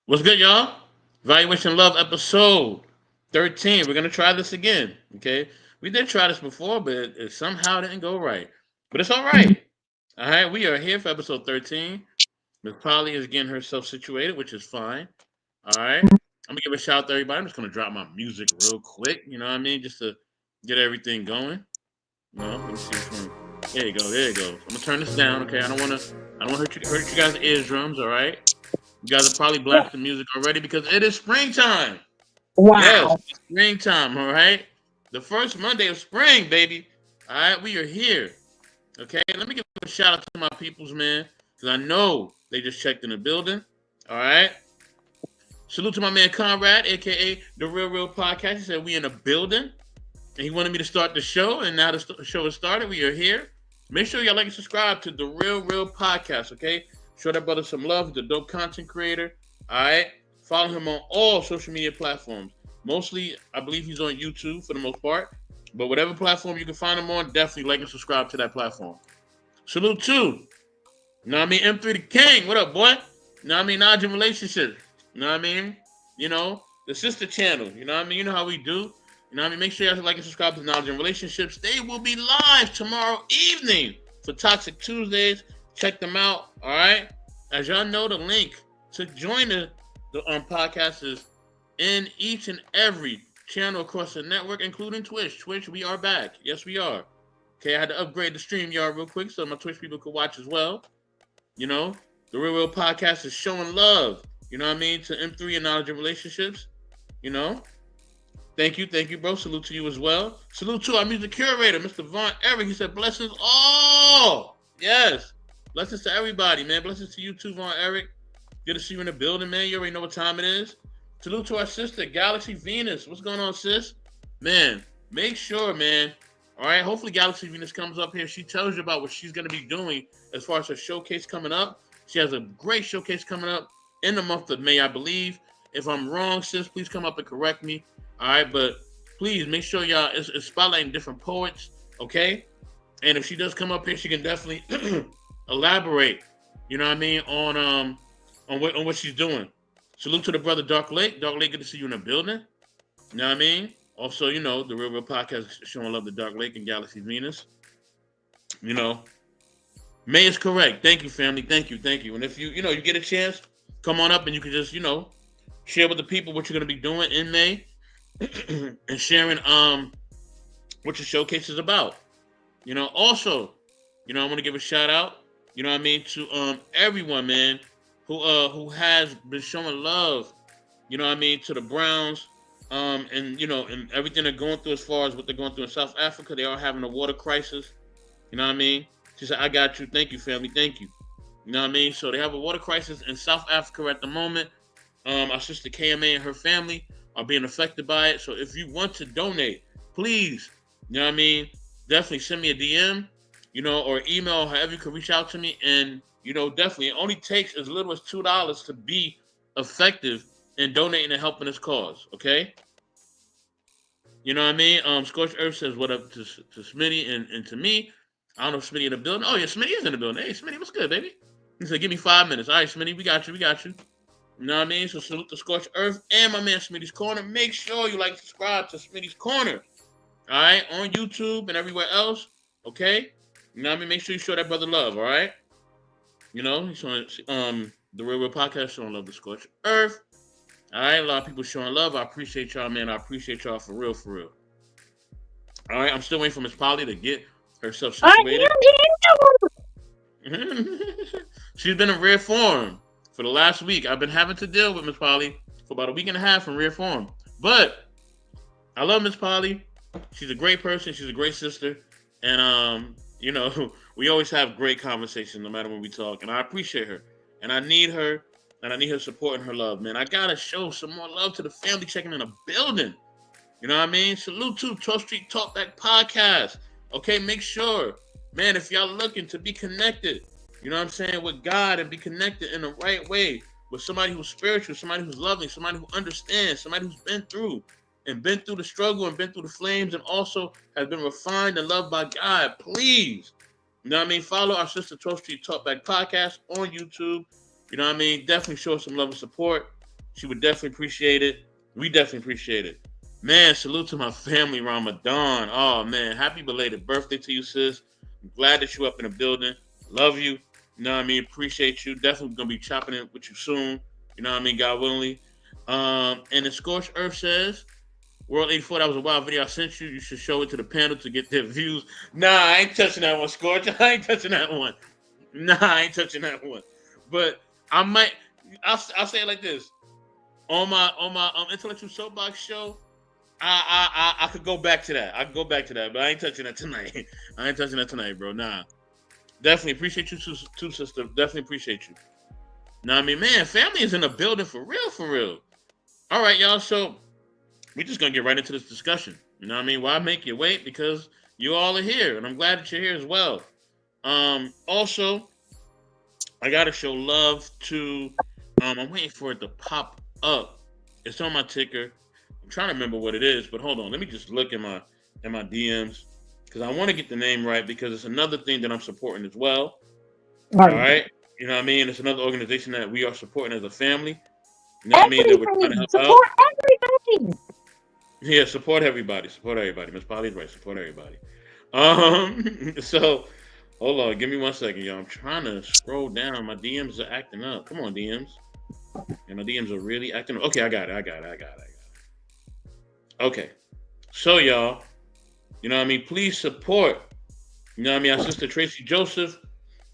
What's good, y'all? Valuation Love episode 13. We're gonna try this again. Okay. We did try this before, but it somehow didn't go right. But it's all right. All right, we are here for episode 13. Miss Polly is getting herself situated, which is fine. All right. I'm gonna give a shout out to everybody. I'm just gonna drop my music real quick, you know what I mean? Just to get everything going. No, let me see which one. There you go, there you go. I'm gonna turn this down, okay? I don't wanna hurt you guys' eardrums, all right? You guys are probably Yeah. blasting music already because it is springtime. Yes, Wow. it's springtime, all right? The first Monday of spring, baby. All right, we are here. Okay, let me give a shout out to my peoples, man, because I know they just checked in the building. All right. Salute to my man Conrad, aka the Real Podcast. He said we in the building, and he wanted me to start the show, and now the show has started. We are here. Make sure y'all like and subscribe to the Real Podcast. Okay, show that brother some love. He's a dope content creator. All right, follow him on all social media platforms. Mostly, I believe he's on YouTube for the most part, but whatever platform you can find him on, definitely like and subscribe to that platform. Salute too. You know what I mean? M3 the King. What up, boy? You know what I mean? Knowledge and relationships. You know what I mean? You know, the sister channel. You know what I mean? You know how we do. You know what I mean? Make sure you guys like and subscribe to Knowledge and Relationships. They will be live tomorrow evening for Toxic Tuesdays. Check them out. All right. As y'all know, the link to join the podcast is in each and every channel across the network, including Twitch. Twitch, we are back. Yes, we are. Okay, I had to upgrade the stream yard real quick so my Twitch people could watch as well. You know, the Real Podcast is showing love. You know what I mean? To M3 and Knowledge and Relationships. You know, thank you, bro. Salute to you as well. Salute to our music curator, Mr. Vaughn Eric. He said, blessings all. Yes. Blessings to everybody, man. Blessings to you too, Vaughn Eric. Good to see you in the building, man. You already know what time it is. Salute to our sister, Galaxy Venus. What's going on, sis? Man, make sure, man. All right, hopefully Galaxy Venus comes up here. She tells you about what she's going to be doing as far as her showcase coming up. She has a great showcase coming up in the month of May, I believe. If I'm wrong, sis, please come up and correct me. All right, but please make sure y'all is spotlighting different poets, okay? And if she does come up here, she can definitely elaborate. You know what I mean on what she's doing. Salute to the brother Dark Lake. Dark Lake, good to see you in the building. You know what I mean? Also, you know, the Real Podcast showing love to Dark Lake and Galaxy Venus. You know, May is correct. Thank you, family. Thank you. And if you get a chance, come on up and you can just, share with the people what you're gonna be doing in May and sharing what your showcase is about. Also, I want to give a shout out, you know what I mean, to everyone, man, who has been showing love, you know what I mean, to the Browns, and everything they're going through as far as what they're going through in South Africa. They are having a water crisis. You know what I mean? She said, I got you. Thank you, family. Thank you. You know what I mean? So they have a water crisis in South Africa at the moment. Our sister KMA and her family are being affected by it. So if you want to donate, please, you know what I mean? Definitely send me a DM, or email, however you can reach out to me. And, definitely, it only takes as little as $2 to be effective in donating and helping this cause, okay? You know what I mean? Scorched Earth says, what up to Smitty and to me. I don't know if Smitty in the building. Oh, yeah, Smitty is in the building. Hey, Smitty, what's good, baby? He said, give me 5 minutes. All right, Smitty, we got you. You know what I mean? So salute to Scorched Earth and my man Smitty's Corner. Make sure you like and subscribe to Smitty's Corner. All right? On YouTube and everywhere else. Okay? You know what I mean? Make sure you show that brother love, all right? He's showing the Real Podcast showing love to Scorched Earth. All right, a lot of people showing love. I appreciate y'all, man. I appreciate y'all for real, for real. All right, I'm still waiting for Miss Polly to get herself I situated. am here. She's been in rare form for the last week. I've been having to deal with Miss Polly for about a week and a half in rare form. But I love Miss Polly. She's a great person. She's a great sister. And, we always have great conversations no matter when we talk. And I appreciate her. And I need her. And I need her support and her love, man. I got to show some more love to the family checking in the building. You know what I mean? Salute to 12th Street Talk Back Podcast. Okay, make sure, man, if y'all looking to be connected, you know what I'm saying, with God and be connected in the right way with somebody who's spiritual, somebody who's loving, somebody who understands, somebody who's been through the struggle and been through the flames and also has been refined and loved by God, please, you know what I mean, follow our sister 12th Street Talk Back Podcast on YouTube. You know what I mean? Definitely show us some love and support. She would definitely appreciate it. We definitely appreciate it. Man, salute to my family, Ramadan. Oh, man, happy belated birthday to you, sis. I'm glad that you're up in the building. Love you. You know what I mean? Appreciate you. Definitely going to be chopping it with you soon. You know what I mean? God willingly. And the Scorched Earth says, World 84, that was a wild video I sent you. You should show it to the panel to get their views. Nah, I ain't touching that one, Scorch. I ain't touching that one. Nah, I ain't touching that one. But I might, I'll say it like this. On my intellectual soapbox show, I could go back to that. I could go back to that, but I ain't touching that tonight. I ain't touching that tonight, bro. Nah. Definitely appreciate you too, sister. Definitely appreciate you. Now, I mean, man, family is in the building for real, for real. All right, y'all. So we're just gonna get right into this discussion. You know what I mean? Why make you wait? Because you all are here, and I'm glad that you're here as well. Also, I gotta show love to. I'm waiting for it to pop up. It's on my ticker. I'm trying to remember what it is, but hold on. Let me just look at my DMs because I want to get the name right because it's another thing that I'm supporting as well. All right. You know what I mean? It's another organization that we are supporting as a family. You know what I mean? That we're trying to help support out. everybody. Yeah, support everybody. Support everybody. Miss Polly's right. Support everybody. So hold on, give me 1 second, y'all. I'm trying to scroll down. My DMs are acting up. Come on, DMs. And my DMs are really acting up. Okay, I got it. Okay. So y'all, you know what I mean? Please support, you know what I mean, our sister Tracy Joseph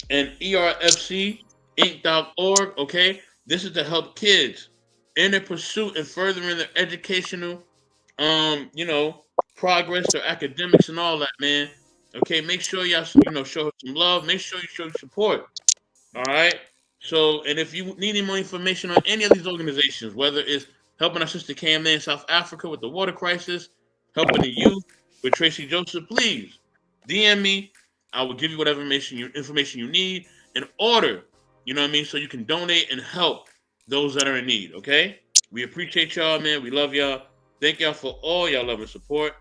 and ERFC.Inc.org. Okay. This is to help kids in their pursuit and furthering their educational progress, their academics and all that, man. Okay, make sure y'all, show her some love. Make sure you show support. All right. So, and if you need any more information on any of these organizations, whether it's helping our sister KMA in South Africa with the water crisis, helping the youth with Tracy Joseph, please DM me. I will give you whatever information you need in order, you know what I mean, so you can donate and help those that are in need. Okay. We appreciate y'all, man. We love y'all. Thank y'all for all y'all love and support.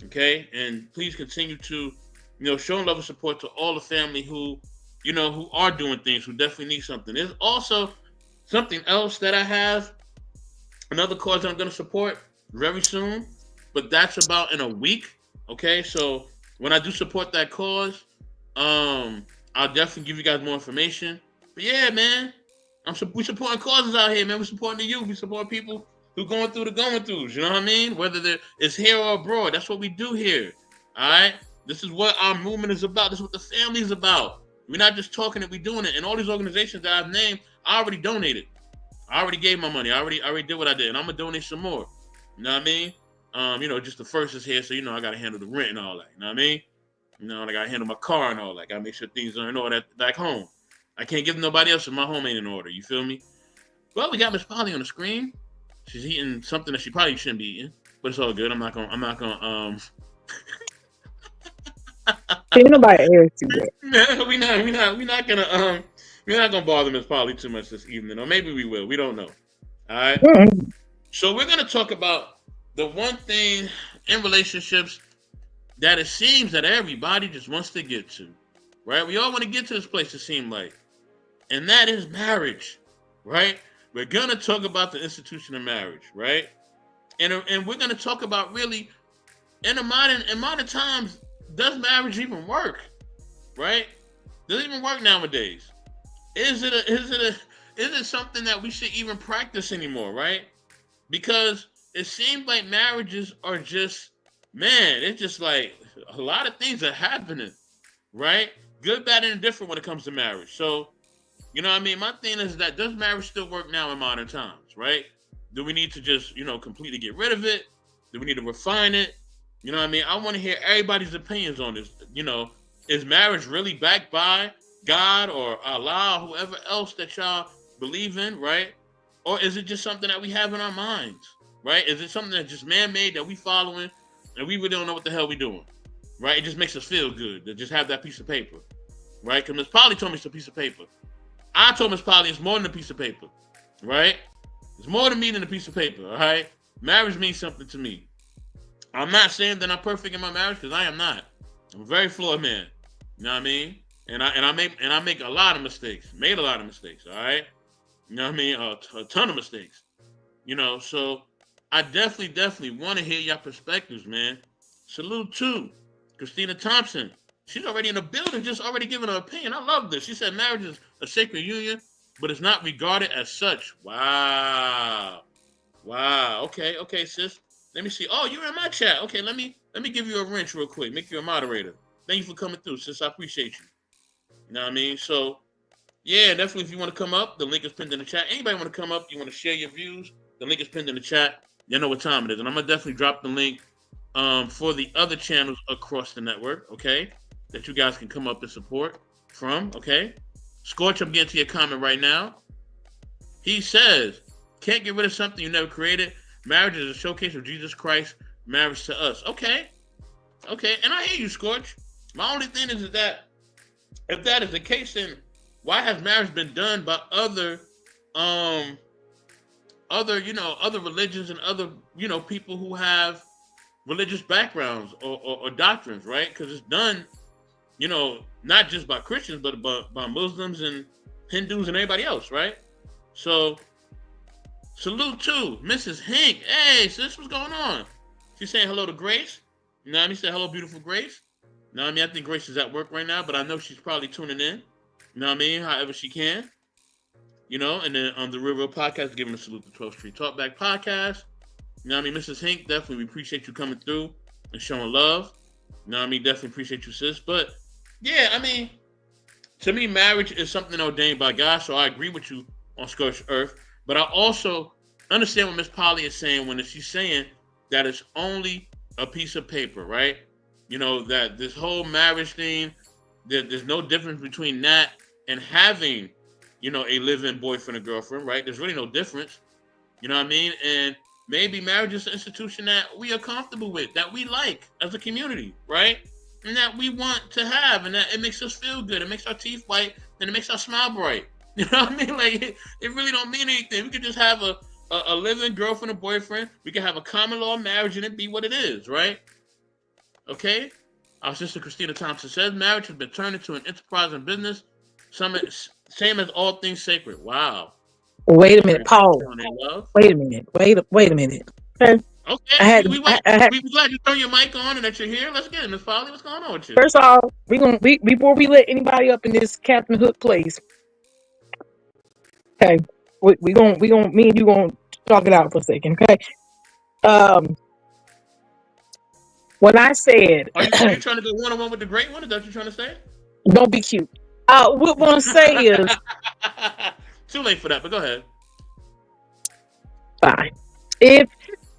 Okay. And please continue to, show love and support to all the family who are doing things, who definitely need something. There's also something else that I have, another cause that I'm going to support very soon, but that's about in a week. Okay. So when I do support that cause, I'll definitely give you guys more information. But yeah, man, we supporting causes out here, man. We're supporting the youth. We support people who going through the going-throughs. You know what I mean? Whether it's here or abroad. That's what we do here. All right? This is what our movement is about. This is what the family is about. We're not just talking it, we're doing it. And all these organizations that I've named, I already donated. I already gave my money. I already did what I did. And I'm going to donate some more. You know what I mean? Just the first is here, so, I got to handle the rent and all that. You know what I mean? I got to handle my car and all that. Got to make sure things are in order back home. I can't give nobody else if my home ain't in order. You feel me? Well, we got Miss Polly on the screen. She's eating something that she probably shouldn't be eating, but it's all good. I'm not gonna. Ain't nobody asked you that. No, we're not gonna bother Miss Polly too much this evening, or maybe we will. We don't know. All right. Mm-hmm. So we're gonna talk about the one thing in relationships that it seems that everybody just wants to get to, right? We all want to get to this place, it seems like, and that is marriage, right? We're gonna talk about the institution of marriage, right? And we're gonna talk about really in modern times, does marriage even work, right? Does it even work nowadays? Is it something that we should even practice anymore, right? Because it seems like marriages are just, man, it's just like a lot of things are happening, right? Good, bad, and indifferent when it comes to marriage. So, you know what I mean? My thing is that does marriage still work now in modern times, right? Do we need to just, completely get rid of it? Do we need to refine it? You know what I mean? I want to hear everybody's opinions on this. Is marriage really backed by God or Allah, or whoever else that y'all believe in, right? Or is it just something that we have in our minds, right? Is it something that's just man-made that we following and we really don't know what the hell we doing, right? It just makes us feel good to just have that piece of paper, right? Because Miss Polly told me it's a piece of paper. I told Miss Polly it's more than a piece of paper, right? It's more to me than a piece of paper, all right? Marriage means something to me. I'm not saying that I'm perfect in my marriage because I am not. I'm a very flawed man. You know what I mean? And I make a lot of mistakes. Made a lot of mistakes, all right? You know what I mean? A ton of mistakes. So I definitely want to hear your perspectives, man. Salute to Christina Thompson. She's already in the building, just already giving her opinion. I love this. She said marriage is a sacred union, but it's not regarded as such. Wow. Wow. Okay, sis. Let me see. Oh, you're in my chat. Okay, let me give you a wrench real quick. Make you a moderator. Thank you for coming through, sis. I appreciate you. You know what I mean? So yeah, definitely. If you want to come up, the link is pinned in the chat. Anybody want to come up? You want to share your views? The link is pinned in the chat. You know what time it is, and I'm gonna definitely drop the link for the other channels across the network. Okay, that you guys can come up and support from. Okay, Scorch, I'm getting to your comment right now. He says, "Can't get rid of something you never created. Marriage is a showcase of Jesus Christ. Marriage to us." Okay, and I hear you, Scorch. My only thing is that if that is the case, then why has marriage been done by other religions and other people who have religious backgrounds or doctrines, right? Because it's done, not just by Christians, but by Muslims and Hindus and everybody else, right? So salute to Mrs. Hink. Hey, sis, what's going on? She's saying hello to Grace. You know what I mean? Say hello, beautiful Grace. You know what I mean? I think Grace is at work right now, but I know she's probably tuning in. You know what I mean? However she can. And then on the Real Podcast, giving a salute to 12th Street Talkback Podcast. You know what I mean? Mrs. Hink, definitely we appreciate you coming through and showing love. You know what I mean? Definitely appreciate you, sis. But yeah, I mean, to me, marriage is something ordained by God, so I agree with you on Scorched Earth. But I also understand what Miss Polly is saying when she's saying that it's only a piece of paper, right? That this whole marriage thing, there's no difference between that and having, a live-in boyfriend or girlfriend, right? There's really no difference. You know what I mean? And maybe marriage is an institution that we are comfortable with, that we like as a community, right? And that we want to have, and that it makes us feel good. It makes our teeth white, and it makes our smile bright. You know what I mean? Like, it really don't mean anything. We could just have a live-in girlfriend or boyfriend. We can have a common law marriage and it be what it is, right? Okay? Our sister Christina Thompson says marriage has been turned into an enterprise and business, same as all things sacred. Wow. Wait a minute, Paul. Wait a minute. Wait a minute. Okay. Okay. We glad you turn your mic on and that you're here. Let's get it, Miss Polly. What's going on with you? First of all, before we let anybody up in this Captain Hook place, okay, we gonna me and you gonna talk it out for a second, okay? When I said, are you trying to go one-on-one with the great one? Is that what you're trying to say? Don't be cute. What I want to say is, too late for that, but go ahead. Fine. If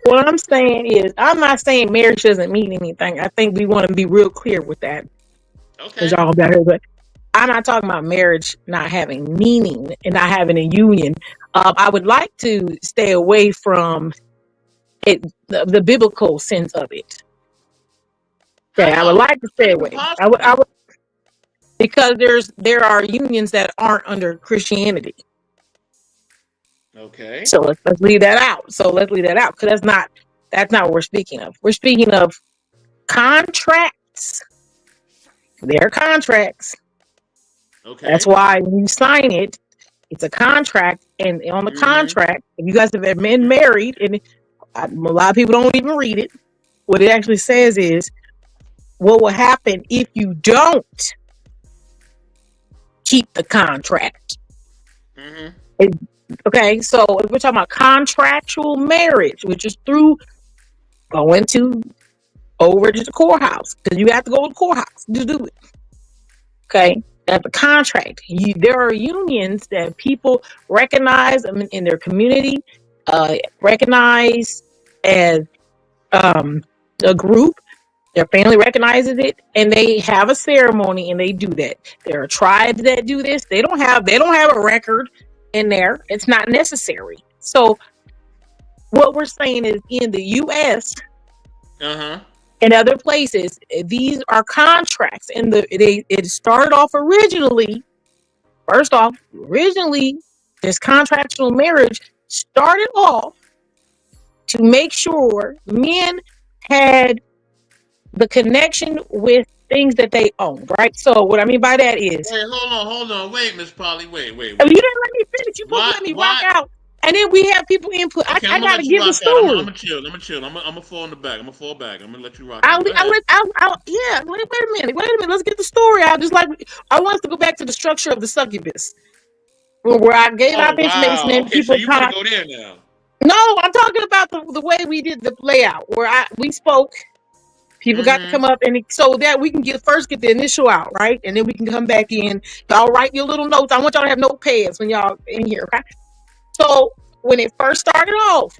what I'm saying is, I'm not saying marriage doesn't mean anything. I think we want to be real clear with that. Okay. Y'all got here, but I'm not talking about marriage not having meaning and not having a union. I would like to stay away from it, the biblical sense of it. Okay, I would like to stay away. I would, because there are unions that aren't under Christianity. Okay. So let's leave that out. Because that's not what we're speaking of. We're speaking of contracts. They're contracts. Okay. That's why when you sign it, it's a contract, and on the contract, if you guys have been married, and a lot of people don't even read it, what it actually says is what will happen if you don't keep the contract. Okay, so if we're talking about contractual marriage, which is through going over to the courthouse, because you have to go to the courthouse to do it. Okay, that's a contract. There are unions that people recognize in their community, recognize as a group. Their family recognizes it, and they have a ceremony, and they do that. There are tribes that do this. They don't have a record in there. It's not necessary. So what we're saying is, in the U.S. and other places, these are contracts, and it started off originally. First off, this contractual marriage started off to make sure men had the connection with things that they own, right? So what I mean by that is, hey, hold on, wait, Miss Polly, wait. You didn't let me finish. You supposed to let me rock out and then we have people input. I, Okay, I'm I gonna got to let you give the rock out. I'm story. gonna chill. I'm gonna chill. I'm gonna fall in the back. I'm gonna fall back. I'm gonna let you rock I, out. Go I, ahead. yeah. Wait a minute. Let's get the story out. Just like I want us to go back to the structure of the succubus, where I gave Oh out the information wow. and Okay, so people you want kind to of. go there now? No, I'm talking about the way we did the layout, where we spoke. People got to Mm-hmm. come up, and so that we can get the initial out, right, and then we can come back in. Y'all write your little notes. I want y'all to have notepads when y'all in here, okay? So when it first started off,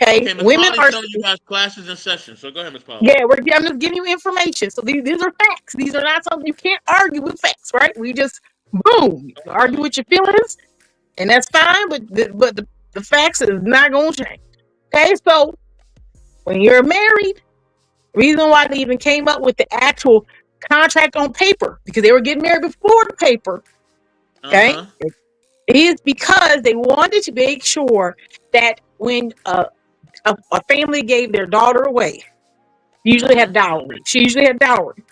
okay, Okay, Miss women Polly's are. telling you about classes and sessions. So go ahead, Miss Polly. Yeah, I'm just giving you information. So these are facts. These are not something you can't argue with facts, right? We just boom, you can argue with your feelings, and that's fine. But the facts is not gonna change. Okay, so when you're married, reason why they even came up with the actual contract on paper because they were getting married before the paper. Okay, Uh-huh. is because they wanted to make sure that when a family gave their daughter away, usually had Mm-hmm. dowry. She usually had dowry.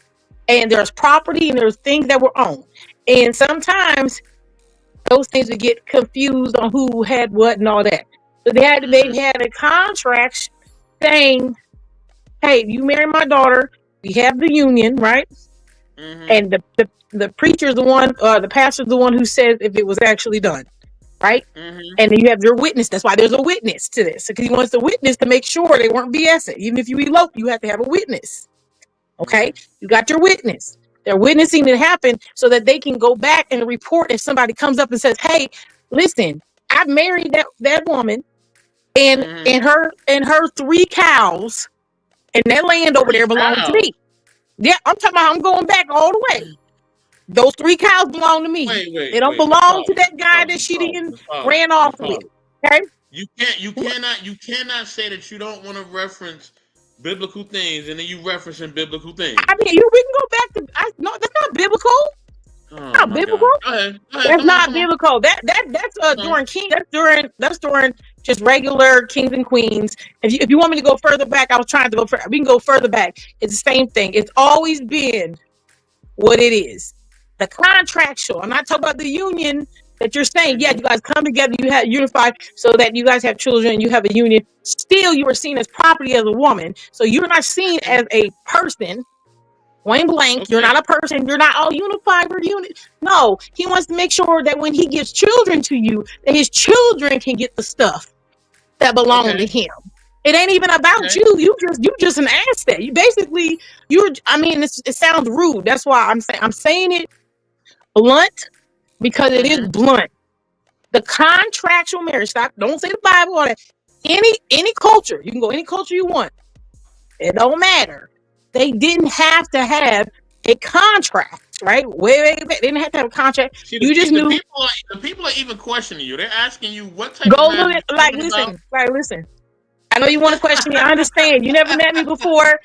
And there's property and there's things that were owned. And sometimes those things would get confused on who had what and all that. So they had a contract saying, hey, you marry my daughter, we have the union, right? Mm-hmm. And the preacher's the one, the pastor's the one who says if it was actually done, right? Mm-hmm. And then you have your witness. That's why there's a witness to this. Because he wants the witness to make sure they weren't BSing. Even if you elope, you have to have a witness. Okay, you got your witness. They're witnessing it happen so that they can go back and report if somebody comes up and says, "Hey, listen, I married that woman, and Mm-hmm. her 3 cows, and that land over there 3 belongs to cows. me." Yeah, I'm talking about. I'm going back all the way. Those 3 cows belong to me. They don't Wait, Miss belong to Polly, that Miss guy Polly, that Miss she Polly, didn't Miss Polly, ran Miss off with. Polly. Okay. You cannot say that you don't want to reference biblical things and then you referencing biblical things. I mean, we can go back to. No, that's not biblical. Oh Not my biblical. God. Go ahead. Go ahead. That's Come on, not come on. biblical. That's Come on. during king. That's during just regular kings and queens. If you want me to go further back, I was trying to go. We can go further back. It's the same thing. It's always been what it is. The contractual. I'm not talking about the union that you're saying. Yeah, Mm-hmm. you guys come together. You have unified so that you guys have children. You have a union. Still, you are seen as property as a woman. So you're not seen as a person. Point blank, you're Okay. not a person. You're not all unified. We're unit. No, he wants to make sure that when he gives children to you, that his children can get the stuff that belong to Okay. him. It ain't even about Okay. you. You just an asset. You basically you're. I mean, it sounds rude. That's why I'm saying it blunt because it is Mm-hmm. blunt. The contractual marriage. Stop. Don't say the Bible or that. Any culture. You can go any culture you want. It don't matter. They didn't have to have a contract, right? Wait. They didn't have to have a contract. See, You just the knew. people are even questioning you. They're asking you what type of Go marriage look you at like talking about. listen. I know you want to question me. I understand. You never met me before.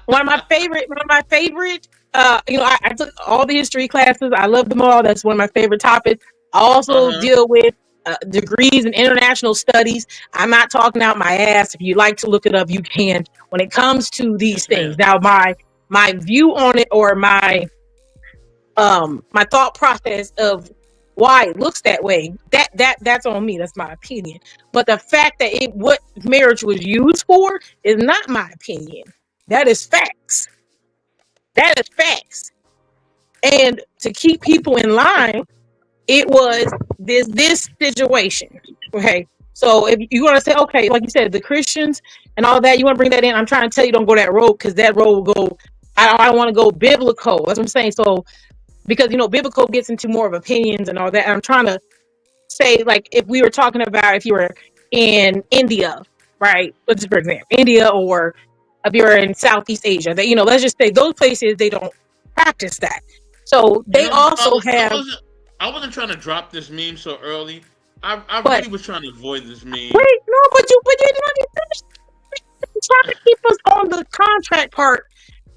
One of my favorite. I took all the history classes. I love them all. That's one of my favorite topics. I also Uh-huh. deal with degrees in international studies. I'm not talking out my ass. If you like to look it up, you can. When it comes to these Yes, ma'am. things, now my view on it or my thought process of why it looks that way, that's on me. That's my opinion. But the fact that what marriage was used for is not my opinion. That is facts. That is facts. And to keep people in line, it was this situation. Okay. So if you want to say, okay, like you said, the Christians and all that, you want to bring that in. I'm trying to tell you, don't go that road because that road will go. I don't want to go biblical. That's what I'm saying. So because biblical gets into more of opinions and all that. I'm trying to say, like, if we were talking about if you were in India, right? Let's just for example, India, or if you're in Southeast Asia, that let's just say those places they don't practice that. So You they know, Miss also Polly, have, I wasn't trying to drop this meme so early. I but really was trying to avoid this meme. wait, no, but you trying to keep us on the contract part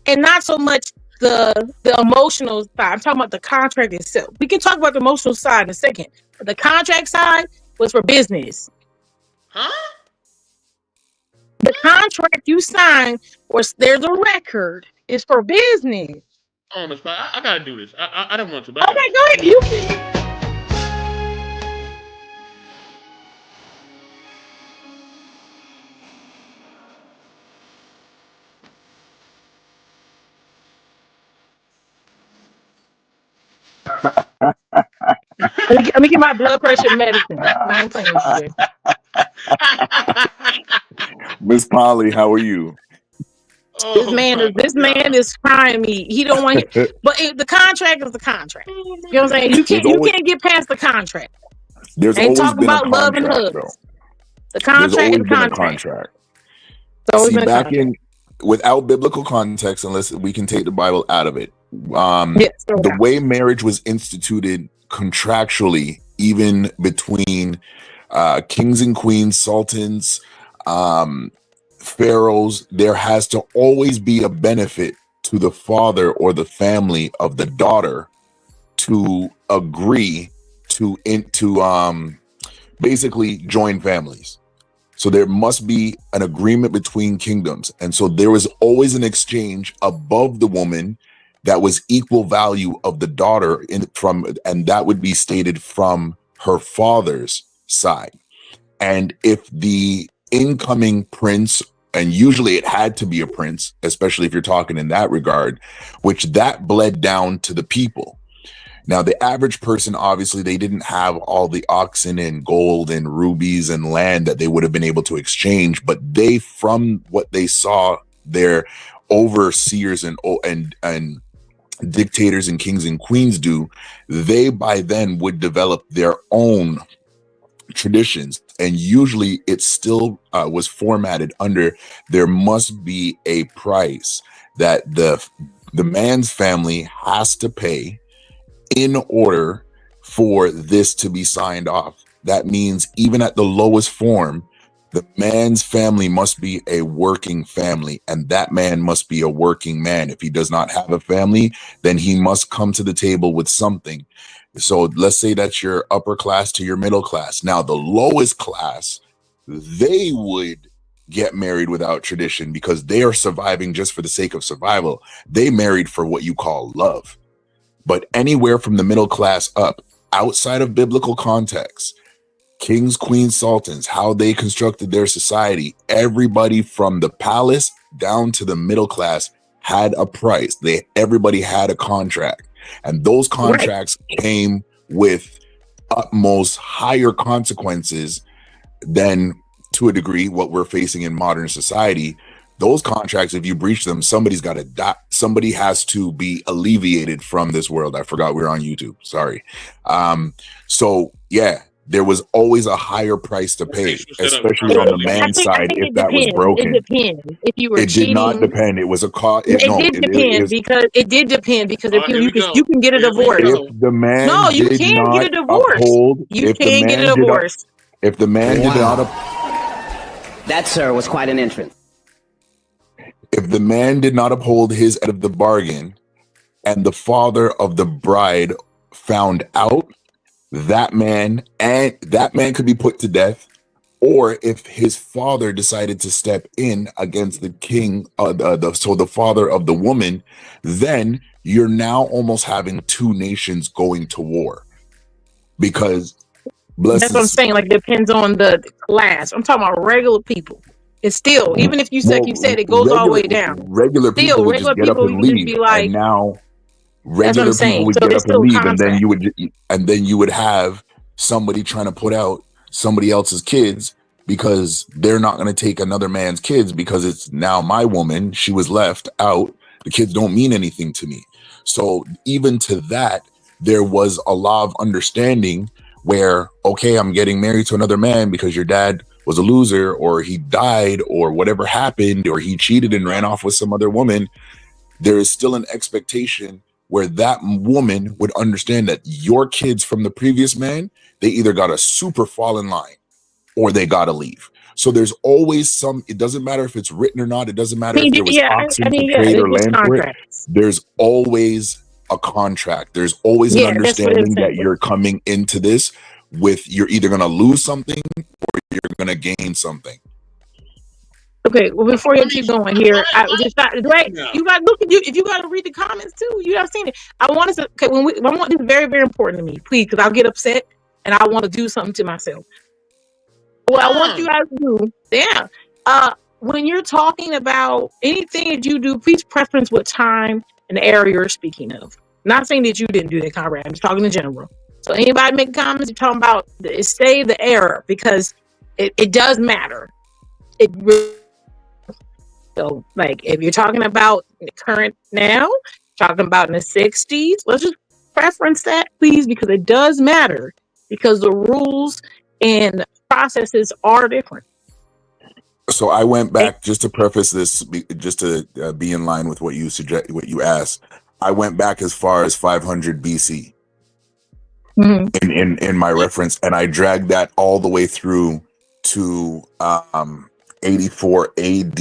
and not so much the emotional side. I'm talking about the contract itself. We can talk about the emotional side in a second, but the contract side was for business. Huh? The contract you signed was there's a record. It's for business. Oh, Miss Polly, I gotta do this. I don't want to, but I Okay, got to. go Give ahead. me a You second. can. Let me get my blood pressure medicine. No, I'm playing with you, Jay. Miss Polly, how are you? Oh my This man God. is trying me. He don't want, but the contract is the contract. Oh You know what I'm saying? my there's You always can't get past the contract. there's Ain't always talking been a about love and contract though. hugs. The There's contract is always a been a contract. contract. It's always See, been a back contract. in without biblical context, unless we can take the Bible out of it, Yes. So the way marriage was instituted contractually, even between kings and queens, sultans, um, pharaohs, there has to always be a benefit to the father or the family of the daughter to agree to basically join families. So there must be an agreement between kingdoms. And so there was always an exchange above the woman that was equal value of the daughter and that would be stated from her father's side. And if the incoming prince, and usually it had to be a prince, especially if you're talking in that regard, which that bled down to the people. Now, the average person, obviously, they didn't have all the oxen and gold and rubies and land that they would have been able to exchange, but they, from what they saw their overseers and dictators and kings and queens do, they by then would develop their own traditions, and usually it still was formatted under there must be a price that the man's family has to pay in order for this to be signed off. That means even at the lowest form, the man's family must be a working family, and that man must be a working man. If he does not have a family, then he must come to the table with something. So let's say that's your upper class to your middle class. Now, the lowest class, they would get married without tradition because they are surviving just for the sake of survival. They married for what you call love. But anywhere from the middle class up, outside of biblical context, kings, queens, sultans, how they constructed their society, everybody from the palace down to the middle class had a price. Everybody had a contract. And those contracts came with utmost higher consequences than, to a degree, what we're facing in modern society. Those contracts, if you breach them, somebody's got to die. Somebody has to be alleviated from this world. I forgot we were on YouTube. Sorry. So yeah, there was always a higher price to pay, especially on the man's side if that was broken. It depends. If you were It cheating, did not depend. It was a cost. It did depend because if you can get a divorce. If the man No, you did can not get a divorce. uphold, You if the can get man a did not, divorce. if the man did not, that, sir, was quite an entrance. If the man did not uphold his end of the bargain, and the father of the bride found out, that man could be put to death. Or if his father decided to step in against the king, so the father of the woman, then you're now almost having two nations going to war. Because that's what I'm saying. Like, it depends on the class. I'm talking about regular people. It's still, even if you said it goes all the way down. Regular people would just get up and leave, and now regular people would get up and leave, and then you would have somebody trying to put out somebody else's kids because they're not going to take another man's kids because it's now my woman. She was left out. The kids don't mean anything to me. So even to that, there was a law of understanding where, okay, I'm getting married to another man because your dad was a loser, or he died, or whatever happened, or he cheated and ran off with some other woman. There is still an expectation where that woman would understand that your kids from the previous man, they either got to super fall in line or they got to leave. So there's always it doesn't matter if it's written or not. It doesn't matter if there was oxen to trade or land for it. There's always a contract. There's always an understanding that you're coming into this with, you're either going to lose something or you're going to gain something. Okay, well, before you keep going here, I just thought, right? You got look at you. If you got to read the comments too, you have seen it. I want us to. Okay, I want this very, very important to me, please, because I'll get upset and I want to do something to myself. What I want you guys to do, when you're talking about anything that you do, please preference what time and area you're speaking of. Not saying that you didn't do that, Conrad. I'm just talking in general. So anybody make comments, you're talking about say the error because it does matter. It really, so like if you're talking about the current now, talking about in the 60s, let's just preference that, please, because it does matter because the rules and processes are different. So I went back just to preface this, just to be in line with what you suggest, what you asked. I went back as far as 500 BC in my reference, and I dragged that all the way through to 84 AD.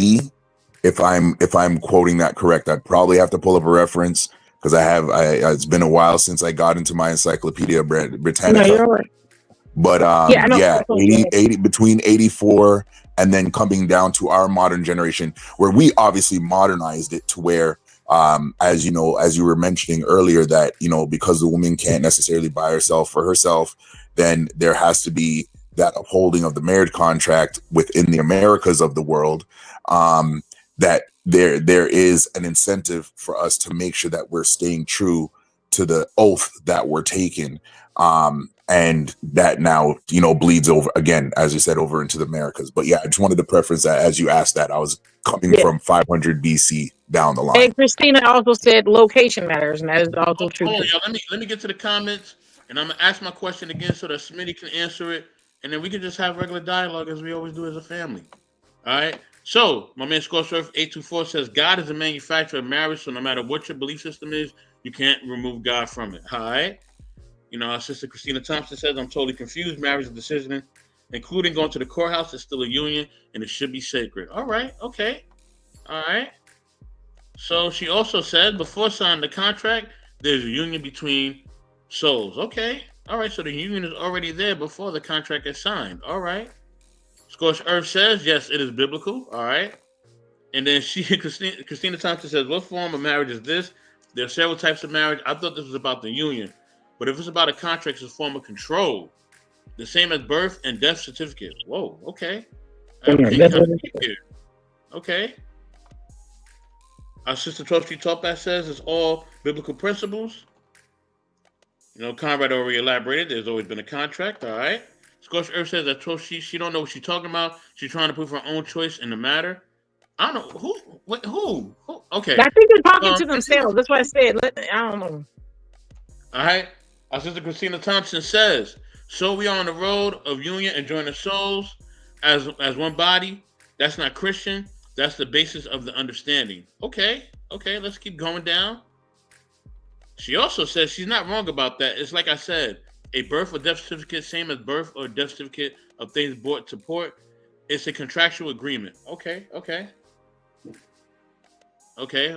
If I'm quoting that correct, I'd probably have to pull up a reference because it's been a while since I got into my Encyclopedia Britannica. No, you're right. But yeah, 80 between 84 and then coming down to our modern generation, where we obviously modernized it to where, as you know, as you were mentioning earlier, that, you know, because the woman can't necessarily buy herself for herself, then there has to be that upholding of the marriage contract within the Americas of the world. That there is an incentive for us to make sure that we're staying true to the oath that we're taking. And that now, you know, bleeds over again, as you said, over into the Americas. But yeah, I just wanted to preference that as you asked that. I was coming from 500 BC down the line. And Christina also said location matters, and that is also true. Hold on, y'all. Let me get to the comments, and I'm gonna ask my question again so that Smitty can answer it, and then we can just have regular dialogue as we always do as a family. All right. So my man Scorsurf 824 says God is a manufacturer of marriage, so no matter what your belief system is, you can't remove God from it. All right. You know, our sister Christina Thompson says, I'm totally confused. Marriage is a decision, including going to the courthouse, is still a union, and it should be sacred. All right, okay. All right. So she also said, before signing the contract, there's a union between souls. Okay. All right, so the union is already there before the contract is signed. All right. Scorched Earth says, yes, it is biblical. All right. And then Christina Thompson says, what form of marriage is this? There are several types of marriage. I thought this was about the union. But if it's about a contract, it's a form of control. The same as birth and death certificate. Whoa, okay. Okay. Our sister Toshi Topas says it's all biblical principles. You know, Conrad already elaborated. There's always been a contract. All right. Scorched Earth says that Toshi, she don't know what she's talking about. She's trying to prove her own choice in the matter. I don't know. Who? Okay. I think they're talking to themselves. That's what I said. I don't know. All right. Our sister Christina Thompson says, so we are on the road of union and joining souls as one body. That's not Christian. That's the basis of the understanding. Okay, let's keep going down. She also says she's not wrong about that. It's like I said, a birth or death certificate, same as birth or death certificate of things brought to port. It's a contractual agreement. Okay,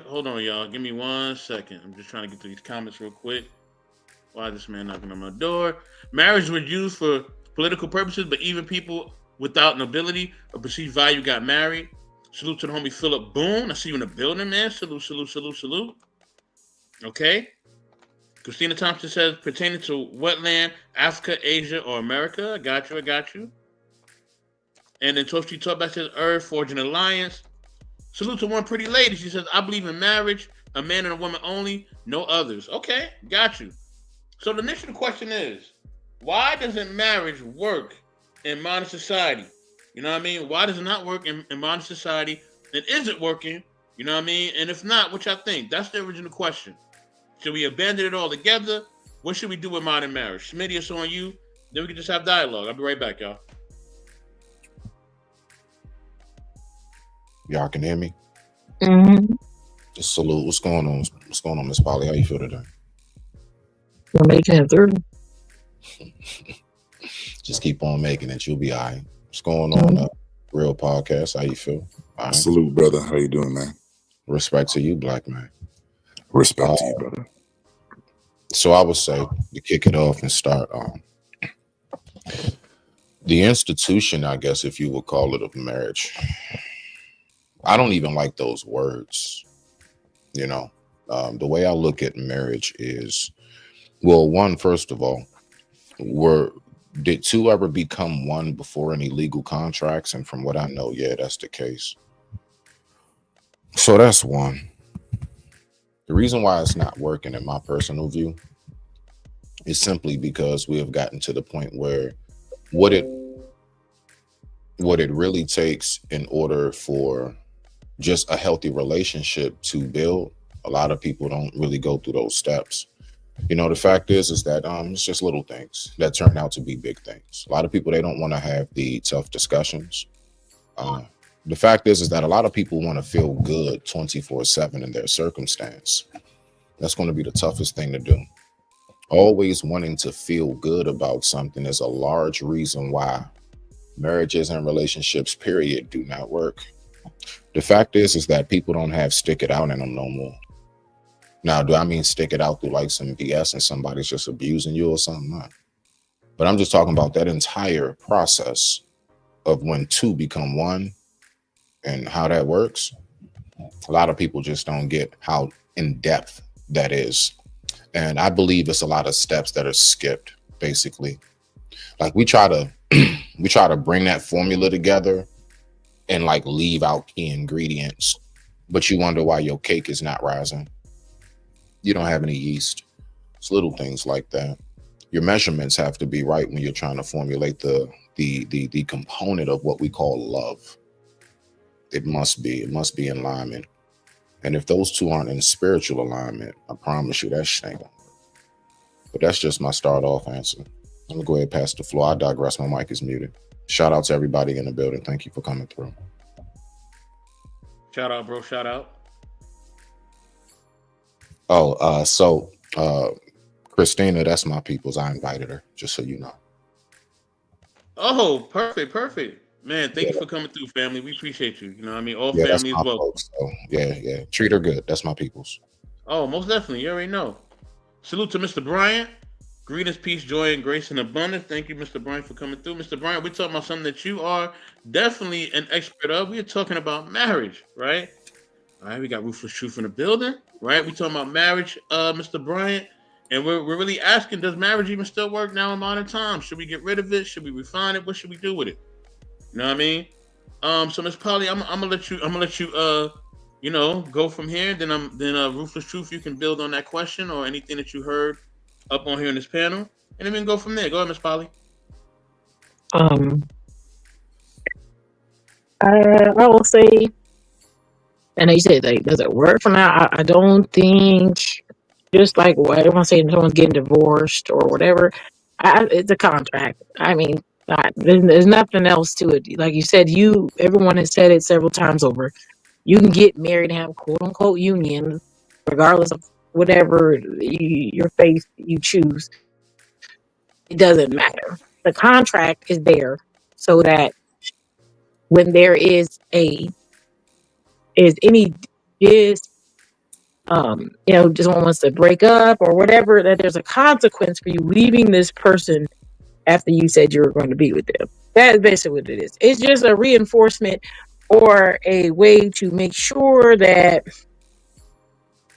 hold on, y'all. Give me 1 second. I'm just trying to get through these comments real quick. Why is this man knocking on my door? Marriage was used for political purposes, but even people without nobility or perceived value got married. Salute to the homie Philip Boone. I see you in the building, man. Salute. Okay. Christina Thompson says, pertaining to what land? Africa, Asia, or America? I got you. And then Toshi Toba says, Earth, forging alliance. Salute to one pretty lady. She says, I believe in marriage, a man and a woman only, no others. Okay, got you. So the initial question is, why doesn't marriage work in modern society? You know what I mean? Why does it not work in modern society? And is it working? You know what I mean? And if not, what y'all think? That's the original question. Should we abandon it altogether? What should we do with modern marriage? Smitty, it's on you. Then we can just have dialogue. I'll be right back, y'all. Y'all can hear me? Mm-hmm. Just salute. What's going on? What's going on, Miss Polly? How you feel today? We're making it through. Just keep on making it. You'll be all right. What's going on? Real podcast. How you feel? All right. Salute, brother. How you doing, man? Respect to you, black man. Respect to you, brother. So I would say to kick it off and start the institution, I guess, if you would call it, of marriage. I don't even like those words. You know, the way I look at marriage is, well, one, first of all, did two ever become one before any legal contracts? And from what I know, yeah, that's the case. So that's one. The reason why it's not working, in my personal view, is simply because we have gotten to the point where what it really takes in order for just a healthy relationship to build, a lot of people don't really go through those steps. You know, the fact is that it's just little things that turn out to be big things. A lot of people, they don't want to have the tough discussions. The fact is that a lot of people want to feel good 24/7 in their circumstance. That's going to be the toughest thing to do. Always wanting to feel good about something is a large reason why marriages and relationships, period, do not work. The fact is that people don't have stick it out in them no more. Now, do I mean stick it out through like some BS and somebody's just abusing you or something? No. But I'm just talking about that entire process of when two become one and how that works. A lot of people just don't get how in depth that is. And I believe it's a lot of steps that are skipped, basically. Like we try to bring that formula together and like leave out key ingredients, but you wonder why your cake is not rising. You don't have any yeast. It's little things like that. Your measurements have to be right when you're trying to formulate the component of what we call love. It must be in alignment. And if those two aren't in spiritual alignment, I promise you that shit ain't gonna work. But that's just my start off answer. I'm gonna go ahead and pass the floor. I digress. My mic is muted. Shout out to everybody in the building. Thank you for coming through. Shout out, bro. Shout out. So Christina, that's my people's. I invited her, just so you know. Oh, perfect. Man, thank you for coming through, family. We appreciate you. You know what I mean? All Yeah, that's families my welcome. folks. So yeah. Treat her good. That's my people's. Oh, most definitely. You already know. Salute to Mr. Bryant. Greetings, peace, joy, and grace and abundance. Thank you, Mr. Bryant, for coming through. Mr. Bryant, we're talking about something that you are definitely an expert of. We're talking about marriage, right? All right, we got Ruthless Truth in the building, right? We're talking about marriage, Mr. Bryant. And we're really asking, does marriage even still work now in modern times? Should we get rid of it? Should we refine it? What should we do with it? You know what I mean? So Miss Polly, I'm gonna let you go from here. Then Ruthless Truth, you can build on that question or anything that you heard up on here in this panel, and then we can go from there. Go ahead, Miss Polly. I will say, and you said, like, does it work for now? I don't think, just like what everyone's saying, someone's getting divorced or whatever. It's a contract. I mean, there's nothing else to it. Like you said, everyone has said it several times over. You can get married and have quote unquote union, regardless of whatever your faith you choose. It doesn't matter. The contract is there so that when there is just one wants to break up or whatever, that there's a consequence for you leaving this person after you said you were going to be with them. That is basically what it is. It's just a reinforcement or a way to make sure that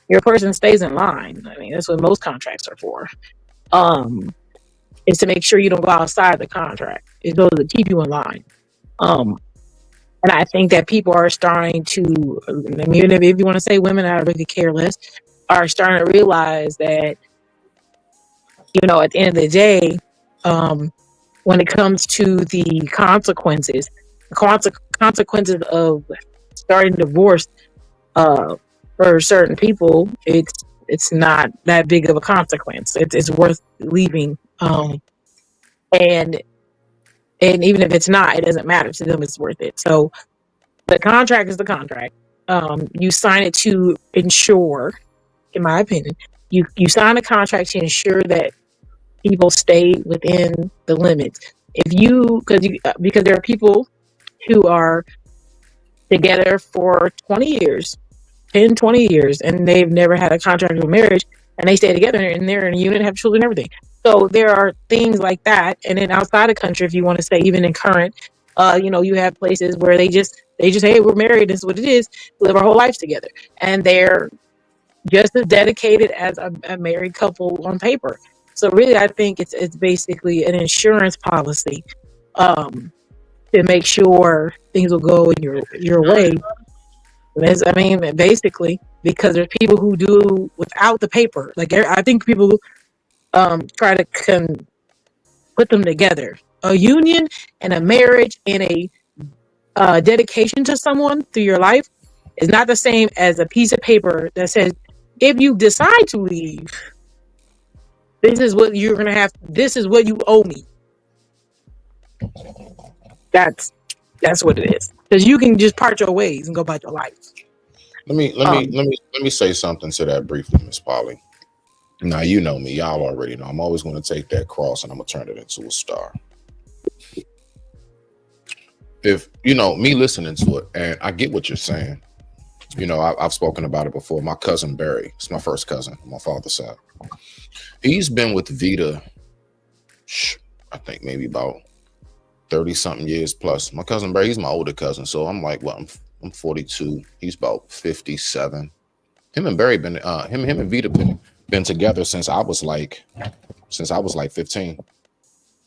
your person stays in line. I mean, that's what most contracts are for. Is to make sure you don't go outside the contract. It's to keep you in line. And I think that people are starting to, I mean, if you want to say women, I really care less, are starting to realize that, at the end of the day, when it comes to the consequences of starting divorce, for certain people, it's not that big of a consequence. It's worth leaving. And even if it's not, it doesn't matter to them. It's worth it. So the contract is the contract. You sign it to ensure, in my opinion, you sign a contract to ensure that people stay within the limits. Because there are people who are together for 20 years, 10, 20 years, and they've never had a contract of marriage, and they stay together and they're in a unit, have children, and everything. So there are things like that. And then outside the country, if you want to say, even in current, you have places where they just, hey, we're married, this is what it is, we live our whole lives together. And they're just as dedicated as a married couple on paper. So really, I think it's basically an insurance policy to make sure things will go in your way. I mean, basically, because there's people who do without the paper. Like I think people try to put them together. A union and a marriage and a dedication to someone through your life is not the same as a piece of paper that says, if you decide to leave, this is what you're gonna have. This is what you owe me. That's what it is. Because you can just part your ways and go about your life. Let me say something to that briefly, Miss Polly. Now you know me, y'all already know. I'm always going to take that cross and I'm gonna turn it into a star. If you know me listening to it, and I get what you're saying. You know, I've spoken about it before. My cousin Barry, it's my first cousin on my father's side. He's been with Vita, I think maybe about 30 something years plus. My cousin Barry, he's my older cousin, so I'm like, well, I'm 42. He's about 57. Him and Barry been him and Vita been together since I was like 15.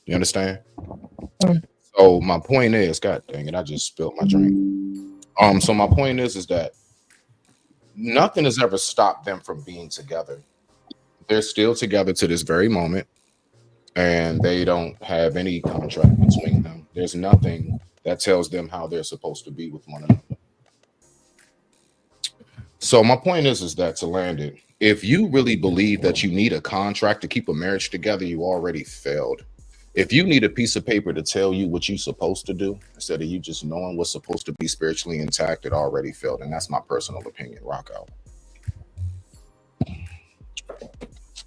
You understand? Mm. So my point is, God dang it, I just spilled my drink. So my point is that nothing has ever stopped them from being together. They're still together to this very moment, and they don't have any contract between them. There's nothing that tells them how they're supposed to be with one another. So my point is that to land it, if you really believe that you need a contract to keep a marriage together, you already failed. If you need a piece of paper to tell you what you're supposed to do, instead of you just knowing what's supposed to be spiritually intact, it already failed. And that's my personal opinion. Rock out.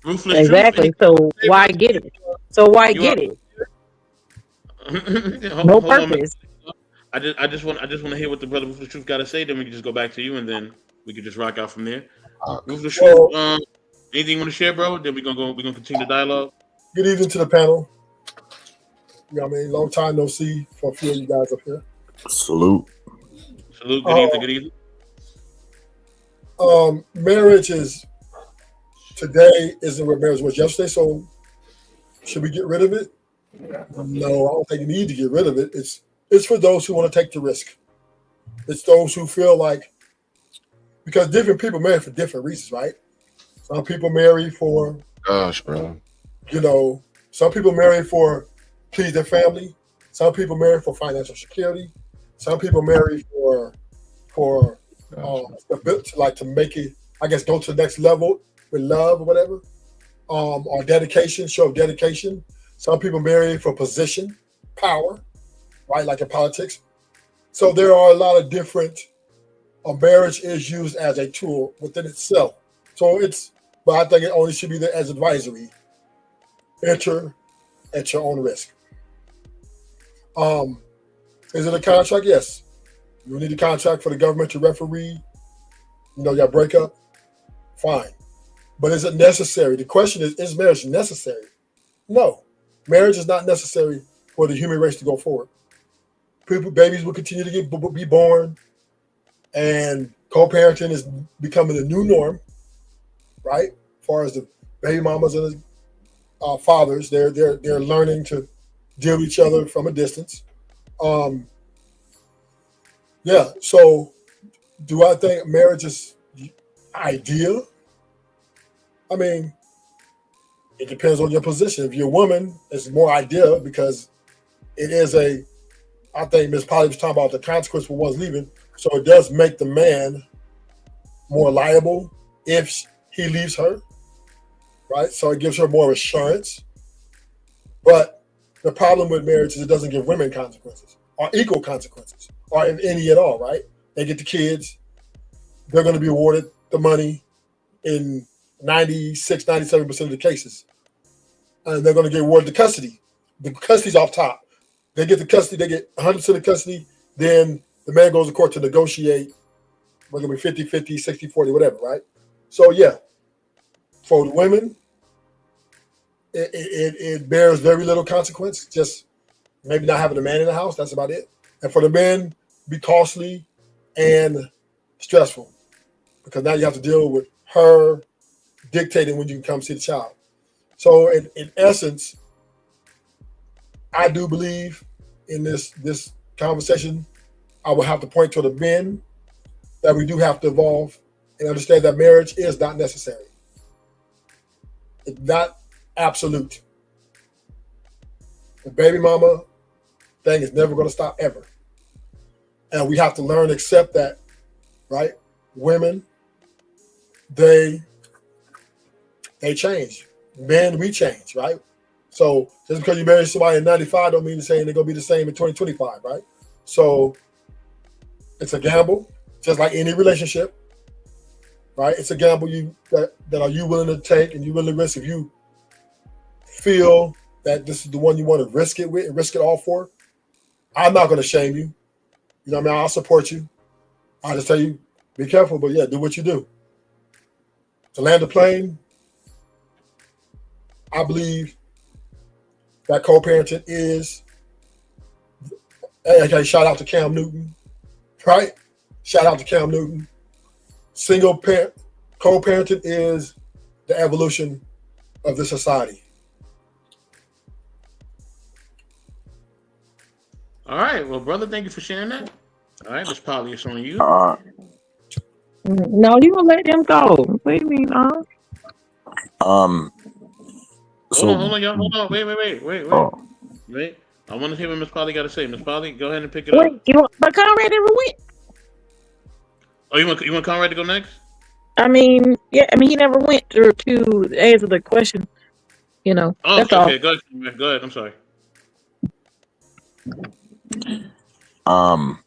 Ruthless Exactly. Truth. So why get it? No purpose. I just want to hear what the brother Ruthless Truth got to say. Then we can just go back to you, and then we can just rock out from there. Ruthless Truth. Anything you want to share, bro? Then we're gonna continue the dialogue. Good evening to the panel. You know what I mean? Long time no see for a few of you guys up here. Salute. Salute. Good evening. Marriage is today isn't what marriage was yesterday. So should we get rid of it? No, I don't think you need to get rid of it. It's for those who want to take the risk. It's those who feel like, because different people marry for different reasons, right? Some people marry for, Gosh, bro. you know, some people marry for please their family. Some people marry for financial security. Some people marry for like to make it, I guess, go to the next level with love or whatever, or dedication, show of dedication. Some people marry for position, power, right, like in politics. So there are a lot of different. Marriage is used as a tool within itself. So but I think it only should be there as advisory. Enter at your own risk. Is it a contract? Yes. You need a contract for the government to referee. You know, your breakup. Fine. But is it necessary? The question is marriage necessary? No. Marriage is not necessary for the human race to go forward. Babies will continue to be born, and co-parenting is becoming a new norm, right? As far as the baby mamas and the fathers, they're learning to deal with each other from a distance. Yeah. So, do I think marriage is ideal? I mean, it depends on your position. If you're a woman, it's more ideal because it is I think Ms. Polly was talking about the consequence for one's leaving. So it does make the man more liable if he leaves her, right? So it gives her more assurance. But the problem with marriage is it doesn't give women consequences or equal consequences or any at all, right? They get the kids. They're going to be awarded the money in 96, 97% of the cases. And they're going to get awarded the custody. The custody's off top. They get the custody. They get 100% of custody. Then the man goes to court to negotiate, whether it be 50-50, 60-40, whatever, right? So, yeah, for the women, it bears very little consequence, just maybe not having a man in the house. That's about it. And for the men, be costly and stressful because now you have to deal with her dictating when you can come see the child. So, in essence, I do believe in this conversation, I will have to point to the men that we do have to evolve and understand that marriage is not necessary. It's not absolute. The baby mama thing is never going to stop ever. And we have to learn to accept that, right? Women, they change. Men, we change, right? So just because you marry somebody in 95 don't mean the same they're going to be the same in 2025, right? So it's a gamble, just like any relationship, right? It's a gamble that are you willing to take and you willing to risk. If you feel that this is the one you want to risk it with and risk it all for, I'm not going to shame you. You know what I mean? I'll support you. I'll just tell you, be careful, but yeah, do what you do. To land a plane, I believe that co-parenting is, okay, shout out to Cam Newton, right? Shout out to Cam Newton. Single parent, co-parenting is the evolution of the society. All right, well, brother, thank you for sharing that. All right, Miss Polly, it's on you. No, you gonna let them go. What do you mean, So Hold on, y'all. Hold on. Oh, Wait. I want to hear what Miss Polly got to say. Miss Polly, go ahead and pick it Wait, up. but Conrad never went. Oh, you want Conrad to go next? I mean, he never went to answer the question. You know, Oh, that's all. okay. Go ahead. I'm sorry. um,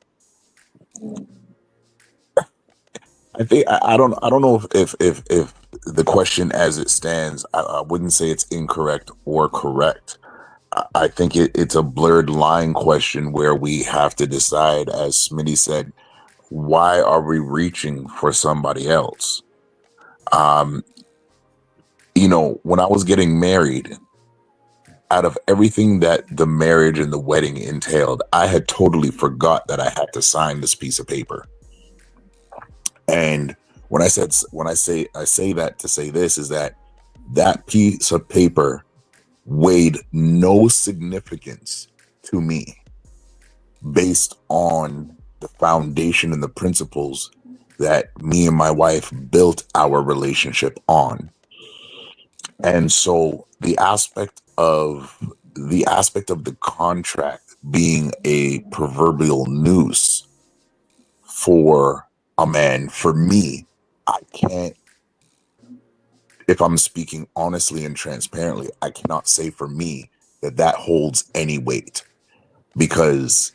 I think I don't know if the question as it stands, I wouldn't say it's incorrect or correct. I think it's a blurred line question where we have to decide, as Smitty said, why are we reaching for somebody else? When I was getting married, out of everything that the marriage and the wedding entailed, I had totally forgot that I had to sign this piece of paper. And when I say that to say this is that piece of paper weighed no significance to me based on the foundation and the principles that me and my wife built our relationship on. And so the aspect of the contract being a proverbial noose for a man, for me, I can't, if I'm speaking honestly and transparently, I cannot say for me that holds any weight, because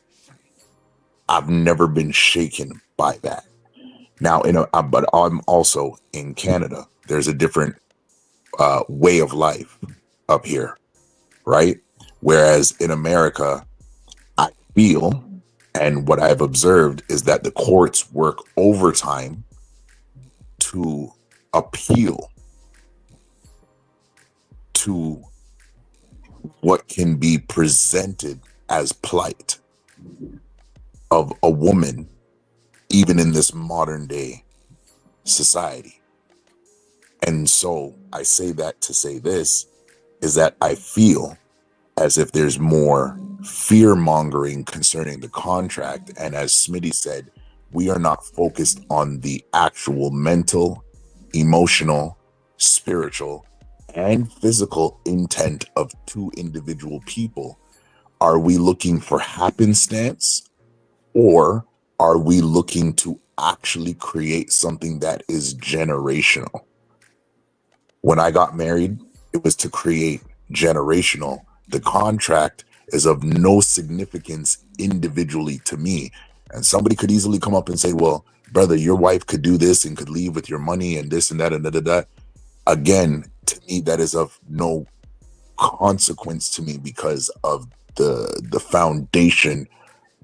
I've never been shaken by that. Now, but I'm also in Canada. There's a different way of life up here, right? Whereas in America, I feel, and what I've observed is that the courts work overtime to appeal to what can be presented as plight of a woman, even in this modern day society. And so I say that to say this, is that I feel as if there's more fear mongering concerning the contract. And as Smitty said, we are not focused on the actual mental, emotional, spiritual, and physical intent of two individual people. Are we looking for happenstance, or are we looking to actually create something that is generational? When I got married, it was to create generational. The contract is of no significance individually to me. And somebody could easily come up and say, well, brother, your wife could do this and could leave with your money and this and that and da. Again, to me, that is of no consequence to me because of the foundation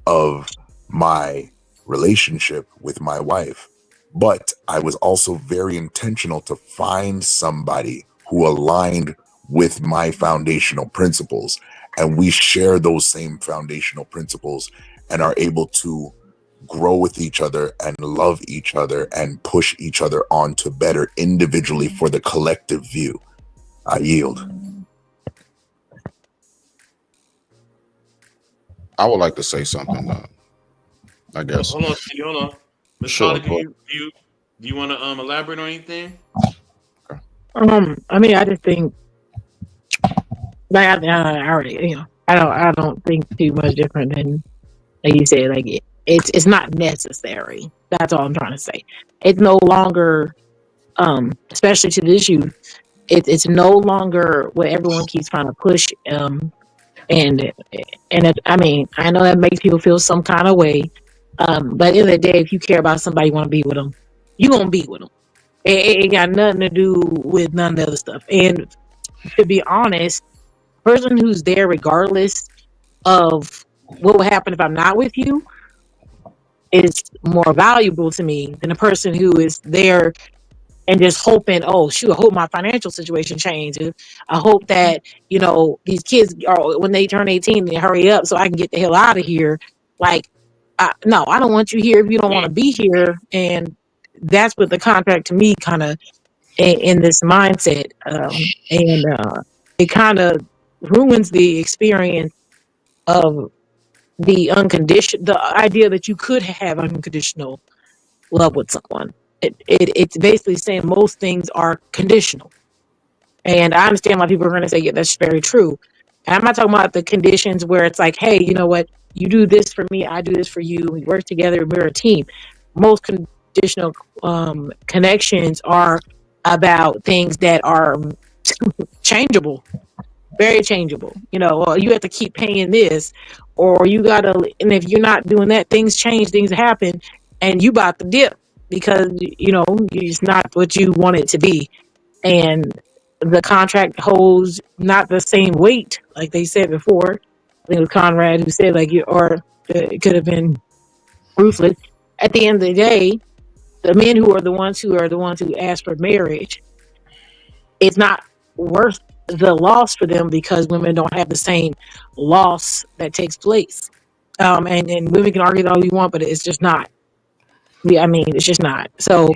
of my relationship with my wife. But I was also very intentional to find somebody who aligned with my foundational principles, and we share those same foundational principles and are able to grow with each other and love each other and push each other on to better individually for the collective view. I yield. I would like to say something, I guess. Hold on, Steve, hold on. Miss Sure. Polly, do you want to elaborate on anything? I mean, I just think, like, I already, I don't think too much different than, like you said, like it's not necessary. That's all I'm trying to say. It's no longer, especially to this youth, it's no longer what everyone keeps trying to push. And I mean, I know that makes people feel some kind of way. But at the end of the day, if you care about somebody, you want to be with them, you gonna be with them. It got nothing to do with none of the other stuff. And to be honest, person who's there regardless of what will happen if I'm not with you is more valuable to me than a person who is there and just hoping, oh shoot, I hope my financial situation changes. I hope that, these kids are, when they turn 18, they hurry up so I can get the hell out of here. Like, no, I don't want you here if you don't want to be here. And that's what the contract to me kind of in this mindset. And it kind of ruins the experience of the idea that you could have unconditional love with someone. It's basically saying most things are conditional. And I understand why people are going to say, yeah, that's very true. And I'm not talking about the conditions where it's like, hey, you know what? You do this for me, I do this for you. We work together, we're a team. Most conditional connections are about things that are changeable, very changeable. Or you have to keep paying this, or you gotta, and if you're not doing that, things change, things happen, and you about to dip because it's not what you want it to be. And the contract holds not the same weight, like they said before. I think it was Conrad who said, like, it could have been ruthless. At the end of the day, the men who are the ones who ask for marriage, it's not worth the loss for them because women don't have the same loss that takes place. And women can argue all you want, but it's just not. Yeah, I mean, it's just not. So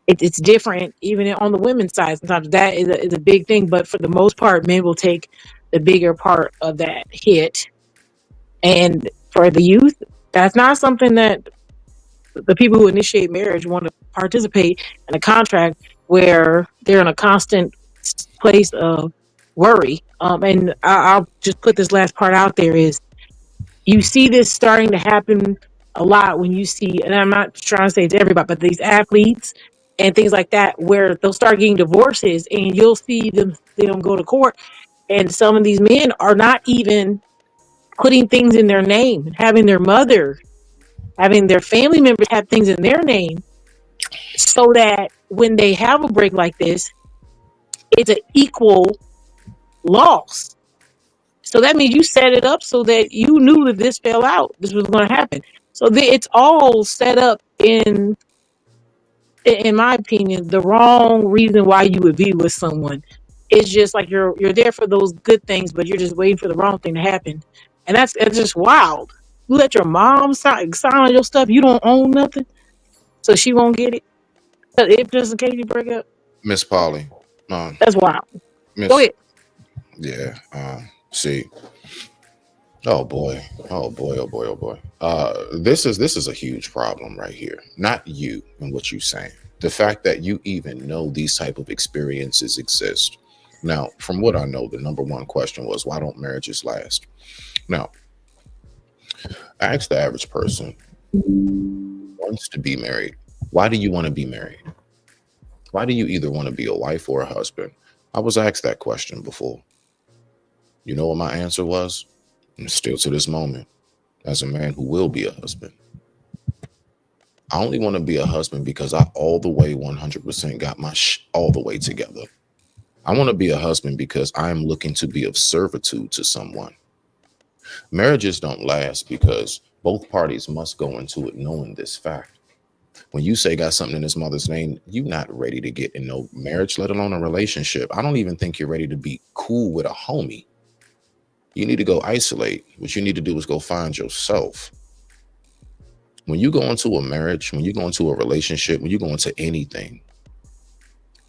it's different even on the women's side. Sometimes that is a big thing, but for the most part, men will take the bigger part of that hit. And for the youth, that's not something that the people who initiate marriage want to participate in a contract where they're in a constant place of worry. And I'll just put this last part out there is you see this starting to happen a lot when you see, and I'm not trying to say it's everybody, but these athletes and things like that, where they'll start getting divorces and you'll see them go to court. And some of these men are not even putting things in their name, having their mother, having their family members have things in their name so that when they have a break like this, it's an equal loss. So that means you set it up so that you knew that this fell out, this was going to happen. So it's all set up in my opinion, the wrong reason why you would be with someone. It's just like you're there for those good things, but you're just waiting for the wrong thing to happen. And that's just wild. You let your mom sign on your stuff, you don't own nothing, so she won't get it. But if just in case you break up, Miss Polly. that's wild. Miss, Go ahead. Yeah. See. Oh boy. This is a huge problem right here. Not you and what you're saying. The fact that you even know these type of experiences exist. Now, from what I know, the number one question was, why don't marriages last? Now, I asked the average person who wants to be married, why do you want to be married? Why do you either want to be a wife or a husband? I was asked that question before. You know what my answer was? And still to this moment, as a man who will be a husband, I only want to be a husband because I all the way 100% got my all the way together. I want to be a husband because I'm looking to be of servitude to someone. Marriages don't last because both parties must go into it knowing this fact. When you say got something in his mother's name, you're not ready to get in no marriage, let alone a relationship. I don't even think you're ready to be cool with a homie. You need to go isolate. What you need to do is go find yourself. When you go into a marriage, when you go into a relationship, when you go into anything,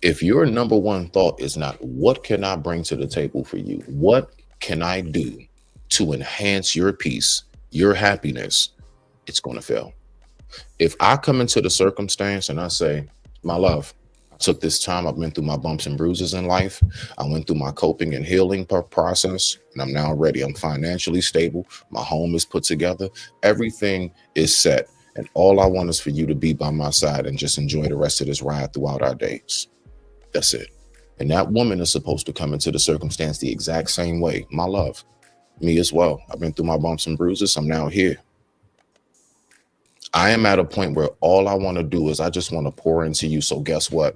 if your number one thought is not, what can I bring to the table for you? What can I do to enhance your peace, your happiness? It's going to fail. If I come into the circumstance and I say, my love, I took this time, I've been through my bumps and bruises in life. I went through my coping and healing process, and I'm now ready. I'm financially stable. My home is put together. Everything is set. And all I want is for you to be by my side and just enjoy the rest of this ride throughout our days. That's it. And that woman is supposed to come into the circumstance the exact same way. My love, me as well. I've been through my bumps and bruises. I'm now here. I am at a point where all I want to do is I just want to pour into you. So guess what?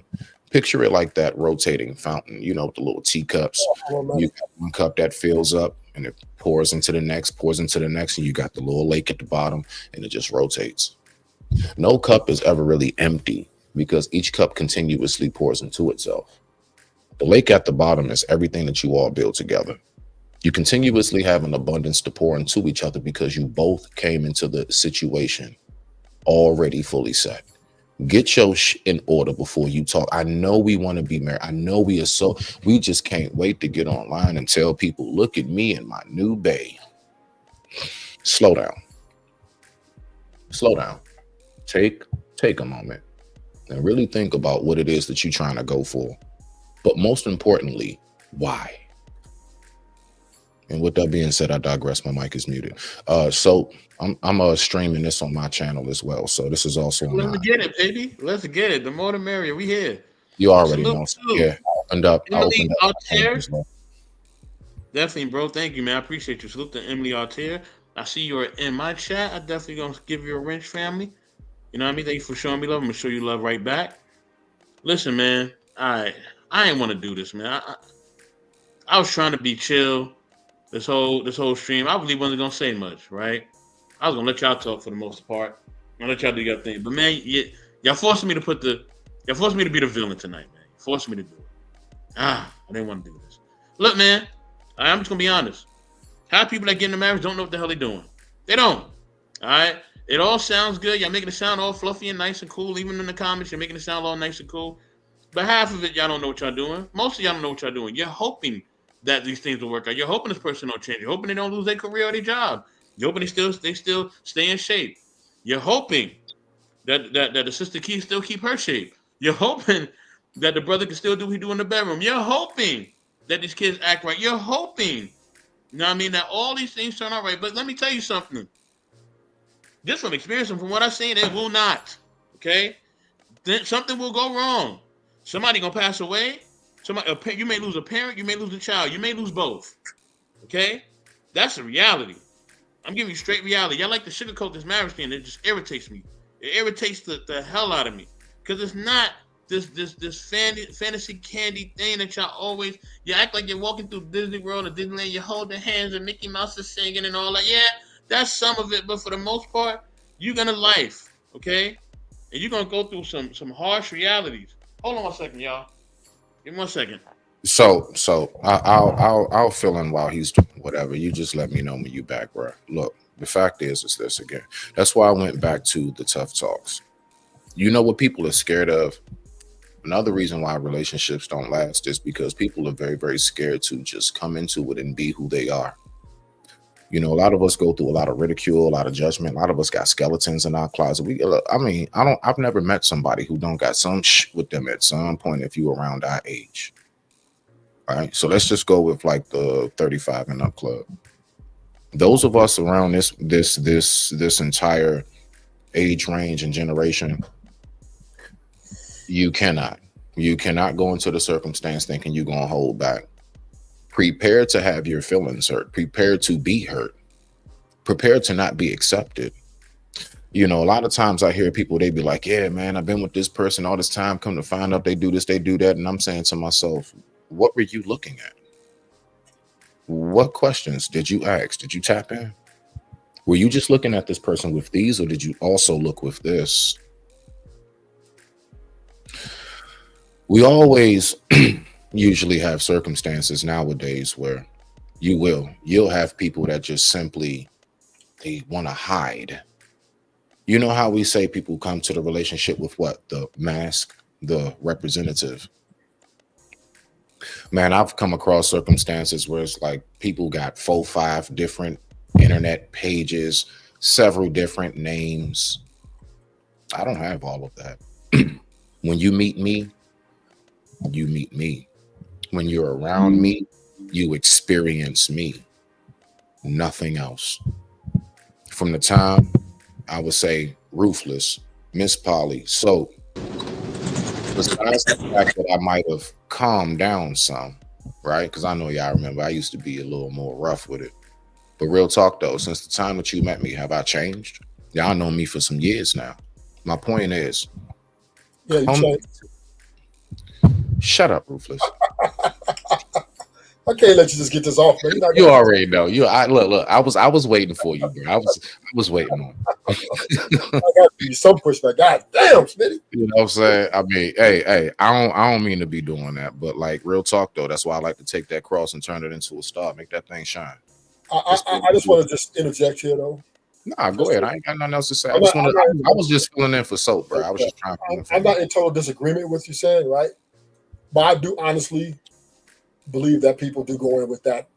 Picture it like that rotating fountain, you know, the little teacups. You got one cup that fills up and it pours into the next, and you got the little lake at the bottom and it just rotates. No cup is ever really empty because each cup continuously pours into itself. The lake at the bottom is everything that you all build together. You continuously have an abundance to pour into each other because you both came into the situation already fully set. Get your in order before you talk. I know we want to be married. I know we just can't wait to get online and tell people, look at me and my new bae. Slow down. Slow down. Take a moment and really think about what it is that you're trying to go for. But most importantly, why? And with that being said, I digress. My mic is muted. So I'm streaming this on my channel as well. So this is also on Let's get it, baby. Let's get it. The more the merrier. We here. You already know. Yeah. I opened up Altair. Definitely, bro. Thank you, man. I appreciate you. Salute to Emily Altair. I see you're in my chat. I definitely gonna give you a wrench, family. You know what I mean? Thank you for showing me love. I'm gonna show you love right back. Listen, man. I ain't want to do this, man. I was trying to be chill this whole stream. I really wasn't gonna say much, right? I was gonna let y'all talk for the most part. I'm gonna let y'all do your thing. But man, y'all forced me to be the villain tonight, man. You forced me to do it. I didn't want to do this. Look, man, I'm just gonna be honest. Half people that get into marriage don't know what the hell they're doing. They don't. All right. It all sounds good. Y'all making it sound all fluffy and nice and cool. Even in the comments, you're making it sound all nice and cool. But half of it, y'all don't know what y'all doing. Most of y'all don't know what y'all doing. You're hoping that these things will work out. You're hoping this person don't change. You're hoping they don't lose their career or their job. You're hoping they still stay in shape. You're hoping that the sister still keep her shape. You're hoping that the brother can still do what he do in the bedroom. You're hoping that these kids act right. You're hoping, you know what I mean, that all these things turn out right. But let me tell you something. Just from experience and from what I've seen, it will not. Okay? Then something will go wrong. Somebody gonna pass away. You may lose a parent. You may lose a child. You may lose both. Okay? That's the reality. I'm giving you straight reality. Y'all like to sugarcoat this marriage thing. It just irritates me. It irritates the hell out of me. Because it's not this fantasy candy thing that y'all always, you act like you're walking through Disney World or Disneyland, you hold their hands and Mickey Mouse is singing and all that. Yeah, that's some of it, but for the most part, you're gonna life, okay? And you're gonna go through some harsh realities. Hold on 1 second, y'all. Give me 1 second. So I'll fill in while he's doing whatever. You just let me know when you back, bro. Look, the fact is this again. That's why I went back to the tough talks. You know what people are scared of? Another reason why relationships don't last is because people are very, very scared to just come into it and be who they are. You know, a lot of us go through a lot of ridicule, a lot of judgment. A lot of us got skeletons in our closet. I've never met somebody who don't got some shit with them at some point if you around our age. All right. So let's just go with like the 35 and up club. Those of us around this entire age range and generation, you cannot go into the circumstance thinking you're going to hold back. Prepare to have your feelings hurt. Prepare to be hurt. Prepare to not be accepted. You know, a lot of times I hear people, they be like, yeah, man, I've been with this person all this time. Come to find out they do this, they do that. And I'm saying to myself, what were you looking at? What questions did you ask? Did you tap in? Were you just looking at this person with these, or did you also look with this? We always usually have circumstances nowadays where you'll have people that just simply, they want to hide. You know how we say people come to the relationship with what? The mask, the representative. Man, I've come across circumstances where it's like people got 4-5 different internet pages, several different names. I don't have all of that. When you meet me, you meet me. When you're around me, you experience me. Nothing else. From the time I would say Ruthless, Miss Polly, so besides the fact that I might have calmed down some, right? Because I know y'all remember I used to be a little more rough with it. But real talk though, since the time that you met me, have I changed? Y'all know me for some years now. My point is, Yeah, you changed. shut up, Ruthless. I can't let you just get this off, man. You're not You gonna- already know. Look. I was waiting for you, bro. I was waiting on. I got to be some pushback. God damn, Smitty. You know what I'm saying? I mean, hey, I don't mean to be doing that, but like real talk though, that's why I like to take that cross and turn it into a star, make that thing shine. I just want to just interject here, though. Nah, go ahead. I ain't got nothing else to say. I I was just filling in for soap, bro. I was just trying to fill in for I'm not in total disagreement with you saying, right? But I do honestly believe that people do go in with that,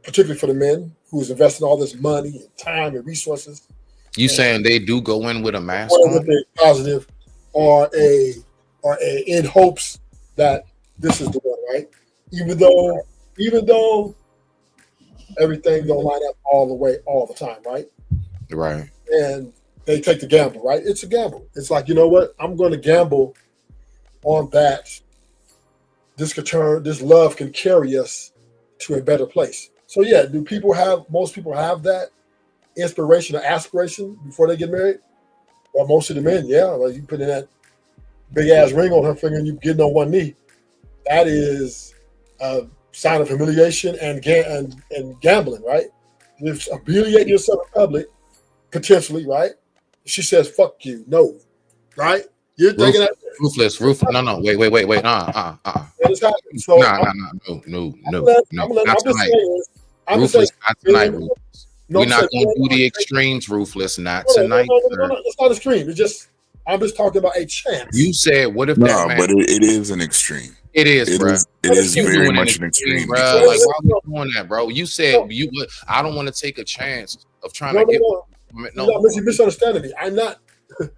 particularly for the men who's investing all this money and time and resources. You saying they do go in with a mask Whether on? they're positive or a in hopes that this is the one, right? Even though everything don't line up all the way all the time, right? Right. And they take the gamble, right? It's a gamble. It's like, you know what? I'm going to gamble on that. This love can carry us to a better place. So yeah, most people have that inspiration or aspiration before they get married? Or most of the men, yeah, like you put in that big ass ring on her finger and you getting on one knee. That is a sign of humiliation and gambling, right? You're humiliating yourself in public, potentially, right? She says, fuck you, no, right? You're thinking that Ruthless. No. Wait. it's happening. So No. I'm just saying, Ruthless, not tonight, Ruthless. No, We're I'm not saying- going to do the extremes, Ruthless. Not No, tonight. sir. it's not extreme. It's just I'm just talking about a chance. You said, what if No, that man? but it is an extreme. It is, It bro. is. It is You very doing much an extreme. bro. because- Like, why are we doing that, bro? You said you would. I don't want to take a chance of trying to get. No, you're misunderstanding me. I'm not.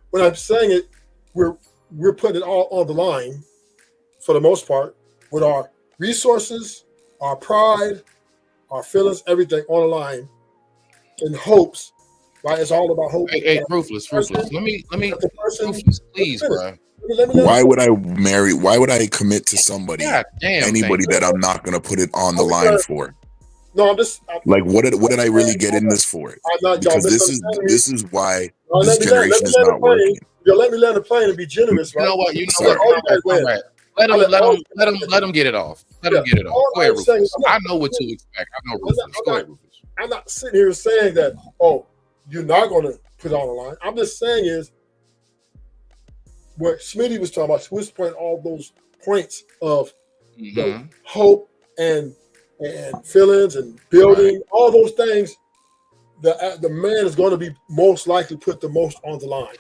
When I'm saying it, we're putting it all on the line, for the most part, with our resources, our pride, our feelings, everything on the line, in hopes. Right? It's all about hope. Hey, Ruthless. Let me. The person, Ruthless, please, bro. let me- Why would I marry? Why would I commit to somebody, God damn. anybody thank that I'm not going to put it on the line for? No, I'm just. Like, what did I really get in this for? I'm not. Because y'all this is why No, this generation is not working. Let me land the plane and be generous, You right? know what? You know Sorry. what? All right. Let All him get it off. Let Yeah. him get it off. All Go ahead, I'm saying Rufus. is- I know what to expect. I know Rufus. Go ahead, Rufus. I'm not sitting here saying that, oh, you're not going to put it on the line. I'm just saying is what Smitty was talking about. He was pointing all those points of Mhm. hope and feelings and building, all those things. The man is going to be most likely put the most on the line,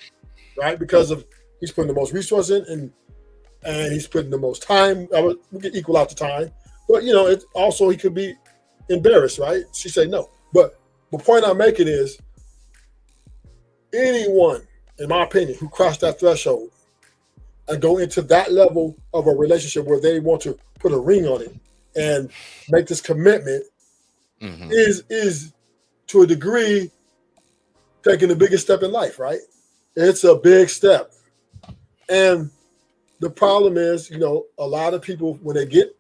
right? Because of he's putting the most resources in and he's putting the most time. We can equal out the time, but it also he could be embarrassed, right? She said no, but the point I'm making is anyone, in my opinion, who crossed that threshold and go into that level of a relationship where they want to put a ring on it and make this commitment Mhm. is to a degree taking the biggest step in life, right? It's a big step. And the problem is, a lot of people, when they get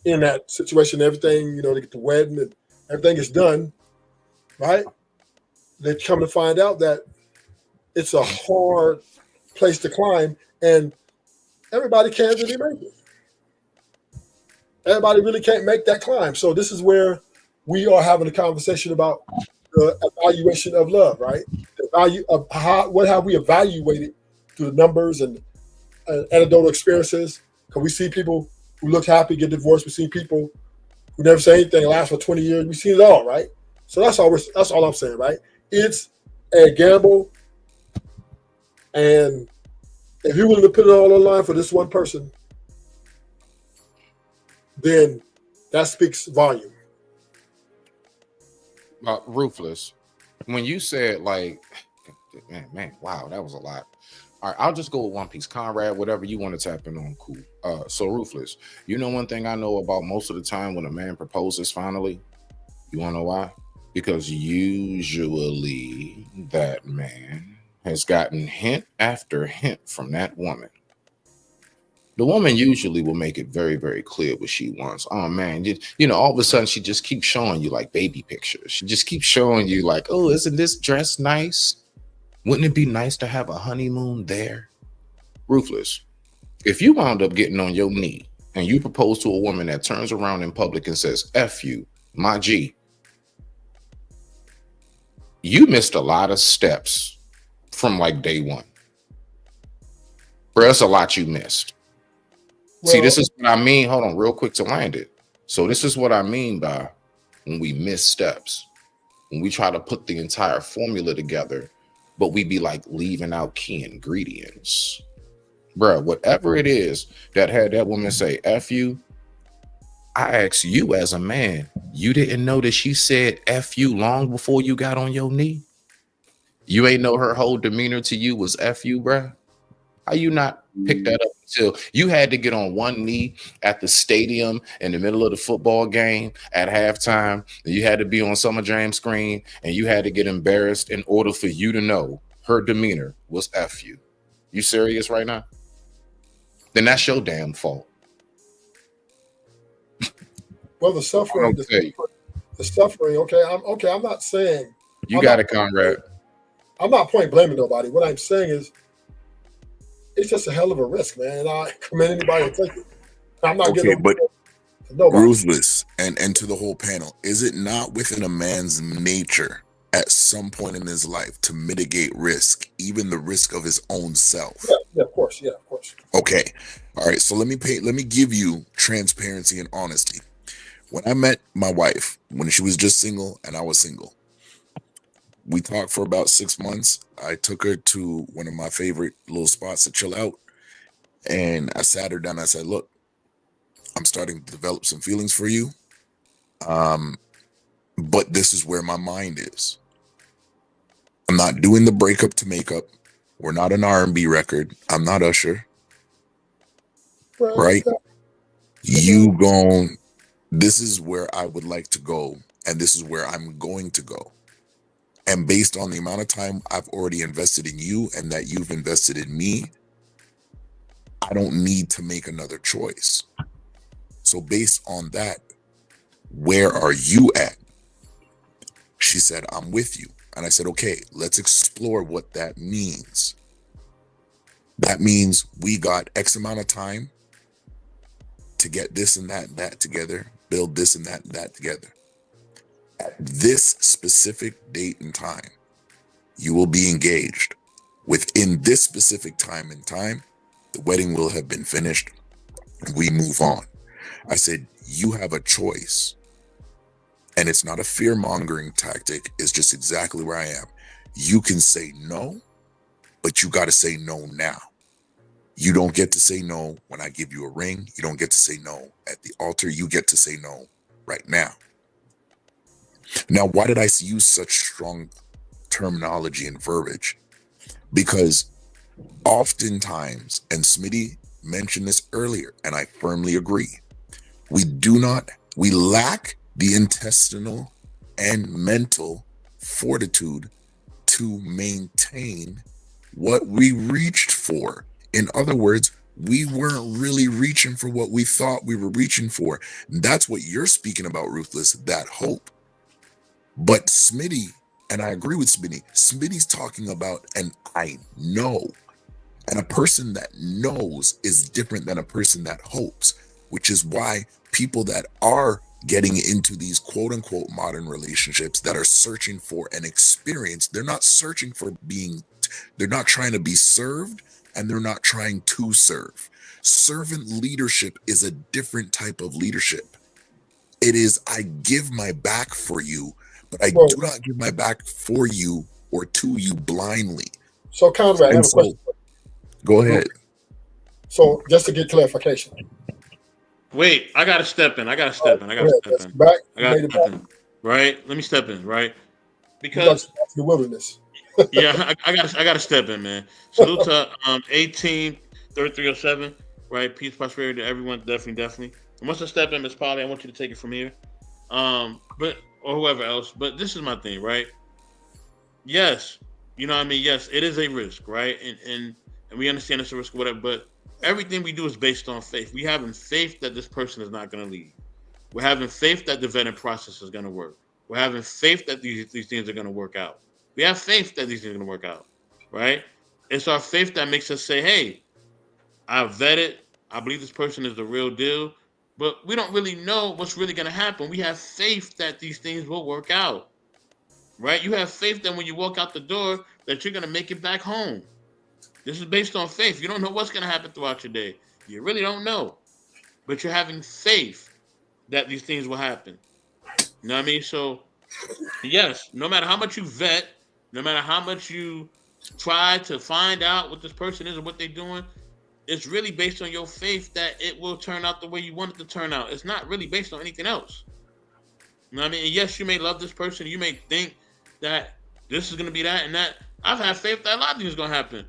in that situation, everything, they get the wedding and everything is done, right? They come to find out that it's a hard place to climb and everybody can't really make it. Everybody really can't make that climb. So this is where we are having a conversation about the evaluation of love, right? The value of what have we evaluated through the numbers and anecdotal experiences. Because we see people who look happy get divorced. We see people who never say anything last for 20 years. We see it all, right? So that's all I'm saying, right? It's a gamble, and if you're willing to put it all on the line for this one person, then that speaks volume. Ruthless. When you said like Man, wow, that was a lot. All right, I'll just go with One Piece. Conrad, whatever you want to tap in on, cool. So Ruthless, you know one thing I know about most of the time when a man proposes finally, you want to know why? Because usually that man has gotten hint after hint from that woman. The woman usually will make it very, very clear what she wants. Oh man, you know, all of a sudden she just keeps showing you like baby pictures. She just keeps showing you like, oh, isn't this dress nice? Wouldn't it be nice to have a honeymoon there? Ruthless. If you wound up getting on your knee and you propose to a woman that turns around in public and says, F you, my G, you missed a lot of steps from like day one. Bro, that's a lot you missed. See, this is what I mean. Hold on real quick to land it. So this is what I mean by when we miss steps, when we try to put the entire formula together, but we be like leaving out key ingredients. Bruh, whatever it is that had that woman say, F you, I ask you as a man, you didn't know that she said F you long before you got on your knee? You ain't know her whole demeanor to you was F you, bruh? How you not pick that up until you had to get on one knee at the stadium in the middle of the football game at halftime? And you had to be on Summer Jam screen and you had to get embarrassed in order for you to know her demeanor was F you. You serious right now? Then that's your damn fault. Well, the suffering. Okay, I'm not saying you got it, Conrad. I'm not point blaming nobody. What I'm saying is, it's just a hell of a risk, man. And I commend anybody to take it. I'm not getting but nobody. Ruthless and to the whole panel, is it not within a man's nature at some point in his life to mitigate risk, even the risk of his own self? Yeah, of course. Okay. All right. So let me give you transparency and honesty. When I met my wife, when she was just single and I was single, we talked for about 6 months. I took her to one of my favorite little spots to chill out. And I sat her down. I said, look, I'm starting to develop some feelings for you. But this is where my mind is. I'm not doing the breakup to make up. We're not an R&B record. I'm not Usher. Right? This is where I would like to go. And this is where I'm going to go. And based on the amount of time I've already invested in you and that you've invested in me, I don't need to make another choice. So based on that, where are you at? She said, I'm with you. And I said, okay, let's explore what that means. That means we got X amount of time to get this and that together, build this and that together. At this specific date and time, you will be engaged. Within this specific time and time, the wedding will have been finished. We move on. I said, you have a choice. And it's not a fear-mongering tactic. It's just exactly where I am. You can say no, but you got to say no now. You don't get to say no when I give you a ring. You don't get to say no at the altar. You get to say no right now. Now, why did I use such strong terminology and verbiage? Because oftentimes, and Smitty mentioned this earlier, and I firmly agree, we lack the intestinal and mental fortitude to maintain what we reached for. In other words, we weren't really reaching for what we thought we were reaching for. And that's what you're speaking about, Ruthless, that hope. But Smitty, and I agree with Smitty, Smitty's talking about an I know. And a person that knows is different than a person that hopes, which is why people that are getting into these quote unquote modern relationships that are searching for an experience, they're not searching for they're not trying to be served, and they're not trying to serve. Servant leadership is a different type of leadership. It is, I give my back for you, but I do not give my back for you or to you blindly. So, Conrad, I have a question. Go ahead. So, just to get clarification. Wait, I gotta step in. Back. Right? Let me step in, right? Because the wilderness. Yeah, I got to step in, man. Salute to 18 3307. Right, peace, prosperity to everyone. Definitely. And once I step in, Miss Polly, I want you to take it from here. But or whoever else. But this is my thing, right? Yes, you know what I mean. Yes, it is a risk, right? And we understand it's a risk, or whatever. But everything we do is based on faith. We having faith that this person is not going to leave. We're having faith that the vetting process is going to work. We're having faith that these things are going to work out. We have faith that these things are going to work out, right? It's our faith that makes us say, hey, I vetted. I believe this person is the real deal. But we don't really know what's really going to happen. We have faith that these things will work out, right? You have faith that when you walk out the door, that you're going to make it back home. This is based on faith. You don't know what's going to happen throughout your day. You really don't know. But you're having faith that these things will happen. You know what I mean? So, yes, no matter how much you vet, no matter how much you try to find out what this person is and what they're doing, it's really based on your faith that it will turn out the way you want it to turn out. It's not really based on anything else. You know what I mean? And yes, you may love this person. You may think that this is going to be that and that. I've had faith that a lot of things are going to happen.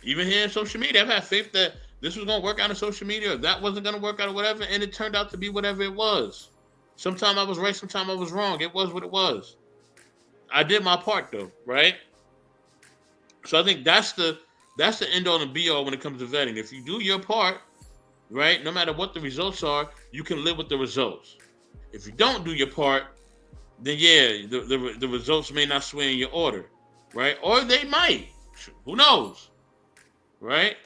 Even here in social media, I've had faith that this was going to work out in social media, or that wasn't going to work out or whatever, and it turned out to be whatever it was. Sometimes I was right, sometimes I was wrong. It was what it was. I did my part though, right? So I think that's the end all and be all when it comes to vetting. If you do your part, right, no matter what the results are, you can live with the results. If you don't do your part, then yeah, the results may not sway in your order, right? Or they might. Who knows? Right?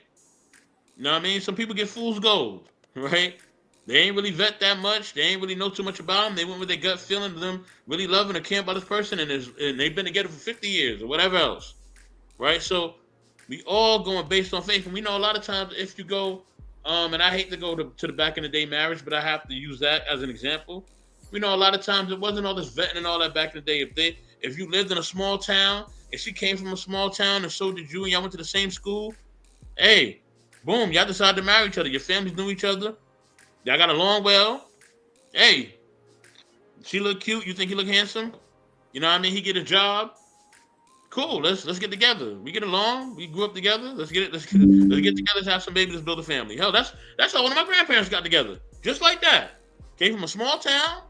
You know what I mean? Some people get fool's gold, right? They ain't really vet that much. They ain't really know too much about them. They went with their gut feeling of them really loving or caring about this person, and they've been together for 50 years or whatever else, right? So we all going based on faith, and we know a lot of times if you go, and I hate to go to the back in the day marriage, but I have to use that as an example. We know a lot of times it wasn't all this vetting and all that back in the day. If you lived in a small town and she came from a small town and so did you, and y'all went to the same school, hey, boom, y'all decided to marry each other. Your families knew each other. Y'all got along well. Hey, she look cute. You think he look handsome? You know what I mean? He get a job. Cool. Let's get together. We get along. We grew up together. Let's get together. Let's have some babies. Let's build a family. Hell, that's how one of my grandparents got together. Just like that. Came from a small town,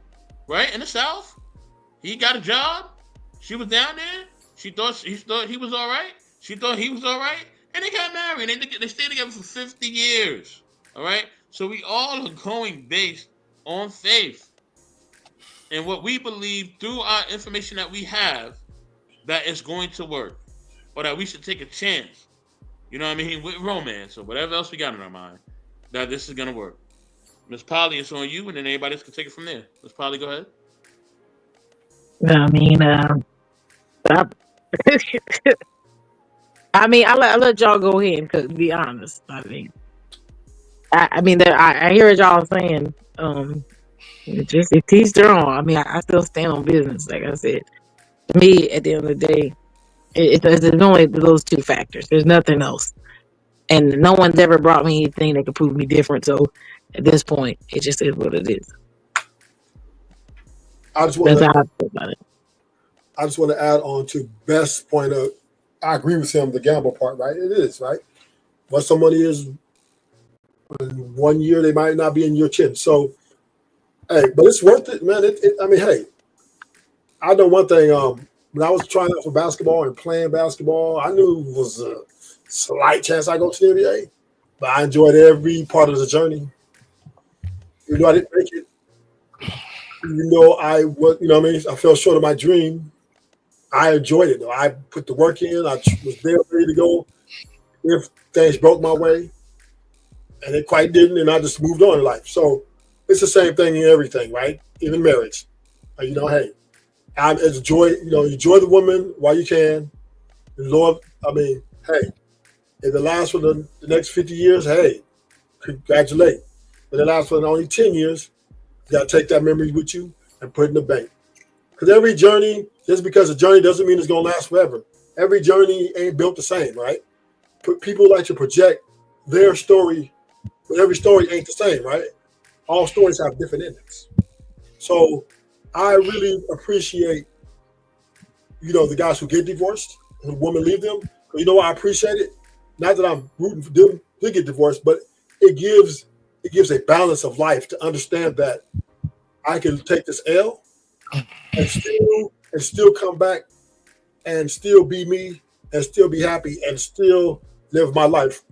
right in the South. He got a job. She was down there. She thought he was all right. She thought he was all right, and they got married. They stayed together for 50 years. All right. So we all are going based on faith and what we believe through our information that we have that it's going to work, or that we should take a chance. You know what I mean? With romance or whatever else we got in our mind, that this is gonna work. Miss Polly, it's on you, and then anybody else can take it from there. Miss Polly, go ahead. I mean, I, I mean, I let y'all go ahead because to be honest, I mean, I hear what y'all saying. It teach their own. I mean, I still stand on business. Like I said, to me, at the end of the day, there's only those two factors. There's nothing else, and no one's ever brought me anything that could prove me different. So, at this point, it just is what it is. I just want That's how I to feel about it. add on to Beth's point of, I agree with him, the gamble part, right? It is, right? What somebody is in 1 year, they might not be in your chin. So, hey, but it's worth it, man. I mean, hey, I know one thing. When I was trying out for basketball and playing basketball, I knew it was a slight chance I go to the NBA, but I enjoyed every part of the journey. Even though I didn't make it, even though I was, you know what I mean, I fell short of my dream, I enjoyed it, though. I put the work in. I was there ready to go. If things broke my way, and it quite didn't, and I just moved on in life. So it's the same thing in everything, right? Even marriage. You know, hey, I enjoy the woman while you can. And Lord, I mean, hey, if it lasts for the next 50 years, hey, congratulate. But it lasts for only 10 years, you got to take that memory with you and put it in the bank. Because every journey, just because a journey doesn't mean it's going to last forever. Every journey ain't built the same, right? People like to project their story, but every story ain't the same, right? All stories have different endings. So I really appreciate, the guys who get divorced, when women leave them. You know why I appreciate it? Not that I'm rooting for them to get divorced, but it gives a balance of life to understand that I can take this L and still come back and still be me and still be happy and still live my life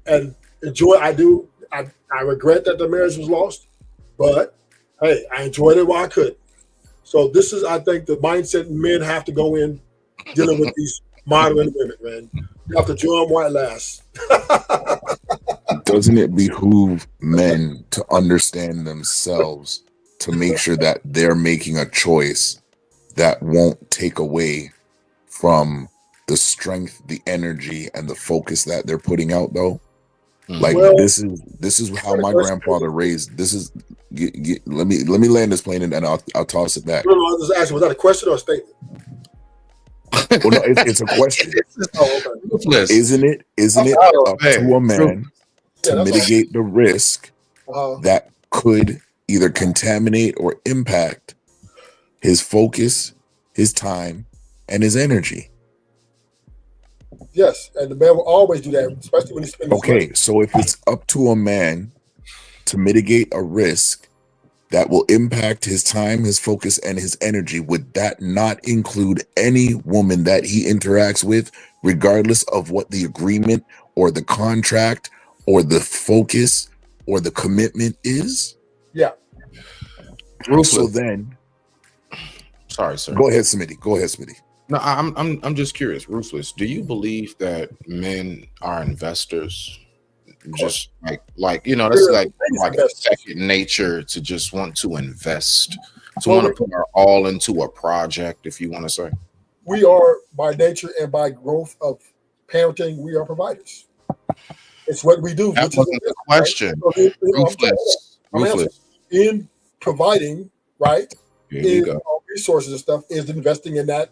and enjoy. I regret that the marriage was lost, but hey, I enjoyed it while I could. So this is, I think, the mindset men have to go in dealing with these modern women, man. You have to draw them while it lasts. Doesn't it behoove men to understand themselves to make sure that they're making a choice that won't take away from the strength, the energy, and the focus that they're putting out, though? Like, Well, this is how my grandfather raised. This is let me land this plane and then I'll toss it back. no, I was just asking, was that a question or a statement? Well, no, it's a question. Oh, okay. Ruthless. Isn't it Oh, up to a man Yeah, to that's mitigate the risk all. that could either contaminate or impact his focus, his time, and his energy? Yes, and the man will always do that, especially when he's spending his money. Okay, so if it's up to a man to mitigate a risk that will impact his time, his focus, and his energy, would that not include any woman that he interacts with, regardless of what the agreement or the contract or the focus or the commitment is? Yeah. Ruthless. So then, Sorry, sir. go ahead, Smitty. Go ahead, Smitty. No, I'm just curious, Ruthless. Do you believe that men are investors? Just like you know, that's They're like investors. second nature to just want to invest, to Well, want to put our all into a project, if you want to say. we are, by nature and by growth of parenting, we are providers. It's what we do. That which is- wasn't the question. So Ruthless. I'm answering. Ruthless. In providing, right, Here you is go. our resources and stuff, is investing in that,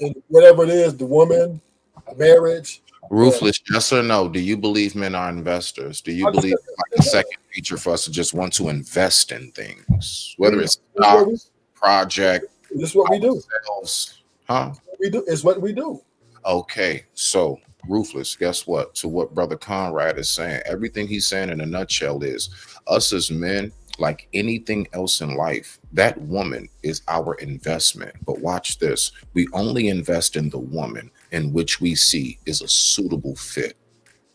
in whatever it is, the woman, a marriage. Ruthless, yes or no? Do you believe men are investors? Do you I just believe said- like a second feature for us to just want to invest in things, whether it's This is what we- stocks, project, this is what we do. sales, huh? We do. It's what we do. Okay, so Ruthless, guess what? To what Brother Conrad is saying, everything he's saying in a nutshell is us as men, like anything else in life, that woman is our investment. But watch this, we only invest in the woman in which we see is a suitable fit.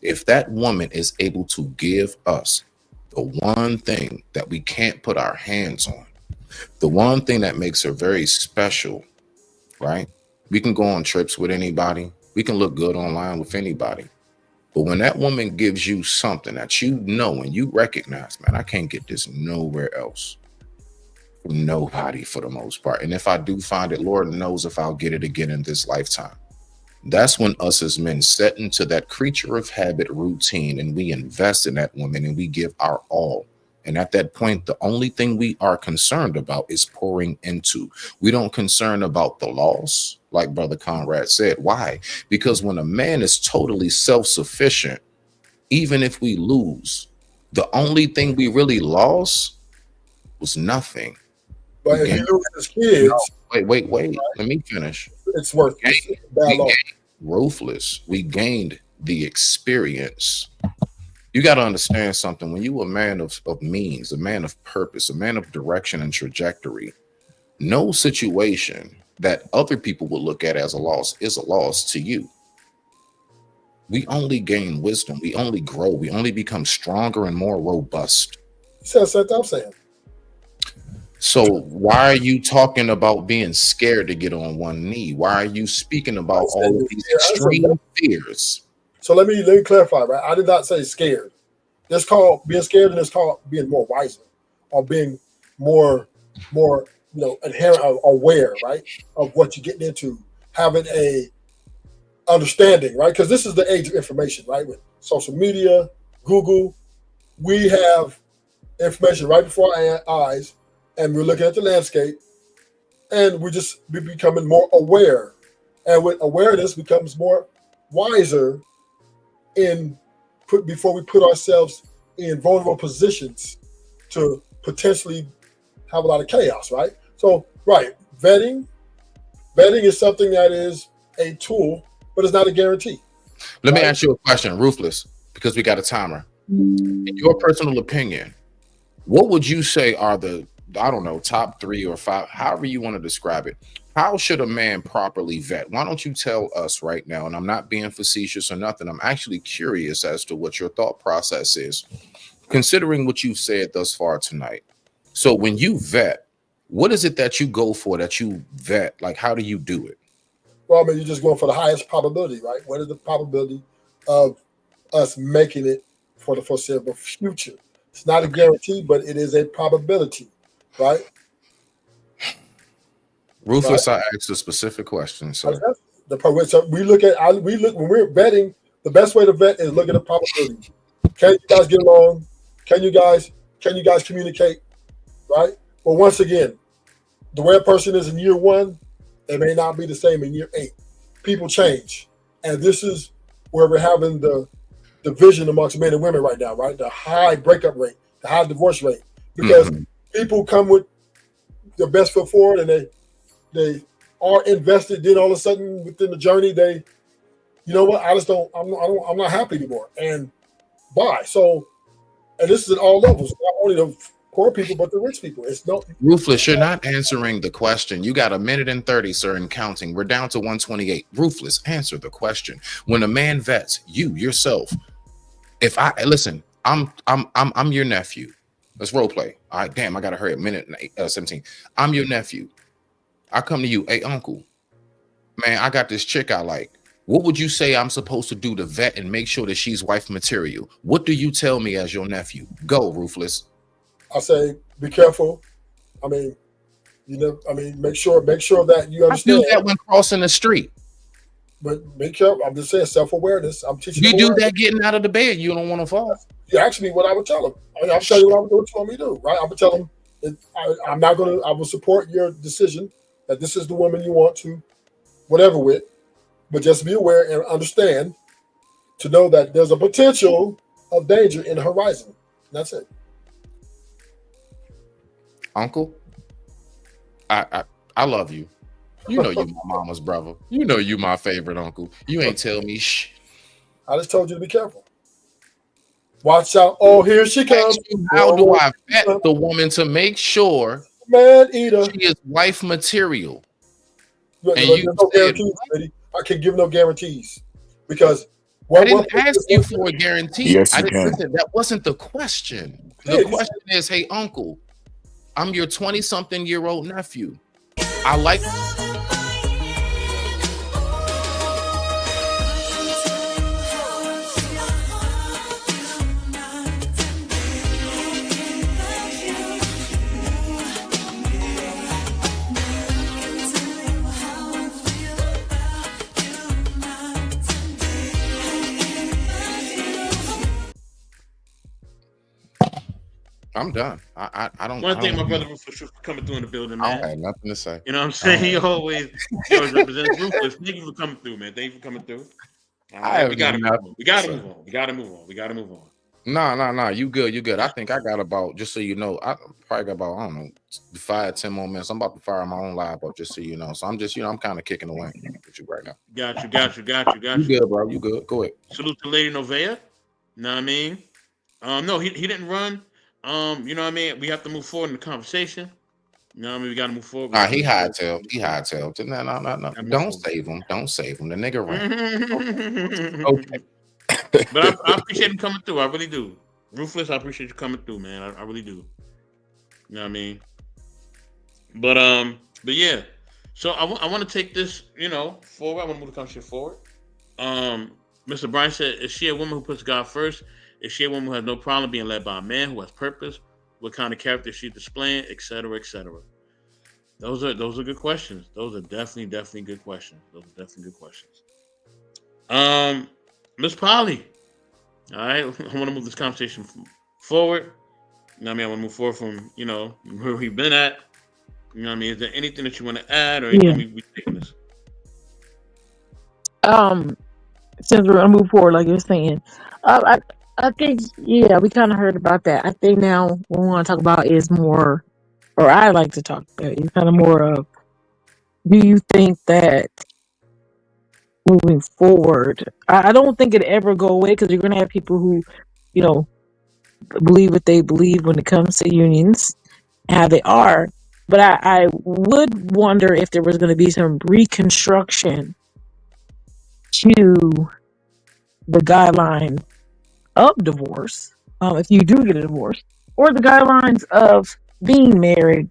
If that woman is able to give us the one thing that we can't put our hands on, the one thing that makes her very special, right? We can go on trips with anybody. We can look good online with anybody. But when that woman gives you something that you know and you recognize, man, I can't get this nowhere else. From nobody for the most part. And if I do find it, Lord knows if I'll get it again in this lifetime. That's when us as men set into that creature of habit routine and we invest in that woman and we give our all. And at that point, the only thing we are concerned about is pouring into. We don't concern about the loss, like Brother Conrad said. Why? Because when a man is totally self-sufficient, even if we lose, the only thing we really lost was nothing. But if Okay. you lose his kids, Wait. Let me finish. it's worth it. It's a bad We loss. gained Ruthless. We gained the experience. You got to understand something. When you a man of means, a man of purpose, a man of direction and trajectory, no situation that other people will look at as a loss is a loss to you. We only gain wisdom. We only grow. We only become stronger and more robust. That's what I'm saying. So why are you talking about being scared to get on one knee? Why are you speaking about all of these extreme fears? So let me clarify, right? I did not say scared. It's called being scared, and it's called being more wiser, or being more, inherent, aware, right, of what you're getting into, having a understanding, right? Because this is the age of information, right? With social media, Google, we have information right before our eyes, and we're looking at the landscape, and we're becoming more aware, and with awareness becomes more wiser before we put ourselves in vulnerable positions to potentially have a lot of chaos, right? So, right, vetting is something that is a tool, but it's not a guarantee. Let me Right. ask you a question, Ruthless, because we got a timer. In your personal opinion, what would you say are the, I don't know, top 3 or 5, however you want to describe it? How should a man properly vet? Why don't you tell us right now? And I'm not being facetious or nothing. I'm actually curious as to what your thought process is, considering what you've said thus far tonight. So when you vet, what is it that you go for, that you vet? Like, how do you do it? Well, I mean, you're just going for the highest probability, right? What is the probability of us making it for the foreseeable future? It's not a guarantee, but it is a probability, right? Ruthless, I asked a specific question. So So we look when we're vetting. The best way to vet is look at the probability. Can you guys get along? Can you guys communicate? Right. But once again, the way a person is in year 1, they may not be the same in year 8. People change, and this is where we're having the division amongst men and women right now. Right, the high breakup rate, the high divorce rate, because people come with their best foot forward, and they are invested. Then all of a sudden, within the journey, you know what? I'm not happy anymore, and bye. So, and this is at all levels, not only the poor people but the rich people. It's no Ruthless, you're not answering the question. You got 1:30, sir, and counting. We're down to 1:28. Ruthless, answer the question. When a man vets, you yourself, if I listen, I'm your nephew. Let's role play. All right, damn, I gotta hurry. 1:17. I'm your nephew. I come to you, hey uncle, man, I got this chick I like. What would you say I'm supposed to do to vet and make sure that she's wife material? What do you tell me as your nephew? Go, Ruthless. I say, be careful. I mean, make sure that you I understand. do that when crossing the street. But be careful. I'm just saying self-awareness. I'm teaching You them do awareness. that getting out of the bed. You don't want to fall. You ask me what I would tell them. I'm telling you what you want me to do, right? I would tell them I will support your decision that this is the woman you want to whatever with, but just be aware and understand to know that there's a potential of danger in the horizon. That's it. Uncle, I love you. You know you my mama's brother. You know you my favorite uncle. You ain't tell me shh. I just told you to be careful. Watch out. Oh, here she comes. How do I vet the woman to make sure man eater she is wife material? And you no guarantees, lady. I can give no guarantees because I didn't ask you for a guarantee. Yes, you Listen, can. that wasn't the question. The question is, hey, uncle, I'm your 20-something-year-old nephew. I like. I'm done. I don't. One I thing, don't, my brother Ruthless for coming through in the building, I don't man. have nothing to say. You know what I'm saying? He always represents Ruthless. Thank you for coming through, man. Thank you for coming through. All right, we gotta move on. We gotta move on. No. You good. I think I got about, just so you know, I probably got about, I don't know, 5-10 more minutes. I'm about to fire my own live up, just so you know. So I'm just, I'm kind of kicking away with you right now. Got you. You good, bro. You good. Go ahead. Salute to Lady Novea. Know what I mean? No, he didn't run. You know what I mean? We have to move forward in the conversation. You know what I mean? We gotta move forward. He hightailed. No. Don't save him. The nigga ran. Okay. But I appreciate him coming through. I really do. Ruthless, I appreciate you coming through, man. I really do. You know what I mean? But yeah. So I want to take this, forward. I want to move the conversation forward. Mr. Bryan said, is she a woman who puts God first? Is she a woman who has no problem being led by a man who has purpose? What kind of character she's displaying, et cetera, et cetera? Those are good questions. Those are definitely good questions. Miss Polly. All right, I want to move this conversation forward. You know what I mean? I want to move forward from, where we've been at. You know what I mean? Is there anything that you want to add, or anything we taking this? Since we're gonna move forward, like you're saying, I think we kind of heard about that. I think now what we want to talk about is more, or I like to talk about, is kind of more of, do you think that moving forward. I don't think it ever go away because you're going to have people who, you know, believe what they believe when it comes to unions, how they are. But I would wonder if there was going to be some reconstruction to the guidelines of divorce, if you do get a divorce, or the guidelines of being married.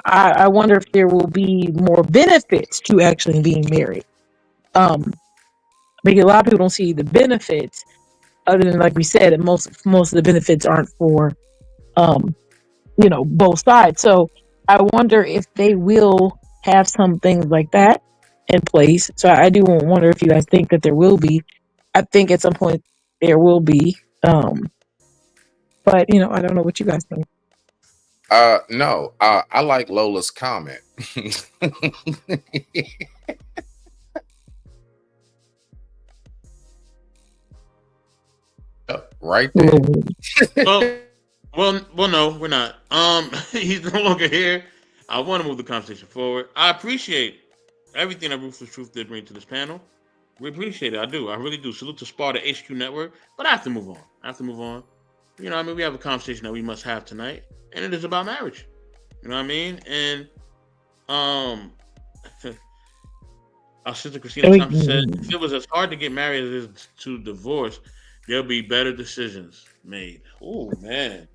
I wonder if there will be more benefits to actually being married. Because a lot of people don't see the benefits, other than like we said, and most of the benefits aren't for both sides. So I wonder if they will have some things like that in place. So I do wonder if you guys think that there will be. I think at some point there will be. But I don't know what you guys think. No, I like Lola's comment. Right there. Well, no, we're not. He's no longer here. I want to move the conversation forward. I appreciate everything that Ruthless Truth did bring to this panel. We appreciate it. I do. I really do. Salute to Sparta HQ Network. But I have to move on. We have a conversation that we must have tonight, and it is about marriage. You know what I mean? And our sister Christina Thompson said, if it was as hard to get married as it is to divorce, there'll be better decisions made. Oh man.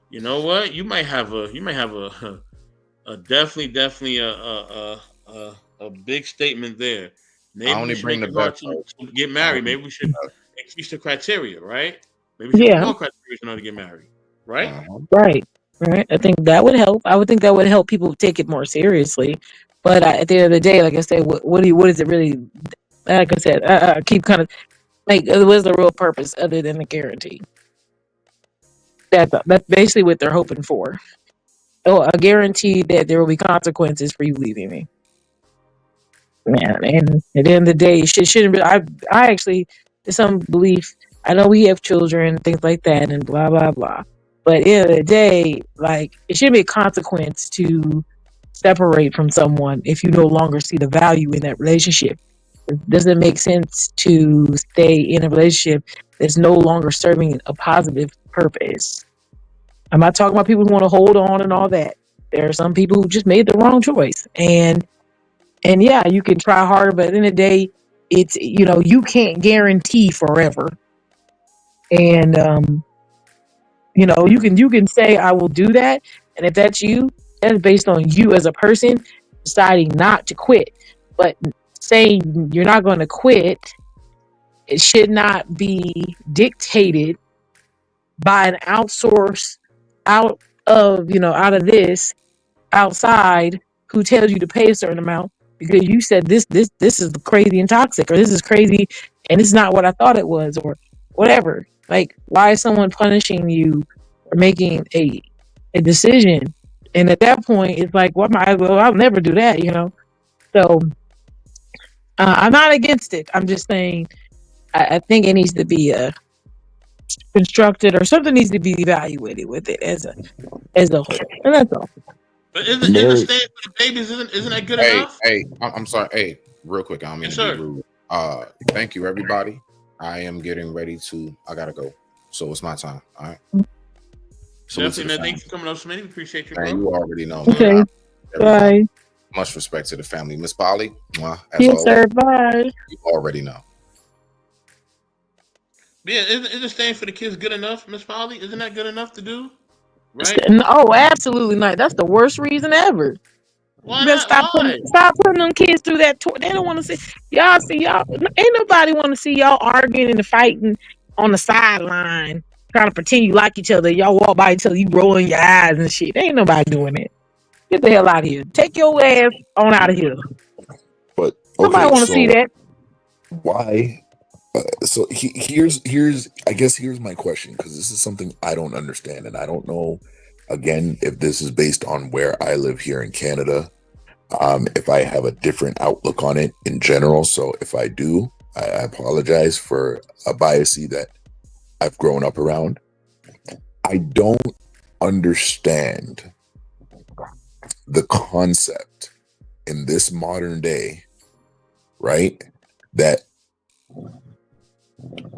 You know what? You might have a definitely a big statement there. Maybe I only bring the best to get married. Maybe we should increase the criteria, right? Maybe we should have more criteria in order to get married, right? Right. I think that would help. I would think that would help people take it more seriously. But at the end of the day, like I said, what is it really? Like I said, I keep kind of like, what's the real purpose other than the guarantee? That's basically what they're hoping for. Oh, a guarantee that there will be consequences for you leaving me. Man, and at the end of the day, it shouldn't be. I actually, to some belief, I know we have children, things like that, and blah blah blah. But at the end of the day, like, it shouldn't be a consequence to separate from someone if you no longer see the value in that relationship. It doesn't make sense to stay in a relationship that's no longer serving a positive purpose. I'm not talking about people who want to hold on and all that. There are some people who just made the wrong choice. And yeah, you can try harder, but at the end of the day, it's, you can't guarantee forever. And you can say I will do that, and if that's you, that's based on you as a person deciding not to quit. But saying you're not going to quit, it should not be dictated by an outsource out of this outside who tells you to pay a certain amount because you said this is crazy and toxic, or this is crazy and it's not what I thought it was, or whatever. Like, why is someone punishing you for making a decision? And at that point, it's like, I'll never do that, So I'm not against it. I'm just saying I think it needs to be constructed, or something needs to be evaluated with it as a whole, and that's all. But isn't staying for the babies? Isn't that good enough? Hey, I'm sorry. Hey, real quick, I don't mean to be rude. Thank you, everybody. I am getting ready to. I gotta go, so it's my time. All right. Definitely, man. Thanks for coming up, Smitty. We appreciate you. Man, you already know. Okay. Bye. Much respect to the family, Miss Polly. As yes, always, sir. Bye. You already know. Yeah, isn't staying for the kids good enough, Miss Polly? Isn't that good enough to do? Right? Oh, absolutely not. That's the worst reason ever. Why not? Stop putting them kids through that. They don't want to see y'all. Ain't nobody want to see y'all arguing and fighting on the sideline, trying to pretend you like each other. Y'all walk by each other, you rolling your eyes and shit. Ain't nobody doing it. Get the hell out of here. Take your ass on out of here. But Somebody want to see that. Why? Here's my question, because this is something I don't understand, and I don't know, again, if this is based on where I live here in Canada, if I have a different outlook on it in general. So if I do, I apologize for a bias that I've grown up around. I don't understand the concept in this modern day, right, that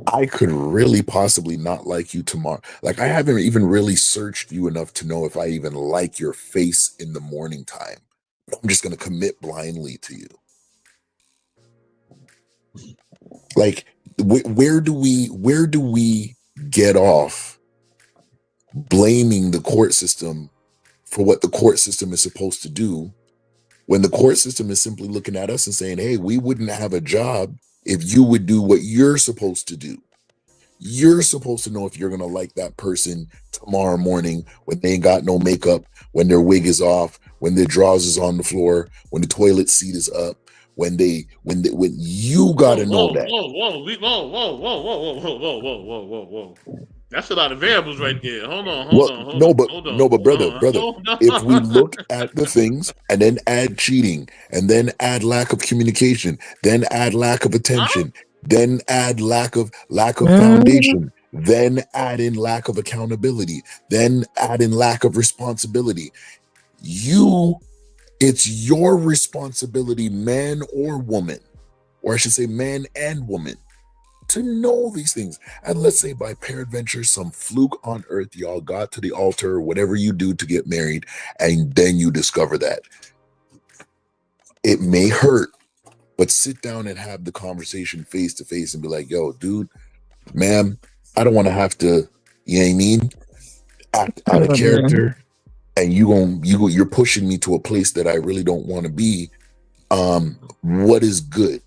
I could really possibly not like you tomorrow. Like, I haven't even really searched you enough to know if I even like your face in the morning time. I'm just going to commit blindly to you. Like, where do we get off blaming the court system for what the court system is supposed to do, when the court system is simply looking at us and saying, hey, we wouldn't have a job if you would do what you're supposed to do. You're supposed to know if you're going to like that person tomorrow morning when they ain't got no makeup, when their wig is off, when their drawers is on the floor, when the toilet seat is up, when you got to know that. Whoa. That's a lot of variables right there. Hold on. Brother, if we look at the things and then add cheating, and then add lack of communication, then add lack of attention, then add lack of foundation, then add in lack of accountability, then add in lack of responsibility. It's your responsibility, man or woman, or I should say man and woman, to know these things. And let's say by peradventure, some fluke on earth, y'all got to the altar or whatever you do to get married, and then you discover that. It may hurt, but sit down and have the conversation face to face and be like, yo, dude, ma'am, I don't want to have to, you know what I mean, act out of character, and you're pushing me to a place that I really don't want to be. What is good?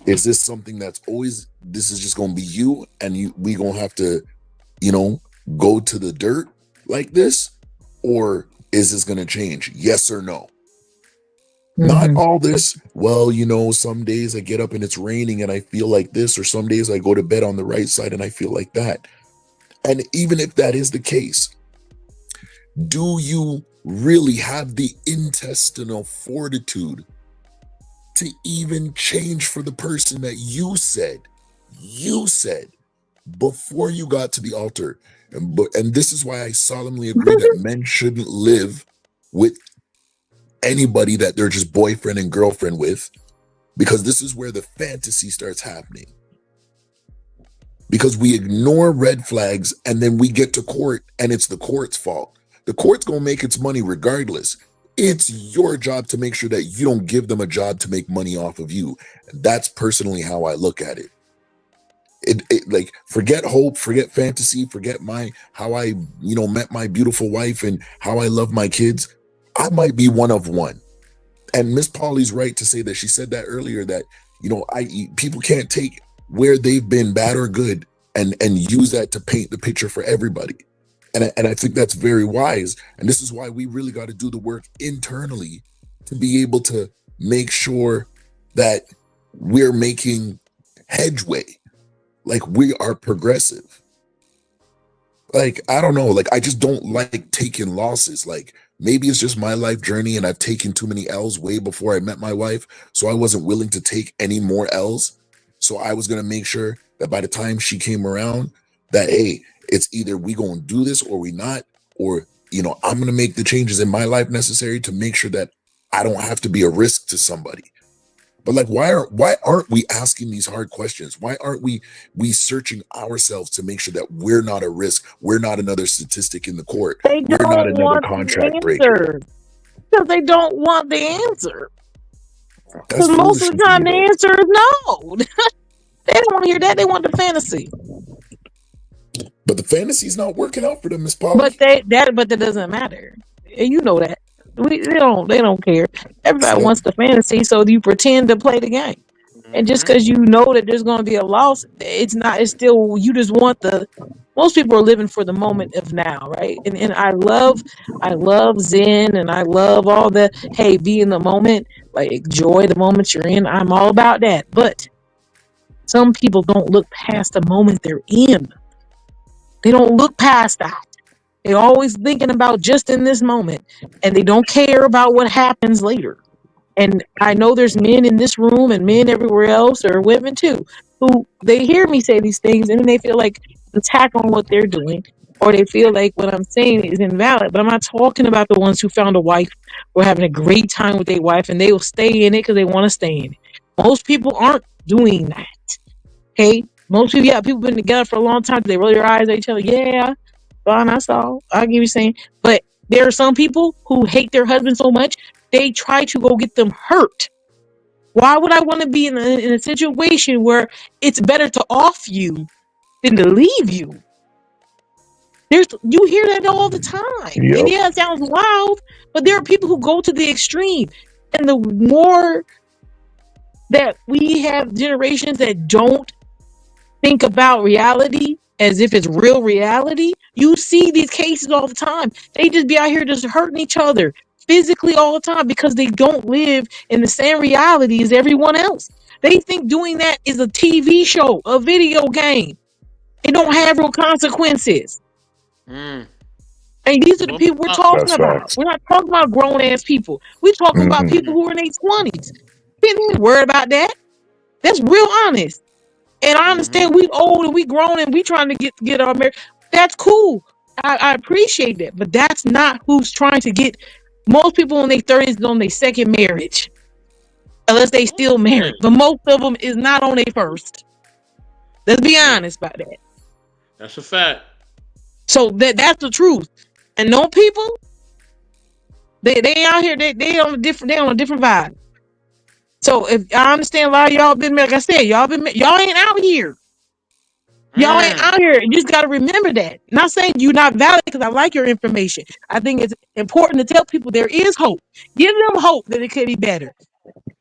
Is this something that's always, this is just going to be you, and we going to have to, go to the dirt like this? Or is this going to change? Yes or no? Not all this, well, some days I get up and it's raining and I feel like this, or some days I go to bed on the right side and I feel like that. And even if that is the case, do you really have the intestinal fortitude to even change for the person that you said before you got to the altar? And this is why I solemnly agree that men shouldn't live with anybody that they're just boyfriend and girlfriend with, because this is where the fantasy starts happening. Because we ignore red flags, and then we get to court and it's the court's fault. The court's gonna make its money regardless. It's your job to make sure that you don't give them a job to make money off of you. And that's personally how I look at it. It like, forget hope, forget fantasy, forget how I met my beautiful wife and how I love my kids. I might be one of one. And Miss Polly's right to say that. She said that earlier, that people can't take where they've been, bad or good, and use that to paint the picture for everybody. And I think that's very wise. And this is why we really got to do the work internally to be able to make sure that we're making headway, like we are progressive. Like, I don't know, like I just don't like taking losses. Like, maybe it's just my life journey and I've taken too many L's way before I met my wife, so I wasn't willing to take any more L's. So I was going to make sure that by the time she came around, that, hey, it's either we going to do this or we not, or, I'm going to make the changes in my life necessary to make sure that I don't have to be a risk to somebody. But like, why aren't we asking these hard questions? Why aren't we searching ourselves to make sure that we're not a risk? We're not another statistic in the court. We're not another contract breaker. Because they don't want the answer. Because most of the time the answer is no. They don't want to hear that. They want the fantasy. But the fantasy's not working out for them, Miss Polly. But that doesn't matter. And you know that. They don't care. Everybody wants the fantasy, so you pretend to play the game. And just because you know that there's going to be a loss, it's still, you just want most people are living for the moment of now, right? And I love Zen, and I love all the, hey, be in the moment, like enjoy the moment you're in. I'm all about that. But some people don't look past the moment they're in. They don't look past that. They're always thinking about just in this moment, and they don't care about what happens later. And I know there's men in this room and men everywhere else, or women too, who they hear me say these things and then they feel like attack on what they're doing, or they feel like what I'm saying is invalid. But I'm not talking about the ones who found a wife or having a great time with their wife and they will stay in it because they want to stay in it. Most people aren't doing that. Okay? Most people, yeah, people been together for a long time. They roll their eyes at each other. Yeah, fine, that's all. I get you saying. But there are some people who hate their husband so much, they try to go get them hurt. Why would I want to be in a situation where it's better to off you than to leave you? You hear that all the time. Yep. And yeah, it sounds wild, but there are people who go to the extreme. And the more that we have generations that don't think about reality as if it's real reality, you see these cases all the time. They just be out here just hurting each other physically all the time because they don't live in the same reality as everyone else. They think doing that is a TV show, a video game. It don't have real consequences. Mm. And these are the people we're talking That's about. facts. We're not talking about grown ass people. We're talking about people who are in their 20s. They ain't worried about that. That's real honest. And I understand we old and we grown and we trying to get our marriage. That's cool. I appreciate that. But that's not who's trying to get. Most people in their 30s is on their second marriage. Unless they still married. But most of them is not on their first. Let's be honest about that. That's a fact. So that's the truth. And no people, they out here, they on a different vibe. So if I understand a lot of y'all been, like I said, y'all ain't out here. Y'all ain't out here. You just got to remember that. Not saying you're not valid because I like your information. I think it's important to tell people there is hope. Give them hope that it could be better.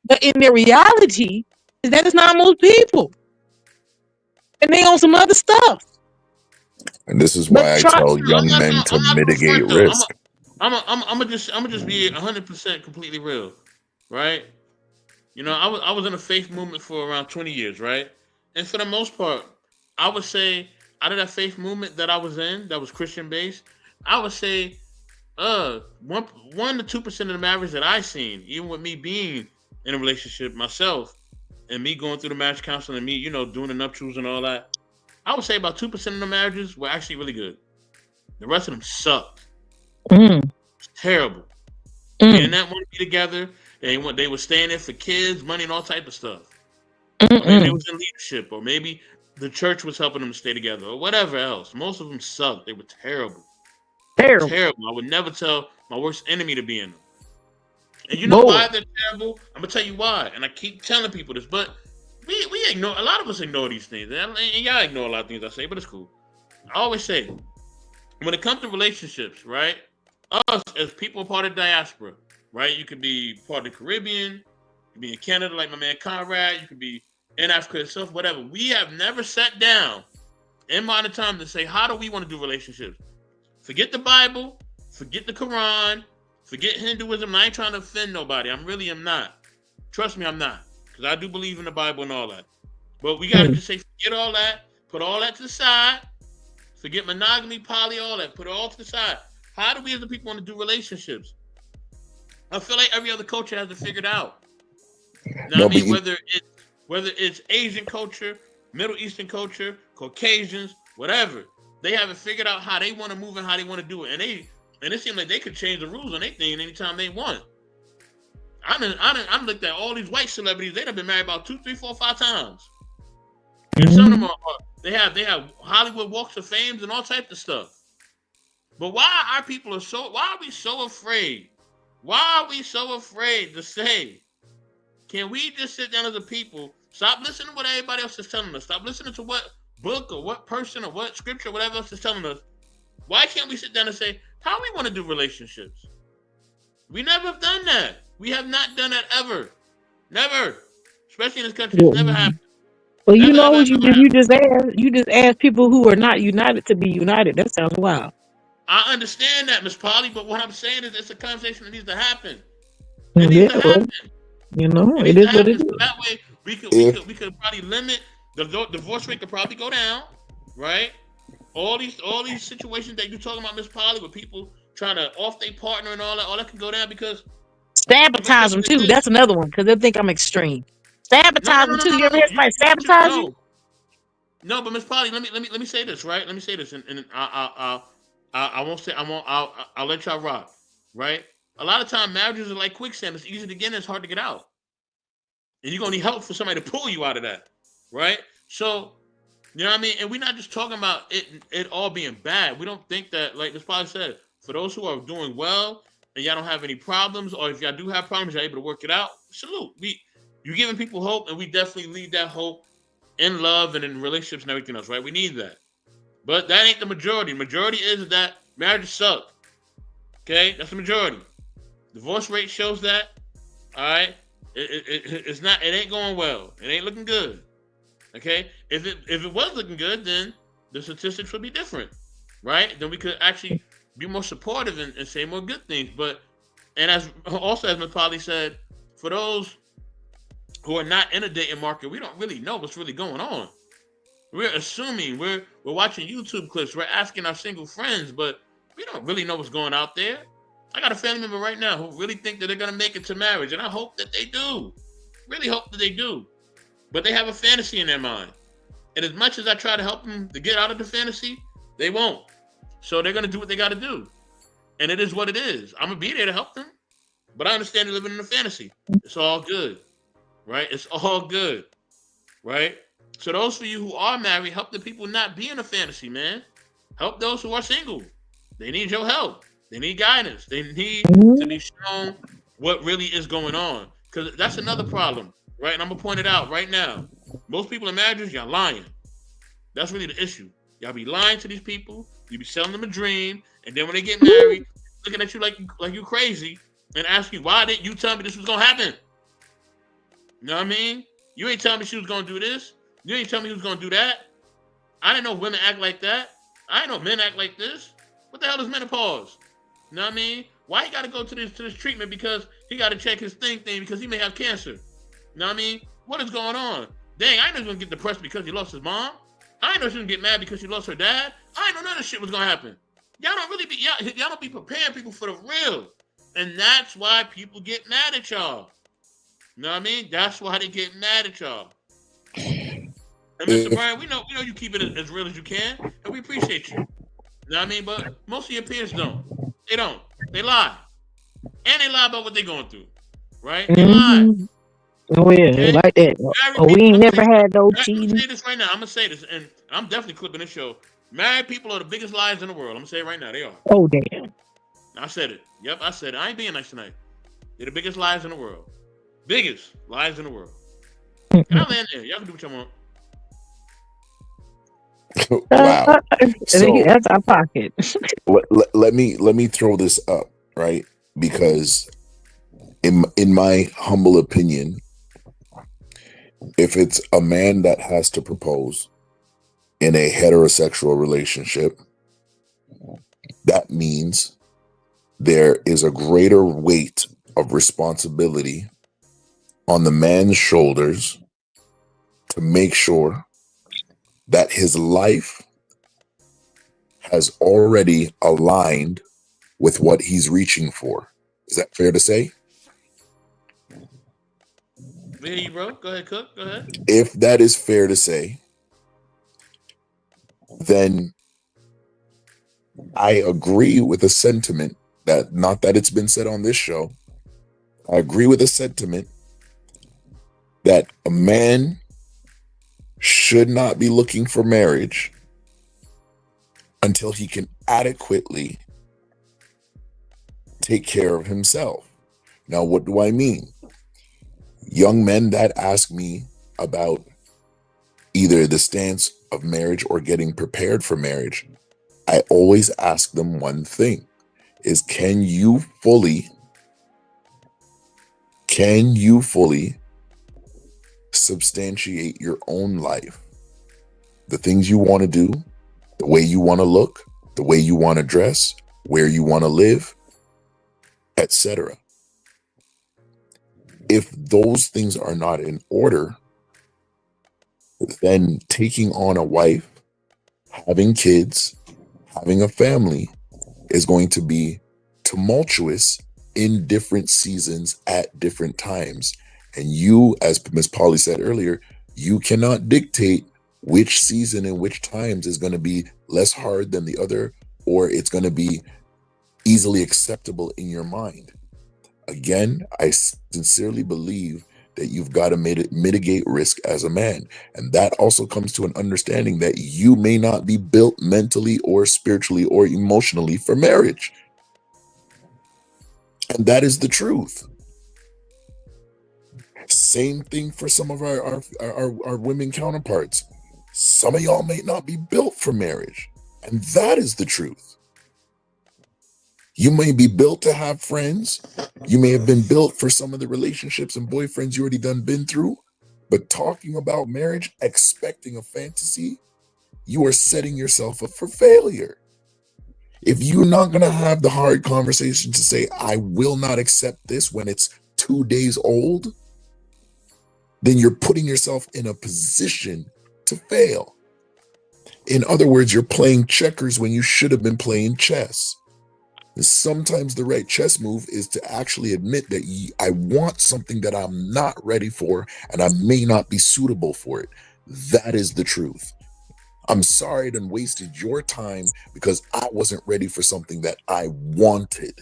But in their reality, is that it's not most people. And they on some other stuff. And this is why I tell young men to mitigate risk. I'm gonna just be 100% completely real, right? You know, I was in a faith movement for around 20 years, right? And for the most part, I would say out of that faith movement that I was in, that was Christian based, I would say 1 to 2% of the marriage that I seen, even with me being in a relationship myself and me going through the marriage counseling and me, you know, doing the nuptials and all that, I would say about 2% of the marriages were actually really good. The rest of them sucked. It's terrible. They did not want to be together. They were staying there for kids, money, and all type of stuff. Maybe it was in leadership, or maybe the church was helping them to stay together, or whatever else. Most of them sucked. They were terrible. Terrible. I would never tell my worst enemy to be in them. And you know why they're terrible? I'm gonna tell you why. And I keep telling people this, but we ignore, a lot of us ignore these things, and y'all ignore a lot of things I say, but it's cool. I always say, when it comes to relationships, right? Us as people part of diaspora, right? You could be part of the Caribbean, you could be in Canada like my man Conrad, you could be in Africa itself, whatever. We have never sat down in modern time to say, how do we want to do relationships? Forget the Bible, forget the Quran, forget Hinduism. I ain't trying to offend nobody. I really am not. Trust me, I'm not. Because I do believe in the Bible and all that. But we got to just say, forget all that, put all that to the side, forget monogamy, poly, all that, put it all to the side. How do we as the people want to do relationships? I feel like every other culture has it figured out. Now, I mean, whether it's Asian culture, Middle Eastern culture, Caucasians, whatever, they have it figured out how they want to move and how they want to do it. And it seems like they could change the rules on their thing anytime they want. I looked at all these white celebrities. They've been married about 2, 3, 4, 5 times. And some of them they have Hollywood walks of fame and all types of stuff. But why are we so afraid? Why are we so afraid to say, can we just sit down as a people, stop listening to what everybody else is telling us, stop listening to what book or what person or what scripture or whatever else is telling us? Why can't we sit down and say, how we want to do relationships? We never have done that. We have not done that ever. Never. Especially in this country. It's never happened. Well, you know what you just asked? You just asked people who are not united to be united. That sounds wild. I understand that, Miss Polly, but what I'm saying is it's a conversation that needs to happen. It needs to happen. You know, it is what it is. So that way we could probably limit the divorce rate could probably go down, right? All these situations that you're talking about, Miss Polly, with people trying to off their partner and all that can go down because sabotage them too. That's another one because they think I'm extreme. Sabotage them too. You ever hear somebody sabotage you? No, but Miss Polly, let me say this, right? Let me say this, and I won't say I won't. I'll let y'all rock. Right. A lot of time marriages are like quicksand. It's easy to get in. It's hard to get out. And you're gonna need help for somebody to pull you out of that. Right. So you know what I mean? And we're not just talking about it all being bad. We don't think that, like this probably said, for those who are doing well and y'all don't have any problems, or if y'all do have problems, you're able to work it out. Salute. You're giving people hope, and we definitely lead that hope in love and in relationships and everything else, right? We need that. But that ain't the majority. Majority is that marriages suck. Okay? That's the majority. Divorce rate shows that. All right? It's not, it ain't going well. It ain't looking good. Okay? If it was looking good, then the statistics would be different. Right? Then we could actually be more supportive and say more good things. But and as Ms. Polly said, for those who are not in a dating market, we don't really know what's really going on. We're assuming, we're watching YouTube clips, we're asking our single friends, but we don't really know what's going out there. I got a family member right now who really think that they're gonna make it to marriage, and I hope that they do. Really hope that they do. But they have a fantasy in their mind. And as much as I try to help them to get out of the fantasy, they won't. So they're gonna do what they gotta do. And it is what it is. I'm gonna be there to help them. But I understand they're living in a fantasy. It's all good. Right? It's all good. Right? So those of you who are married, help the people not be in a fantasy, man. Help those who are single. They need your help. They need guidance. They need to be shown what really is going on. Because that's another problem, right? And I'm going to point it out right now. Most people in marriages, y'all lying. That's really the issue. Y'all be lying to these people. You be selling them a dream. And then when they get married, looking at you like you crazy and asking you, why didn't you tell me this was going to happen? You know what I mean? You ain't telling me she was going to do this. You ain't telling me who's gonna do that. I didn't know women act like that. I didn't know men act like this. What the hell is menopause? You know what I mean? Why he gotta go to this treatment because he gotta check his thing because he may have cancer? You know what I mean? What is going on? Dang, I ain't gonna get depressed because he lost his mom. I ain't know she was gonna get mad because she lost her dad. I ain't know none of this shit was gonna happen. Y'all don't be preparing people for the real. And that's why people get mad at y'all. You know what I mean? That's why they get mad at y'all. And Mr. Brian, we know you keep it as real as you can, and we appreciate you. You know what I mean? But most of your peers don't. They don't. They lie. And they lie about what they're going through. Right? They lie. Oh yeah, okay? Like that. We ain't never had no cheating. I'm gonna say this right now. I'm gonna say this, and I'm definitely clipping this show. Married people are the biggest liars in the world. I'm gonna say it right now. They are. Oh damn. I said it. Yep, I said it. I ain't being nice tonight. They're the biggest liars in the world. Biggest liars in the world. And I land there. Y'all can do what y'all want. Wow. So that's our pocket. let me throw this up, right? Because in my humble opinion, if it's a man that has to propose in a heterosexual relationship, that means there is a greater weight of responsibility on the man's shoulders to make sure that his life has already aligned with what he's reaching for. Is that fair to say? Hey, bro. Go ahead, Cook. Go ahead. If that is fair to say, then I agree with a sentiment that, not that it's been said on this show, I agree with a sentiment that a man should not be looking for marriage until he can adequately take care of himself. Now, what do I mean? Young men that ask me about either the stance of marriage or getting prepared for marriage, I always ask them one thing, is can you fully substantiate your own life? The things you want to do, the way you want to look, the way you want to dress, where you want to live, etc. If those things are not in order, then taking on a wife, having kids, having a family is going to be tumultuous in different seasons at different times. And you, as Ms. Polly said earlier, you cannot dictate which season and which times is going to be less hard than the other or it's going to be easily acceptable in your mind. Again, I sincerely believe that you've got to mitigate risk as a man. And that also comes to an understanding that you may not be built mentally or spiritually or emotionally for marriage. And that is the truth. Same thing for some of our women counterparts. Some of y'all may not be built for marriage. And that is the truth. You may be built to have friends. You may have been built for some of the relationships and boyfriends you already been through. But talking about marriage, expecting a fantasy, you are setting yourself up for failure. If you're not going to have the hard conversation to say, I will not accept this when it's 2 days old, then you're putting yourself in a position to fail. In other words, you're playing checkers when you should have been playing chess. And sometimes the right chess move is to actually admit that I want something that I'm not ready for, and I may not be suitable for it. That is the truth. I'm sorry I done wasted your time because I wasn't ready for something that I wanted.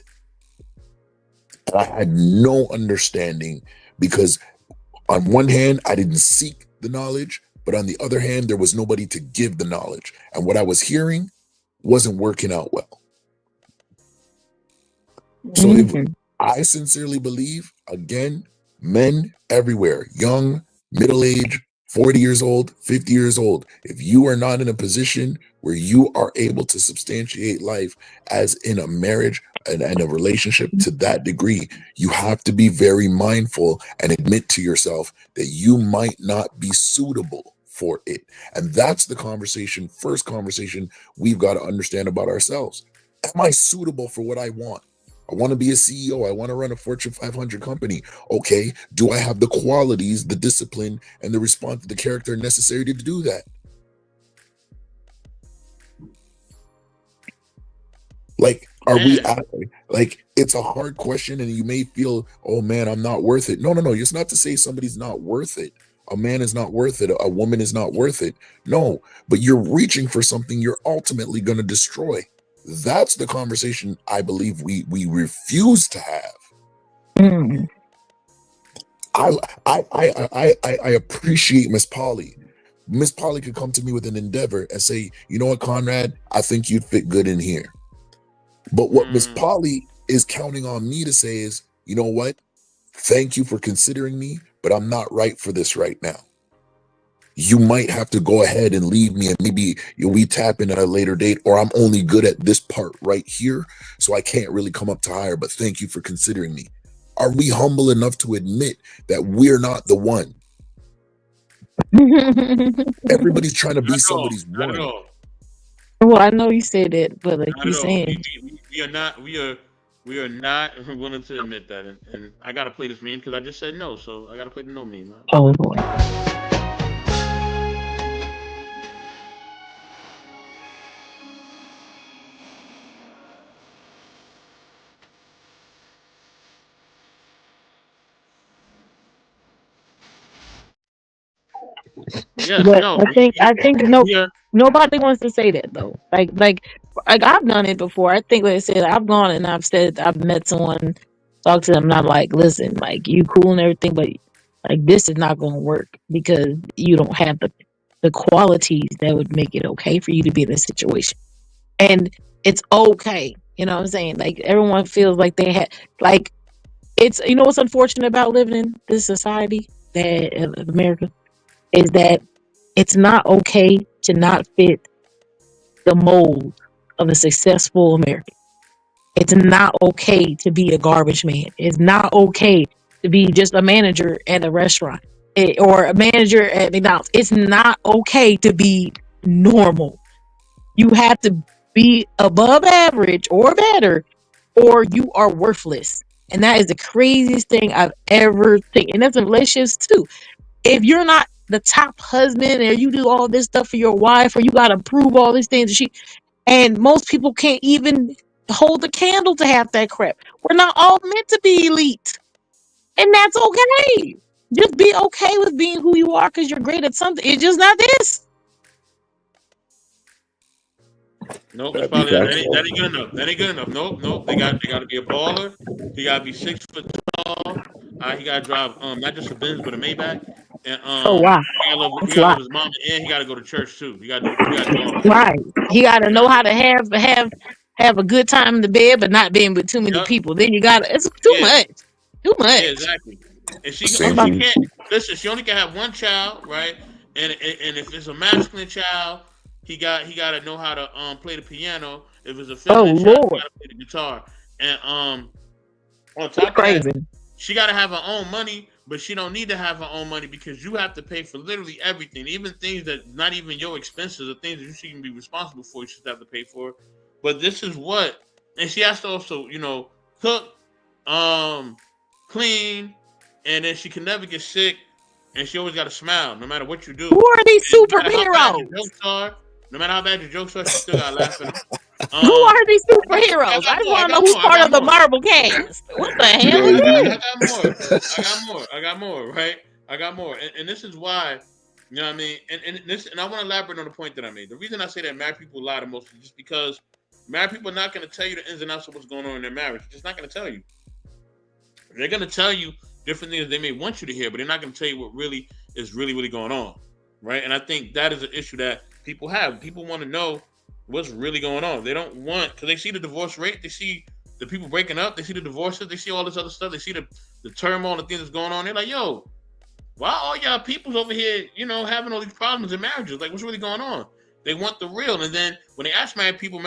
And I had no understanding because on one hand, I didn't seek the knowledge, but on the other hand, there was nobody to give the knowledge. And what I was hearing wasn't working out well. So if I sincerely believe, again, men everywhere, young, middle-aged, 40 years old, 50 years old, if you are not in a position where you are able to substantiate life as in a marriage and a relationship to that degree, you have to be very mindful and admit to yourself that you might not be suitable for it. And that's the first conversation we've got to understand about ourselves. Am I suitable for what I want? I want to be a CEO. I want to run a Fortune 500 company. Okay, do I have the qualities, the discipline, and the response, the character necessary to do that? Like, are we out? Like, it's a hard question, and you may feel, oh man, I'm not worth it. No. It's not to say somebody's not worth it. A man is not worth it. A woman is not worth it. No, but you're reaching for something you're ultimately going to destroy. That's the conversation I believe we refuse to have. I appreciate Miss Polly. Miss Polly could come to me with an endeavor and say, you know what, Conrad, I think you'd fit good in here. But what Miss Polly is counting on me to say is, you know what? Thank you for considering me, but I'm not right for this right now. You might have to go ahead and leave me and maybe we tap in at a later date, or I'm only good at this part right here, so I can't really come up to higher, but thank you for considering me. Are we humble enough to admit that we're not the one? Everybody's trying to be somebody's one. Well, I know you said that, but like you saying, we are not willing to admit that, and I gotta play this meme because I just said no, so I gotta play the no meme. Oh boy. Yes, But no. I think nobody wants to say that though. Like I've done it before. I think, like I said, I've gone and I've met someone, talked to them, and I'm like, listen, like you cool and everything, but like this is not going to work because you don't have the qualities that would make it okay for you to be in this situation. And it's okay, you know what I'm saying? Like everyone feels like they had like it's what's unfortunate about living in this society of America is that it's not okay to not fit the mold of a successful American. It's not okay to be a garbage man. It's not okay to be just a manager at a restaurant or a manager at McDonald's. It's not okay to be normal. You have to be above average or better, or you are worthless. And that is the craziest thing I've ever seen. And that's in relationships too. If you're not the top husband or you do all this stuff for your wife or you got to prove all these things, and most people can't even hold the candle to half that crap. We're not all meant to be elite. And that's okay. Just be okay with being who you are because you're great at something. It's just not this. Nope, it's That'd be probably that facts. ain't good enough. That ain't good enough. Nope. They got to be a baller. He got to be 6 foot tall. He got to drive not just a Benz but a Maybach. And Oh wow, he that's a got to love lot. his mama, and he got to go to church too. He got to do all that. Right. He got to You know know? how to have a good time in the bed, but not being with too many Yep. people. Then you got to. It's too Yeah. much. Too Yeah. much. Exactly. And Same About she thing. can't listen. She only can have one child, right? And if it's a masculine child, he got to know how to play the piano. If it's a oh feminine child, he Lord, got to play the guitar. And on that's top of that, crazy. she got to have her own money, but she don't need to have her own money because you have to pay for literally everything, even things that not even your expenses or things that you shouldn't be responsible for. You should have to pay for. But this is what, and she has to also, cook, clean, and then she can never get sick, and she always got to smile no matter what you do. Who are these And no matter how bad your superheroes? jokes are, no matter how bad your jokes are, she still got to laugh at them. Who Um, are these I superheroes? I got just more. I want to know got who's more. I part got of the more. Marvel cast. What the You hell know is what I I mean? this? got more. I got more. I got more. Right? I got more. And this is why, you know what I mean? And I want to elaborate on the point that I made. The reason I say that married people lie the most is just because married people are not going to tell you the ins and outs of what's going on in their marriage. They're just not going to tell you. They're going to tell you different things they may want you to hear, but they're not going to tell you what really is really going on. Right? And I think that is an issue that people have. People want to know what's really going on. They don't want, because they see the divorce rate, they see the people breaking up, they see the divorces, they see all this other stuff, they see the turmoil and things that's going on. They're like, yo, why all y'all people's over here, having all these problems in marriages? Like, what's really going on? They want the real. And then when they ask married people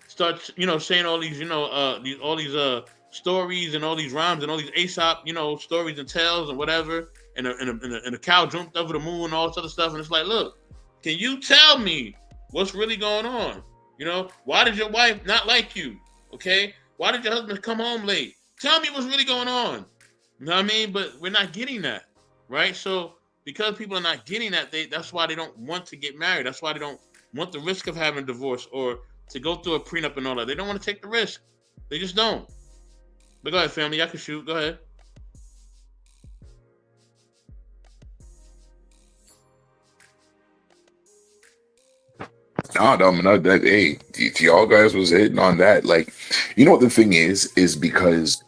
start, saying all these, stories and all these rhymes and all these Aesop, stories and tales and whatever, and a cow jumped over the moon and all this other stuff. And it's like, look, can you tell me what's really going on? Why did your wife not like you? Okay? Why did your husband come home late? Tell me what's really going on. You know what I mean? But we're not getting that, right? So because people are not getting that, that's why they don't want to get married. That's why they don't want the risk of having a divorce or to go through a prenup and all that. They don't want to take the risk. They just don't. But go ahead, family. Y'all can shoot. Go ahead. No, man, hey, y'all guys was hitting on that. Like, you know what the thing is because,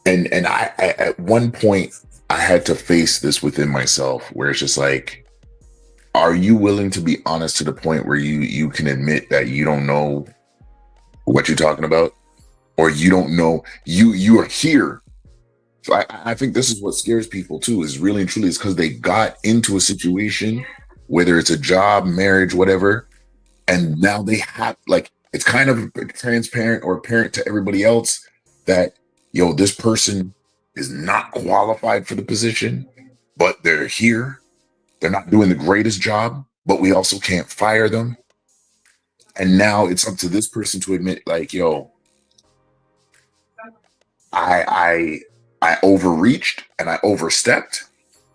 and I at one point I had to face this within myself, where it's just like, are you willing to be honest to the point where you can admit that you don't know what you're talking about, or you don't know you are here? So I think this is what scares people too, is really and truly is because they got into a situation, whether it's a job, marriage, whatever, and now they have, like, it's kind of transparent or apparent to everybody else that, this person is not qualified for the position, but they're here. They're not doing the greatest job, but we also can't fire them. And now it's up to this person to admit, like, I overreached and I overstepped,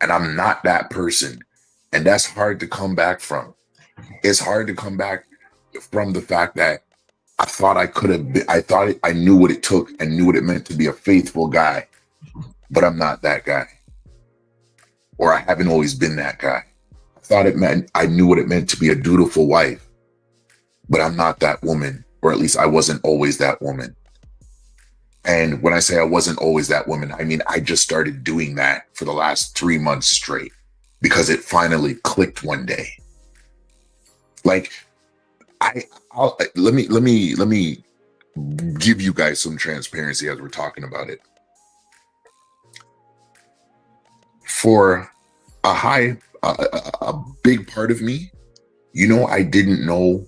and I'm not that person. And that's hard to come back from. It's hard to come back from the fact that I thought I could have been, I thought I knew what it took and knew what it meant to be a faithful guy, but I'm not that guy. Or I haven't always been that guy. I thought I knew what it meant to be a dutiful wife, but I'm not that woman, or at least I wasn't always that woman. And when I say I wasn't always that woman, I mean, I just started doing that for the last 3 months straight because it finally clicked one day. Like, let me give you guys some transparency as we're talking about it. For a big part of me, I didn't know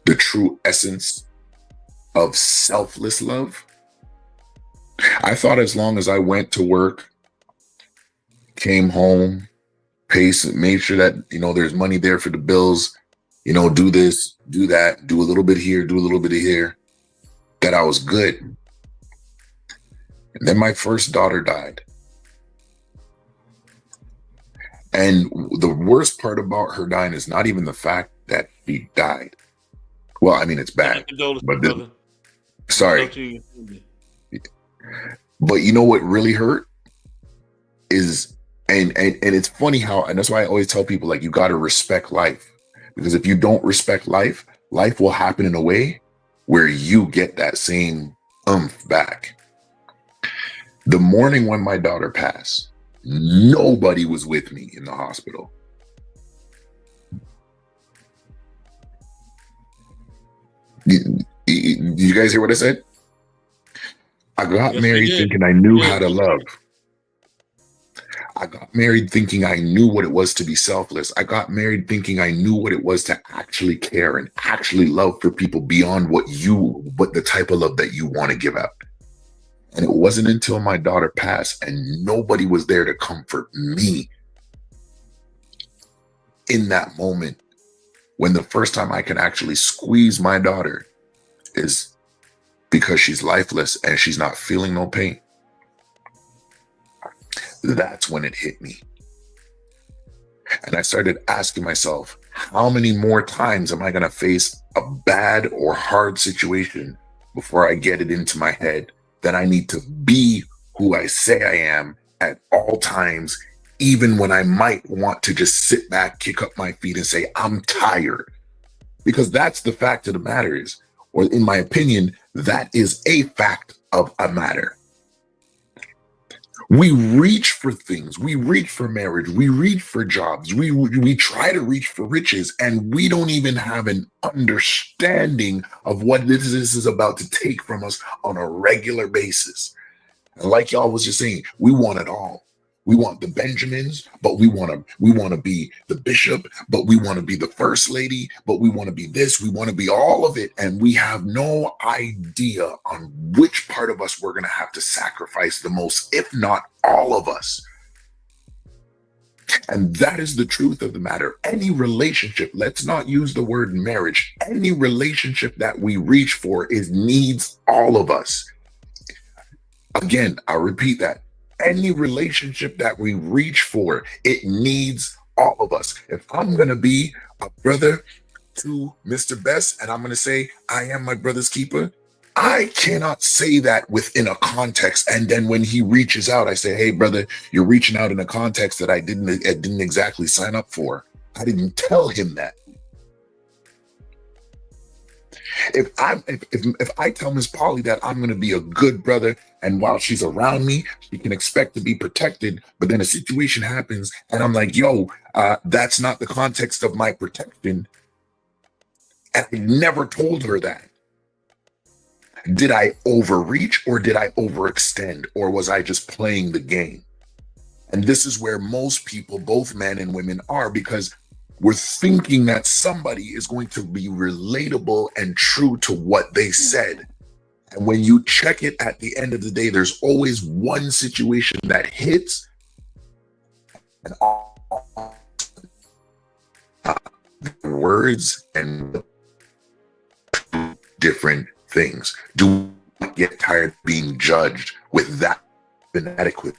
the true essence of selfless love. I thought as long as I went to work, came home, made sure that, there's money there for the bills, do this, do that, do a little bit here, do a little bit of here, that I was good. And then my first daughter died. And the worst part about her dying is not even the fact that she died. Well, I mean, it's bad. But sorry. But you know what really hurt is, and it's funny how, and that's why I always tell people, like, you got to respect life, because if you don't respect life, life will happen in a way where you get that same oomph back. The morning when my daughter passed, nobody was with me in the hospital. You guys hear what I said? I got Yes, we married did. thinking I knew Yeah. how to love. I got married thinking I knew what it was to be selfless. I got married thinking I knew what it was to actually care and actually love for people beyond what the type of love that you want to give out. And it wasn't until my daughter passed and nobody was there to comfort me in that moment, when the first time I can actually squeeze my daughter is because she's lifeless and she's not feeling no pain. That's when it hit me. And I started asking myself, how many more times am I going to face a bad or hard situation before I get it into my head that I need to be who I say I am at all times, even when I might want to just sit back, kick up my feet and say, I'm tired. Because that's the fact of the matter is, or in my opinion, that is a fact of a matter. We reach for things. We reach for marriage. We reach for jobs. We try to reach for riches, and we don't even have an understanding of what this is about to take from us on a regular basis. And like y'all was just saying, we want it all. We want the Benjamins, but we want to be the bishop, but we want to be the first lady, but we want to be this, we want to be all of it. And we have no idea on which part of us we're going to have to sacrifice the most, if not all of us. And that is the truth of the matter. Any relationship, let's not use the word marriage, any relationship that we reach for needs all of us. Again, I'll repeat that. Any relationship that we reach for, it needs all of us. If I'm going to be a brother to Mr. Best and I'm going to say, I am my brother's keeper, I cannot say that within a context. And then when he reaches out, I say, hey, brother, you're reaching out in a context that I didn't exactly sign up for. I didn't tell him that. If I tell Miss Polly that I'm going to be a good brother, and while she's around me, she can expect to be protected, but then a situation happens and I'm like, yo, that's not the context of my protection. And I never told her that. Did I overreach or did I overextend, or was I just playing the game? And this is where most people, both men and women, are, because we're thinking that somebody is going to be relatable and true to what they said. And when you check it at the end of the day, there's always one situation that hits and all words and different things. Do not get tired of being judged with that inadequate.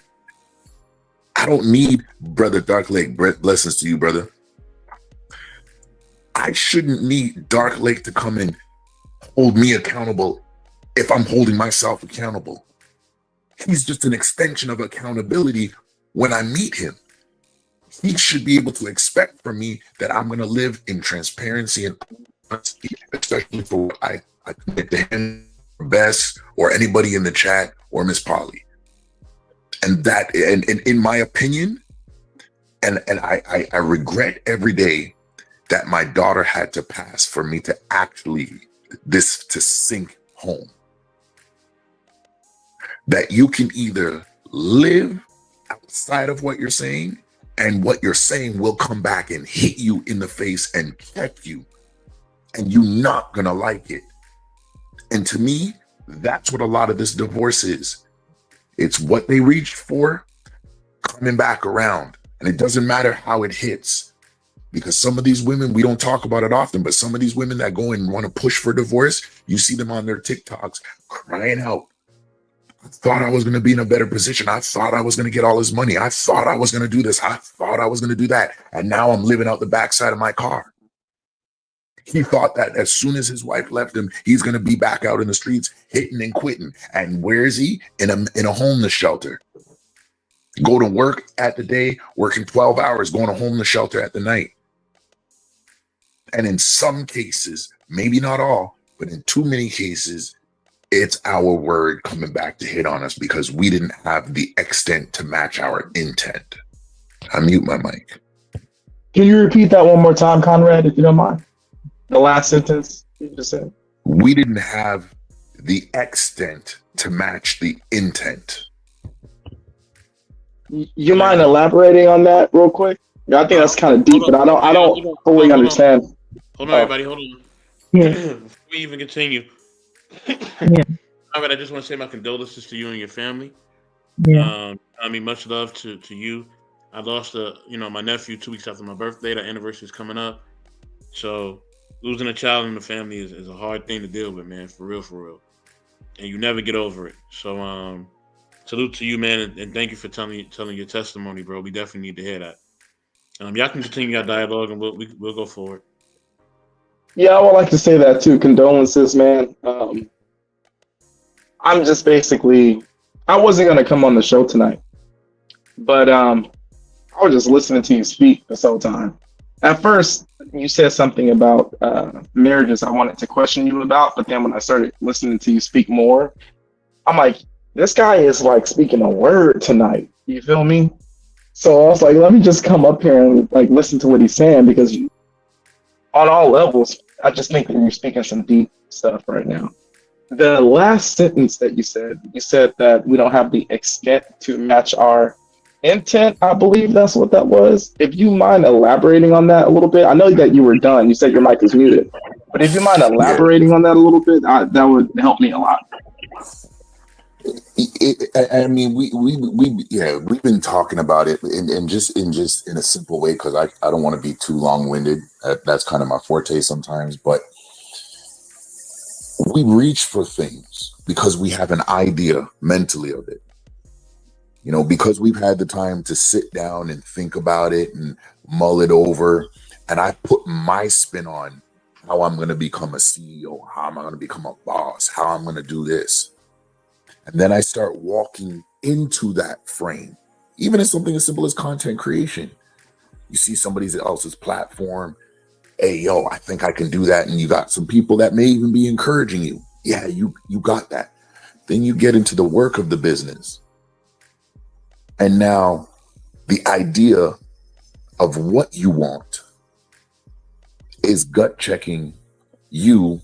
I don't need Brother Dark Lake, blessings to you, brother. I shouldn't need Dark Lake to come and hold me accountable if I'm holding myself accountable. He's just an extension of accountability when I meet him. He should be able to expect from me that I'm going to live in transparency and honesty, especially for what I commit to him, Bess, or anybody in the chat, or Miss Polly. And that, and in my opinion, and I regret every day that my daughter had to pass for me to actually to sink home. That you can either live outside of what you're saying, and what you're saying will come back and hit you in the face and check you, and you're not gonna like it. And to me, that's what a lot of this divorce is. It's what they reached for coming back around. And it doesn't matter how it hits. Because some of these women, we don't talk about it often, but some of these women that go and want to push for divorce, you see them on their TikToks crying out. I thought I was going to be in a better position. I thought I was going to get all this money. I thought I was going to do this. I thought I was going to do that. And now I'm living out the backside of my car. He thought that as soon as his wife left him, he's going to be back out in the streets, hitting and quitting. And where is he? In a homeless shelter. Go to work at the day, working 12 hours, going to homeless shelter at the night. And in some cases, maybe not all, but in too many cases, it's our word coming back to hit on us because we didn't have the extent to match our intent. I mute my mic. Can you repeat that one more time, Conrad, if you don't mind? The last sentence you just said. We didn't have the extent to match the intent. You mind elaborating on that real quick? Yeah, I think that's kind of deep, but I don't fully understand. Hold on, everybody. Hold on. Yeah. Before we even continue, Yeah. all right, I just want to say my condolences to you and your family. Yeah. I mean, much love to you. I lost my nephew 2 weeks after my birthday. That anniversary is coming up. So losing a child in the family is a hard thing to deal with, man. For real. And you never get over it. So salute to you, man, and thank you for telling your testimony, bro. We definitely need to hear that. Y'all can continue your dialogue, and we'll go forward. Yeah, I would like to say that too. Condolences, man. I'm just basically, I wasn't gonna come on the show tonight, but I was just listening to you speak this whole time. At first, you said something about marriages I wanted to question you about, but then when I started listening to you speak more, I'm like, this guy is like speaking a word tonight. You feel me? So I was like, let me just come up here and like listen to what he's saying, because on all levels, I just think that you're speaking some deep stuff right now. The last sentence that you said that we don't have the extent to match our intent. I believe that's what that was. If you mind elaborating on that a little bit, I know that you were done. You said your mic is muted, but if you mind elaborating on that a little bit, that would help me a lot. I mean, we've been talking about it, and just in a simple way, because I don't want to be too long-winded. That's kind of my forte sometimes, but we reach for things because we have an idea mentally of it. Because we've had the time to sit down and think about it and mull it over, and I put my spin on how I'm going to become a CEO, how I'm going to become a boss, how I'm going to do this. And then I start walking into that frame, even as something as simple as content creation. You see somebody else's platform. Hey, yo, I think I can do that. And you got some people that may even be encouraging you. Yeah, you got that. Then you get into the work of the business. And now the idea of what you want is gut checking you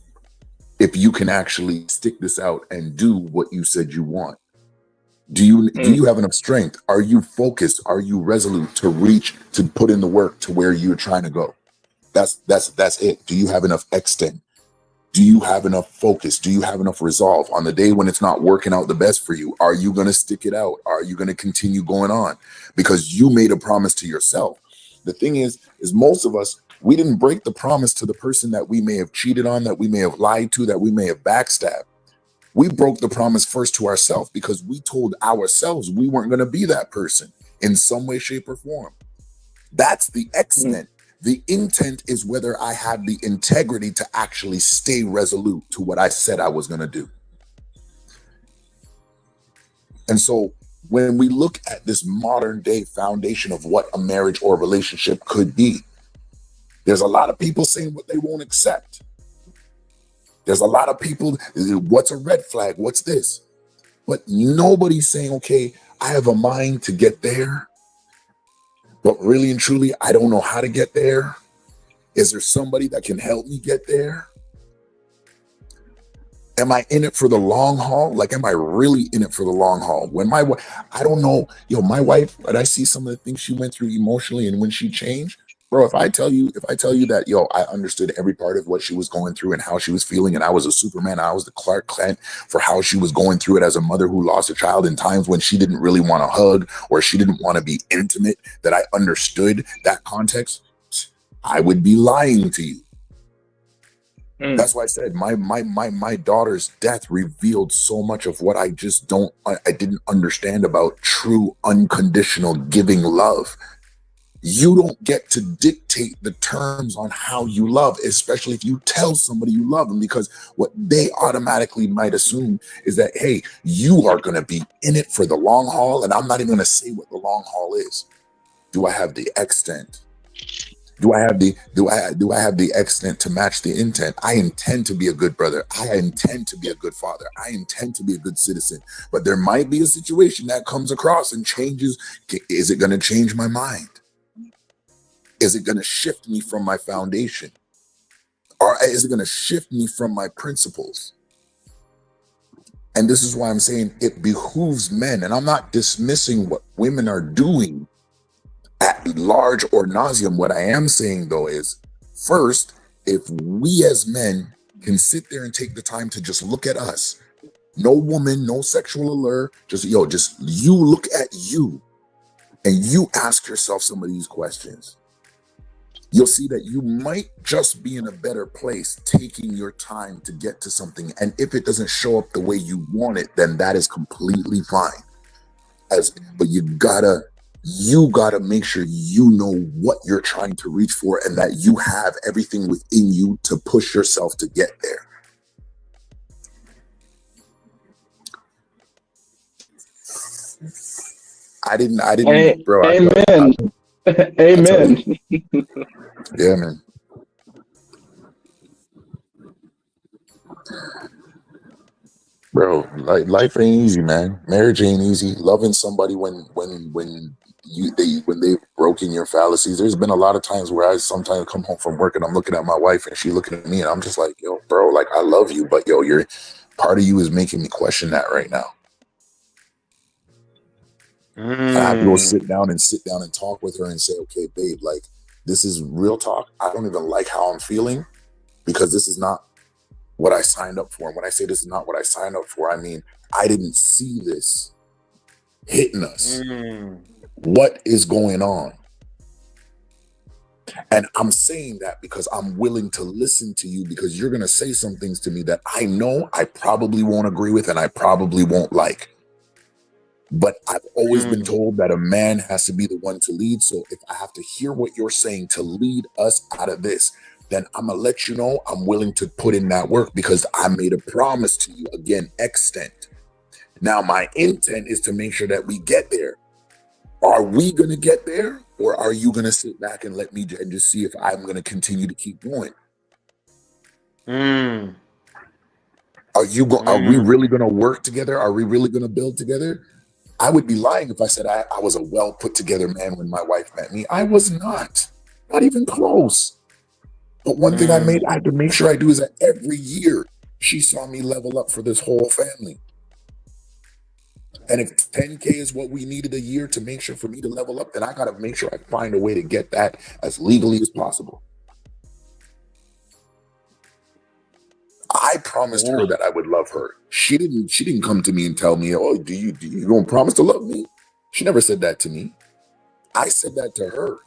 if you can actually stick this out and do what you said you want. Do you have enough strength? Are you focused? Are you resolute to reach, to put in the work to where you're trying to go? That's it. Do you have enough extent? Do you have enough focus? Do you have enough resolve? On the day when it's not working out the best for you, are you going to stick it out? Are you going to continue going on? Because you made a promise to yourself. The thing is most of us, we didn't break the promise to the person that we may have cheated on, that we may have lied to, that we may have backstabbed. We broke the promise first to ourselves because we told ourselves we weren't going to be that person in some way, shape, or form. That's the extent. The intent is whether I have the integrity to actually stay resolute to what I said I was going to do. And so when we look at this modern day foundation of what a marriage or a relationship could be, there's a lot of people saying what they won't accept. There's a lot of people, what's a red flag? What's this? But nobody's saying, okay, I have a mind to get there, but really and truly, I don't know how to get there. Is there somebody that can help me get there? Am I in it for the long haul? Like, am I really in it for the long haul? When my wife, I don't know, my wife, but I see some of the things she went through emotionally, and when she changed, bro, if I tell you that, I understood every part of what she was going through and how she was feeling, and I was a Superman, I was the Clark Kent for how she was going through it as a mother who lost a child in times when she didn't really want to hug or she didn't want to be intimate, that I understood that context, I would be lying to you. That's why I said my daughter's death revealed so much of what I didn't understand about true unconditional giving love. You don't get to dictate the terms on how you love, especially if you tell somebody you love them, because what they automatically might assume is that, hey, you are going to be in it for the long haul, and I'm not even going to say what the long haul is. Do I have the extent? do I have the extent to match the intent? I intend to be a good brother. I intend to be a good father. I intend to be a good citizen. But there might be a situation that comes across and changes. Is it going to change my mind? Is it going to shift me from my foundation? Or is it going to shift me from my principles? And this is why I'm saying it behooves men. And I'm not dismissing what women are doing at large or nauseum. What I am saying though is, first, if we as men can sit there and take the time to just look at us, no woman, no sexual allure, just you look at you and you ask yourself some of these questions, you'll see that you might just be in a better place taking your time to get to something. And if it doesn't show up the way you want it, then that is completely fine. But you gotta make sure you know what you're trying to reach for and that you have everything within you to push yourself to get there. I didn't, bro. Amen. Amen. Yeah, man. Bro, like life ain't easy, man. Marriage ain't easy. Loving somebody when they've broken your fallacies. There's been a lot of times where I sometimes come home from work and I'm looking at my wife and she looking at me and I'm just like, yo, bro, like I love you, but yo, you're part of you is making me question that right now. I have to go sit down and talk with her and say, okay, babe, like this is real talk. I don't even like how I'm feeling because this is not what I signed up for. And when I say this is not what I signed up for, I mean, I didn't see this hitting us. What is going on? And I'm saying that because I'm willing to listen to you, because you're going to say some things to me that I know I probably won't agree with and I probably won't like. But I've always been told that a man has to be the one to lead. So if I have to hear what you're saying to lead us out of this, then I'm going to let you know I'm willing to put in that work because I made a promise to you, again, extent. Now, my intent is to make sure that we get there. Are we going to get there, or are you going to sit back and let me and just see if I'm going to continue to keep going? Are we really going to work together? Are we really going to build together? I would be lying if I said I was a well put together man when my wife met me. I was not even close. But one thing I had to make sure I do is that every year she saw me level up for this whole family. And if 10K is what we needed a year to make sure for me to level up, then I got to make sure I find a way to get that as legally as possible. I promised her that I would love her. She didn't come to me and tell me, oh, do you gonna promise to love me? She never said that to me. I said that to her.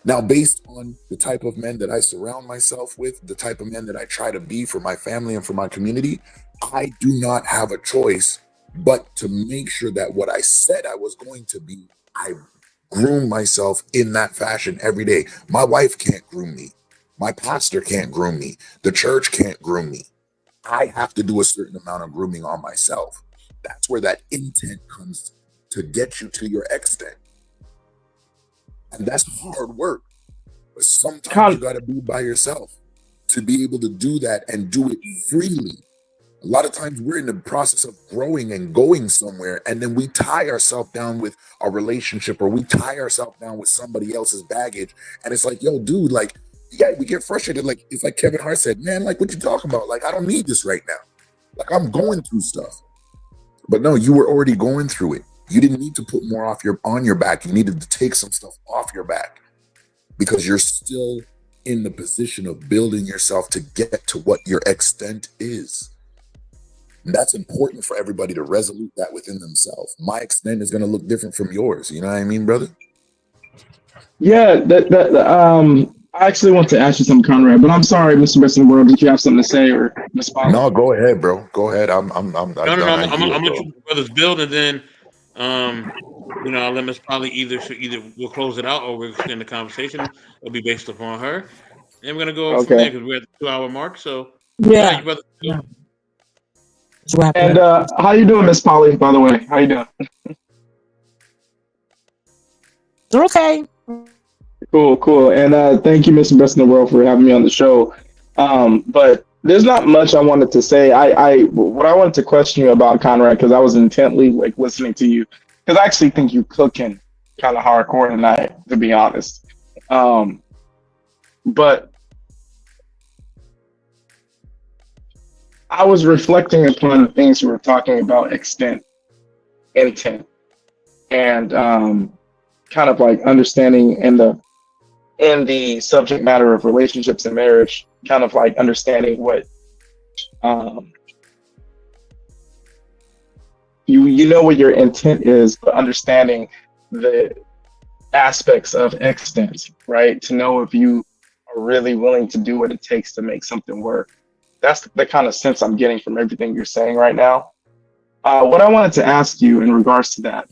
Now, based on the type of men that I surround myself with, the type of men that I try to be for my family and for my community, I do not have a choice but to make sure that what I said I was going to be, I groom myself in that fashion every day. My wife can't groom me. My pastor can't groom me. The church can't groom me. I have to do a certain amount of grooming on myself. That's where that intent comes to get you to your extent. And that's hard work. But sometimes you got to be by yourself to be able to do that and do it freely. A lot of times we're in the process of growing and going somewhere, and then we tie ourselves down with a relationship, or we tie ourselves down with somebody else's baggage. And it's like, yo, dude, like, yeah, we get frustrated. Like, it's like Kevin Hart said, man, like, what you talking about? Like, I don't need this right now. Like, I'm going through stuff. But no, you were already going through it. You didn't need to put more on your back. You needed to take some stuff off your back because you're still in the position of building yourself to get to what your extent is. And that's important for everybody to resolute that within themselves. My extent is going to look different from yours. You know what I mean, brother? Yeah, I actually want to ask you something, Conrad, but I'm sorry, Mr. Best in the World. Did you have something to say, or Ms. Paula? No, go ahead, bro. Go ahead. I'm I'm gonna let you brothers build, and then I'll let Miss Polly either we'll close it out or we'll extend the conversation. It'll be based upon her, and we're gonna go from there because we're at the 2-hour mark. So Yeah. you brothers. Yeah. Let's wrap it And up. how you doing, Miss Polly, by the way? How you doing? They're okay. Cool. And thank you, Mr. Best in the World, for having me on the show. But there's not much I wanted to say. What I wanted to question you about, Conrad, because I was intently like listening to you, because I actually think you cooking kind of hardcore tonight, to be honest. But I was reflecting upon the things you were talking about, extent, intent, and kind of like understanding in the subject matter of relationships and marriage, kind of like understanding what you know what your intent is, but understanding the aspects of extent, right? To know if you are really willing to do what it takes to make something work. That's the kind of sense I'm getting from everything you're saying right now. What I wanted to ask you in regards to that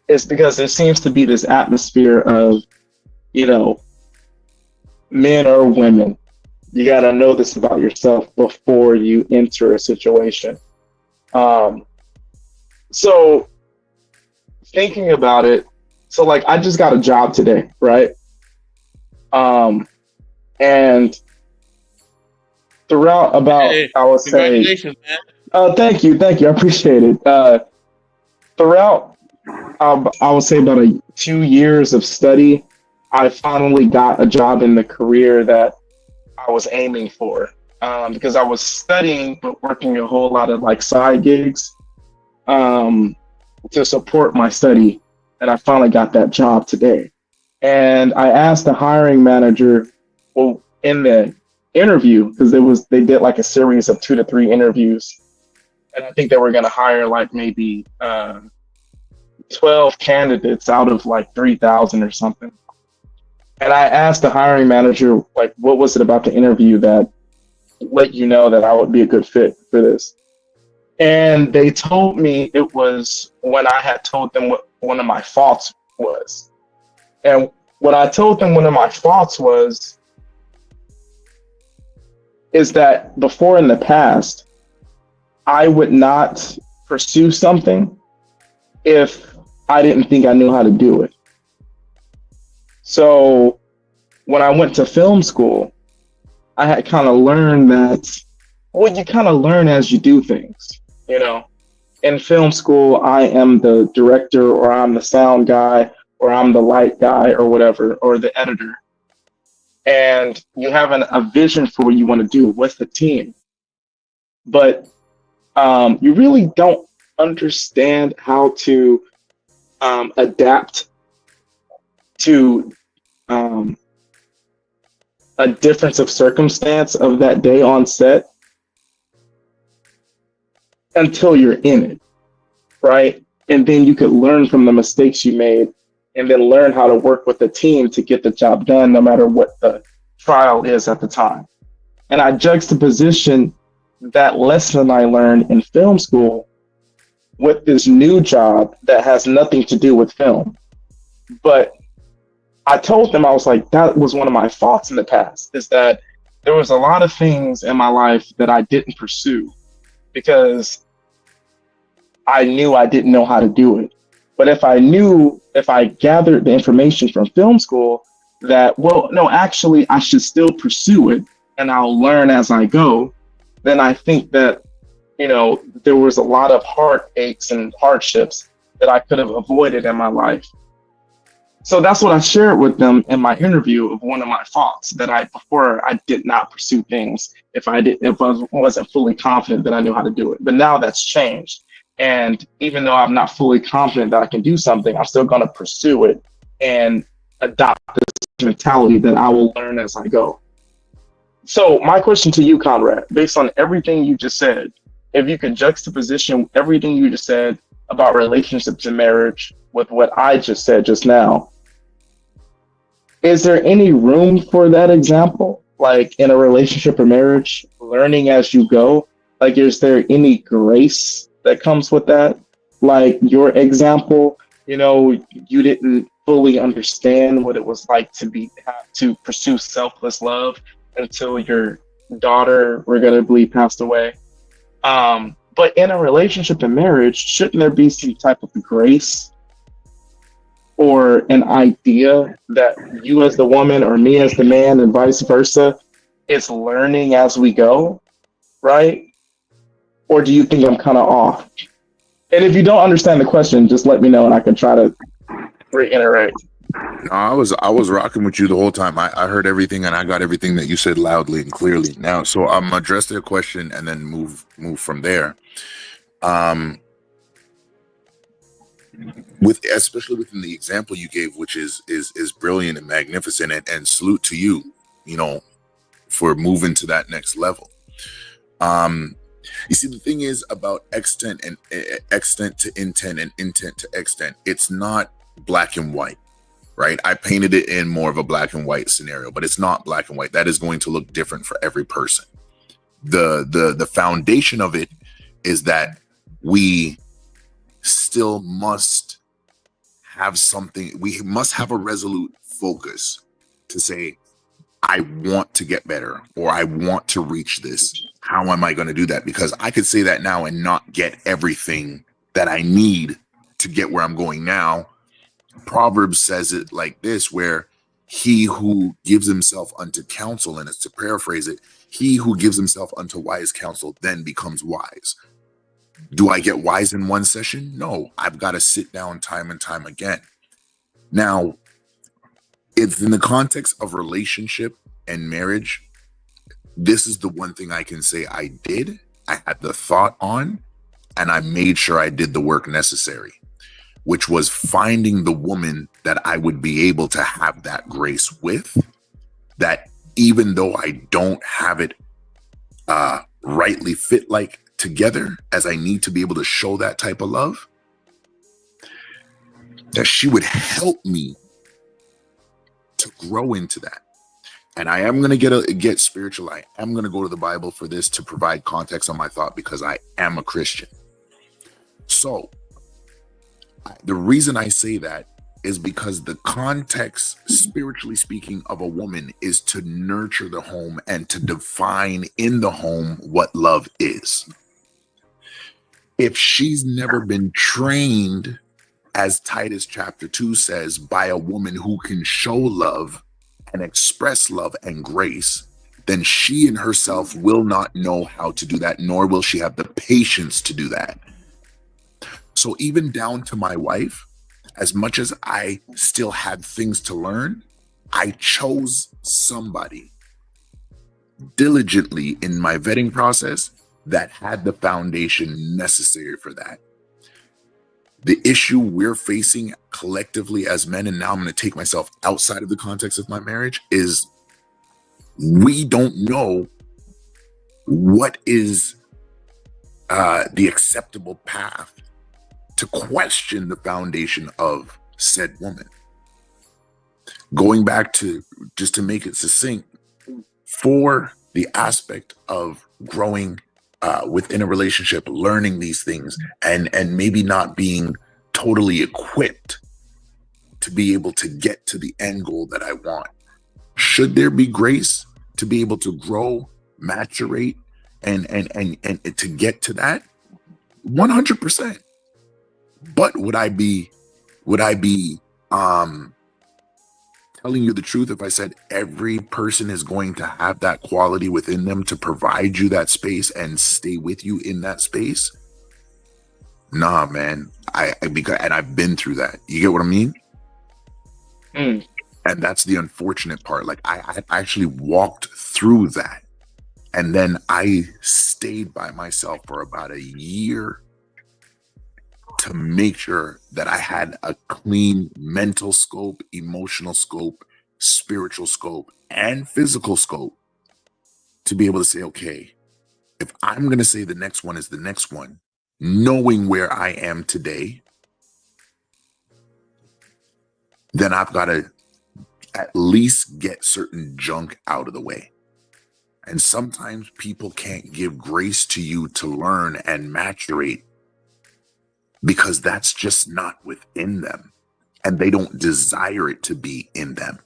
is because there seems to be this atmosphere of, you know, men or women, you got to know this about yourself before you enter a situation. So thinking about it, so like I just got a job today, right? And throughout about, Hey, I would say, congratulations, man. thank you, I appreciate it. Throughout, I would say about 2 years of study, I finally got a job in the career that I was aiming for. Because I was studying but working a whole lot of like side gigs to support my study, and I finally got that job today. And I asked the hiring manager, well, in the interview, because they did like a series of 2 to 3 interviews, and I think they were going to hire like maybe 12 candidates out of like 3,000 or something. And I asked the hiring manager, like, what was it about the interview that let you know that I would be a good fit for this? And they told me it was when I had told them what one of my faults was. And what I told them one of my faults is that before in the past, I would not pursue something if I didn't think I knew how to do it. So when I went to film school, I had kind of learned that, well, you kind of learn as you do things, you know. In film school, I am the director, or I'm the sound guy, or I'm the light guy, or whatever, or the editor. And you have a vision for what you want to do with the team. But you really don't understand how to adapt to a difference of circumstance of that day on set until you're in it, right? And then you could learn from the mistakes you made, and then learn how to work with the team to get the job done, no matter what the trial is at the time. And I juxtaposition that lesson I learned in film school with this new job that has nothing to do with film. But I told them, I was like, that was one of my faults in the past, is that there was a lot of things in my life that I didn't pursue because I knew I didn't know how to do it. But if I gathered the information from film school that, well, no, actually I should still pursue it and I'll learn as I go, then I think that, you know, there was a lot of heartaches and hardships that I could have avoided in my life. So that's what I shared with them in my interview of one of my faults, that before I did not pursue things if I wasn't fully confident that I knew how to do it. But now that's changed. And even though I'm not fully confident that I can do something, I'm still going to pursue it and adopt this mentality that I will learn as I go. So my question to you, Conrad, based on everything you just said, if you could juxtaposition everything you just said about relationships and marriage with what I just said just now, is there any room for that example? Like in a relationship or marriage, learning as you go? Like, is there any grace that comes with that? Like your example, you know, you didn't fully understand what it was like to pursue selfless love until your daughter regrettably passed away. But in a relationship and marriage, shouldn't there be some type of grace or an idea that you as the woman or me as the man and vice versa is learning as we go, right? Or do you think I'm kind of off? And if you don't understand the question, just let me know and I can try to reiterate. No, I was rocking with you the whole time. I heard everything and I got everything that you said loudly and clearly. Now, so I'm gonna address their question and then move from there. With especially within the example you gave, which is brilliant and magnificent, and salute to you, for moving to that next level. You see, the thing is about extent to intent and intent to extent, it's not black and white, right? I painted it in more of a black and white scenario, but it's not black and white. That is going to look different for every person. The foundation of it is that we still must have something. We must have a resolute focus to say, I want to get better, or I want to reach this. How am I going to do that? Because I could say that now and not get everything that I need to get where I'm going now. Proverbs says it like this, where he who gives himself unto counsel, and it's to paraphrase it, he who gives himself unto wise counsel then becomes wise. Do I get wise in one session? No, I've got to sit down time and time again. Now, it's in the context of relationship and marriage. This is the one thing I can say I did. I had the thought on, and I made sure I did the work necessary, which was finding the woman that I would be able to have that grace with, that even though I don't have it rightly fit like together as I need to be able to show that type of love, that she would help me to grow into that. And I am going to get spiritual. I am going to go to the Bible for this to provide context on my thought, because I am a Christian. So the reason I say that is because the context, spiritually speaking, of a woman is to nurture the home and to define in the home what love is. If she's never been trained, as Titus chapter 2 says, by a woman who can show love and express love and grace, then she in herself will not know how to do that, nor will she have the patience to do that. So even down to my wife, as much as I still had things to learn, I chose somebody diligently in my vetting process that had the foundation necessary for that. The issue we're facing collectively as men, and now I'm going to take myself outside of the context of my marriage, is we don't know what is the acceptable path to question the foundation of said woman. Going back to, just to make it succinct, for the aspect of growing within a relationship, learning these things, and maybe not being totally equipped to be able to get to the end goal that I want. Should there be grace to be able to grow, maturate, and to get to that? 100%. But would I be telling you the truth if I said every person is going to have that quality within them to provide you that space and stay with you in that space? Nah, man. And I've been through that. You get what I mean? And that's the unfortunate part. Like, I actually walked through that, and then I stayed by myself for about a year to make sure that I had a clean mental scope, emotional scope, spiritual scope, and physical scope to be able to say, okay, if I'm going to say the next one is the next one, knowing where I am today, then I've got to at least get certain junk out of the way. And sometimes people can't give grace to you to learn and maturate because that's just not within them, and they don't desire it to be in them,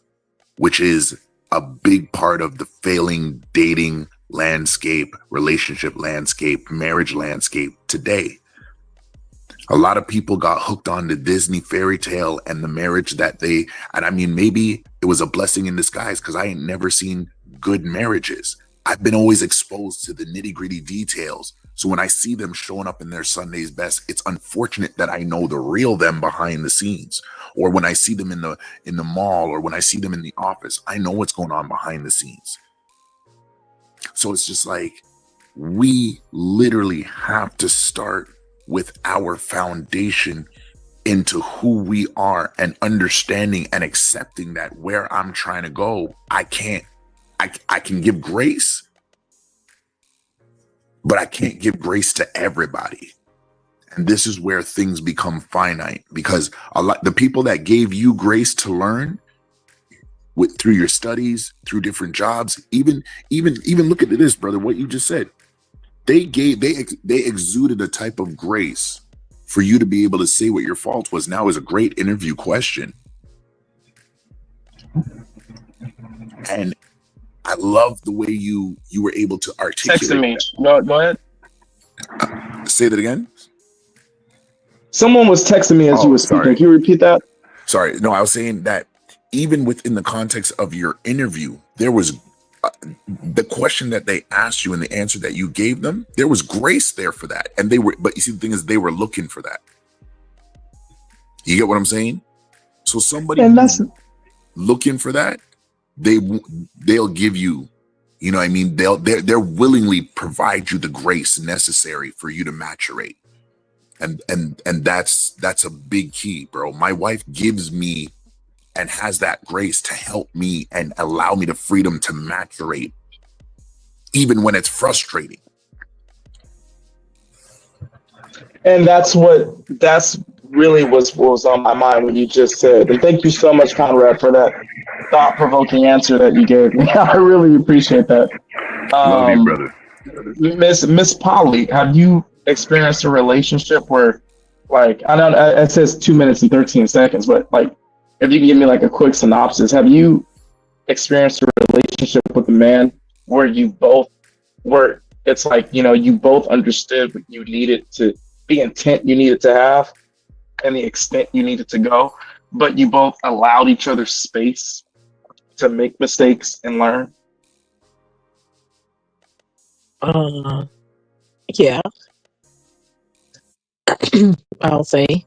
which is a big part of the failing dating landscape, relationship landscape, marriage landscape today. A lot of people got hooked on the Disney fairy tale and the marriage that they, and I mean, maybe it was a blessing in disguise because I ain't never seen good marriages. I've been always exposed to the nitty gritty details. So when I see them showing up in their Sunday's best, it's unfortunate that I know the real them behind the scenes. Or when I see them in the mall, or when I see them in the office, I know what's going on behind the scenes. So it's just like, we literally have to start with our foundation into who we are and understanding and accepting that where I'm trying to go, I can give grace, but I can't give grace to everybody. And this is where things become finite, because the people that gave you grace to learn through your studies, through different jobs, even look at this, brother, what you just said. They exuded a type of grace for you to be able to say what your fault was. Now is a great interview question. And I love the way you were able to articulate. Texting me. Go ahead. Say that again. Someone was texting me as you were speaking. Sorry. Can you repeat that? Sorry. No, I was saying that even within the context of your interview, there was the question that they asked you and the answer that you gave them. There was grace there for that. And but you see, the thing is, they were looking for that. You get what I'm saying? So somebody looking for that, they'll give you, you know what I mean? They'll willingly provide you the grace necessary for you to maturate. And that's a big key, bro. My wife gives me and has that grace to help me and allow me the freedom to maturate, even when it's frustrating. And that's really what was on my mind when you just said. And thank you so much, Conrad, for that thought-provoking answer that you gave me. I really appreciate that. Love you, brother. Miss Polly, have you experienced a relationship where, like, I know it says 2 minutes and 13 seconds, but like, if you can give me like a quick synopsis, have you experienced a relationship with a man where it's like, you know, you both understood what you needed to, the intent you needed to have and the extent you needed to go, but you both allowed each other space to make mistakes and learn? Yeah. I'll say.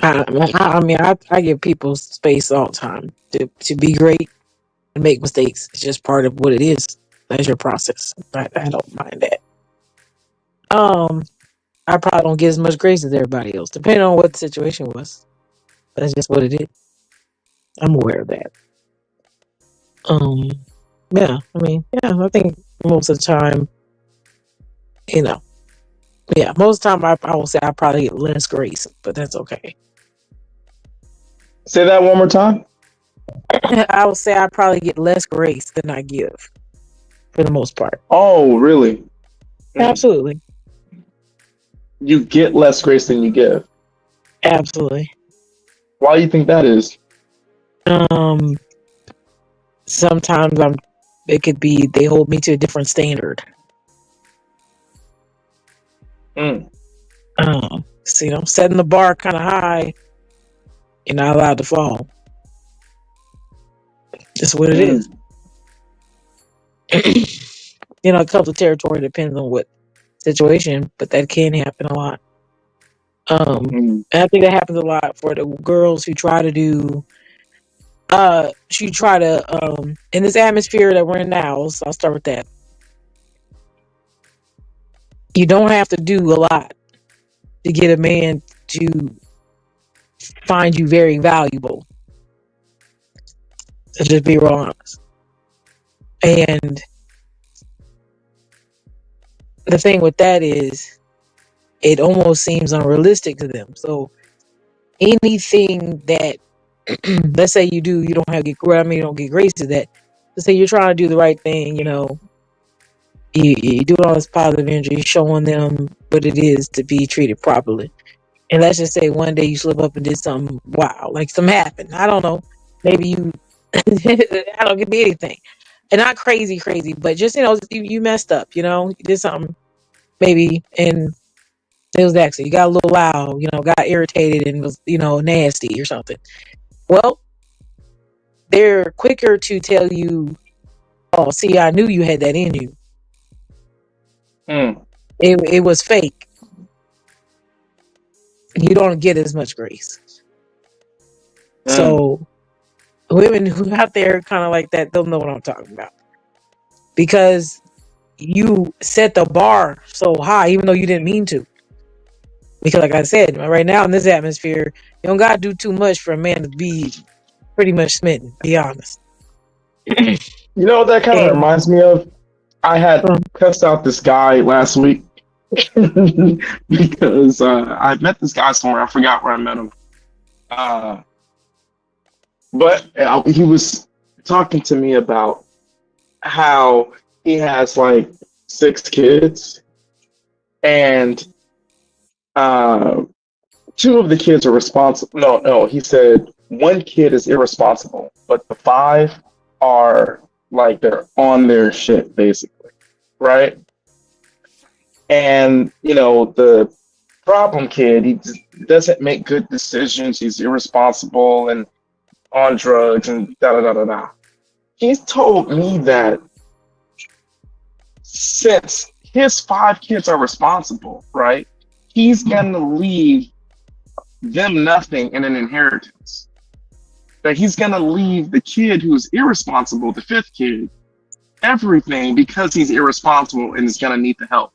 I mean, I give people space all the time to be great and make mistakes. It's just part of what it is. That's your process. I don't mind that. I probably don't get as much grace as everybody else, depending on what the situation was. That's just what it is. I'm aware of that. Yeah, I mean, yeah, I think most of the time, you know, yeah, most of the time I will say I probably get less grace, but that's okay. Say that one more time. I would say I probably get less grace than I give, for the most part. Oh, really? Absolutely. You get less grace than you give. Absolutely. Why do you think that is? Sometimes it could be they hold me to a different standard. So, you know, setting the bar kind of high, you're not allowed to fall. Just what it is. You know, it comes with territory, depends on what situation, but that can happen a lot. And I think that happens a lot for the girls who try to do in this atmosphere that we're in now, so I'll start with that. You don't have to do a lot to get a man to find you very valuable. To just be real honest. And the thing with that is, it almost seems unrealistic to them. So anything that, let's say you don't get grace to that. Let's say you're trying to do the right thing, you know, you do all this positive energy, showing them what it is to be treated properly. And let's just say one day you slip up and did something, wow, like something happened. I don't know. Maybe you, I don't give me anything. And not crazy, but just, you know, you messed up, you know, you did something maybe, and It was accident. You got a little loud, got irritated and was, nasty or something. Well, they're quicker to tell you, oh, see, I knew you had that in you. Mm. It was fake. You don't get as much grace. So women who out there kind of like that don't know what I'm talking about. Because you set the bar so high, even though you didn't mean to. Because like I said, right now in this atmosphere, you don't got to do too much for a man to be pretty much smitten, be honest. You know what that kind of reminds me of? I had cussed out this guy last week because I met this guy somewhere. I forgot where I met him. But he was talking to me about how he has like 6 kids, and 2 of the kids are responsible. No, he said 1 kid is irresponsible, but the 5 are like they're on their shit basically, right? And the problem kid, he doesn't make good decisions. He's irresponsible and on drugs and da da da da da. He's told me that since his 5 kids are responsible, right? He's gonna leave them nothing in an inheritance. That he's gonna leave the kid who's irresponsible, the 5th kid, everything because he's irresponsible and is gonna need the help.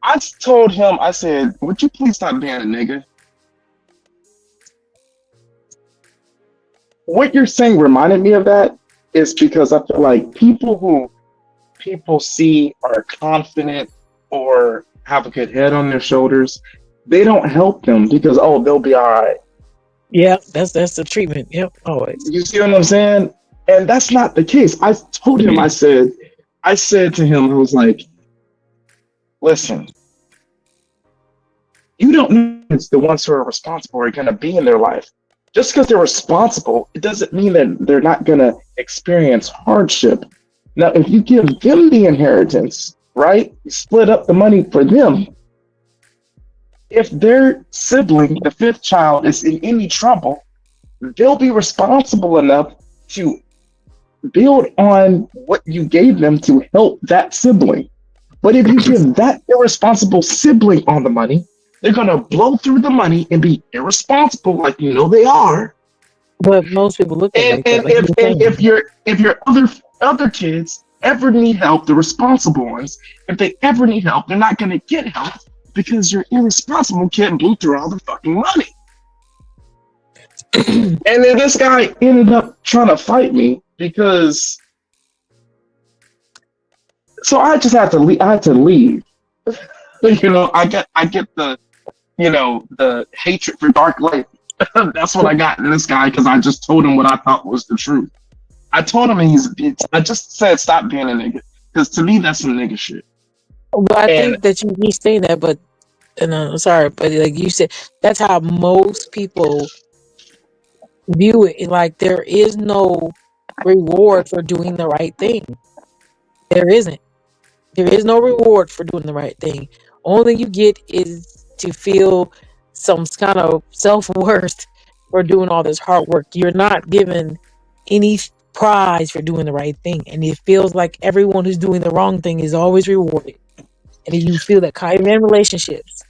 I told him, I said, would you please stop being a nigga? What you're saying reminded me of that is because I feel like people who people see are confident or have a good head on their shoulders, they don't help them because, oh, they'll be all right. Yeah, that's the treatment. Yep, always. You see what I'm saying? And that's not the case. I told him, I said to him, I was like, listen, you don't know it's the ones who are responsible are going to be in their life. Just because they're responsible, it doesn't mean that they're not going to experience hardship. Now, if you give them the inheritance, right, you split up the money for them. If their sibling, the 5th child, is in any trouble, they'll be responsible enough to build on what you gave them to help that sibling. But if you give that irresponsible sibling all the money, they're going to blow through the money and be irresponsible like they are. But most people look at it like that. And if your other kids ever need help, the responsible ones, if they ever need help, they're not going to get help because your irresponsible kid blew through all the fucking money. And then this guy ended up trying to fight me because. So I just had to leave. I had to leave. I get the, the hatred for Dark Lake. That's what I got in this guy because I just told him what I thought was the truth. I told him I just said stop being a nigga because to me that's some nigga shit. Well, I think that you keep saying that, but I'm sorry, but like you said, that's how most people view it. Like there is no reward for doing the right thing. There isn't. There is no reward for doing the right thing. Only you get is to feel some kind of self-worth for doing all this hard work. You're not given any prize for doing the right thing. And it feels like everyone who's doing the wrong thing is always rewarded. And you feel that kind of in relationships.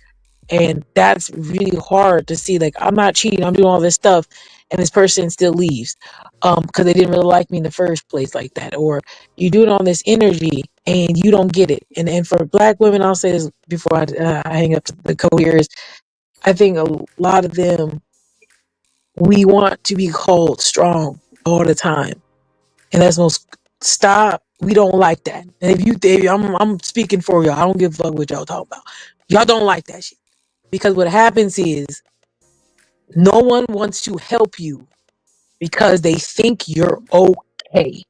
And that's really hard to see. Like, I'm not cheating, I'm doing all this stuff, and this person still leaves because they didn't really like me in the first place like that. Or you do it on this energy and you don't get it. And for Black women, I'll say this before I hang up the co-hearers, I think a lot of them, we want to be called strong all the time. And that's stop. We don't like that. And if I'm speaking for y'all, I don't give a fuck what y'all talking about. Y'all don't like that shit. Because what happens is no one wants to help you because they think you're okay.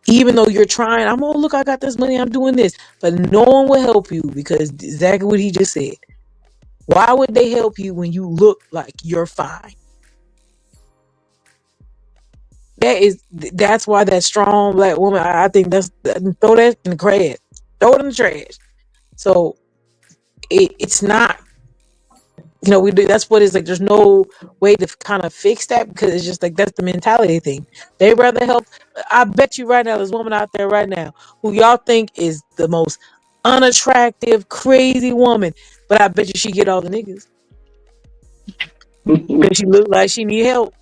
Even though you're trying, look, I got this money, I'm doing this. But no one will help you because exactly what he just said. Why would they help you when you look like you're fine? That's why that strong Black woman, I think throw that in the trash. Throw it in the trash. So it's not, you know, we do. That's what it's like. There's no way to kind of fix that because it's just like that's the mentality thing. They rather help. I bet you right now, there's a woman out there right now who y'all think is the most unattractive, crazy woman, but I bet you she get all the niggas because she look like she need help.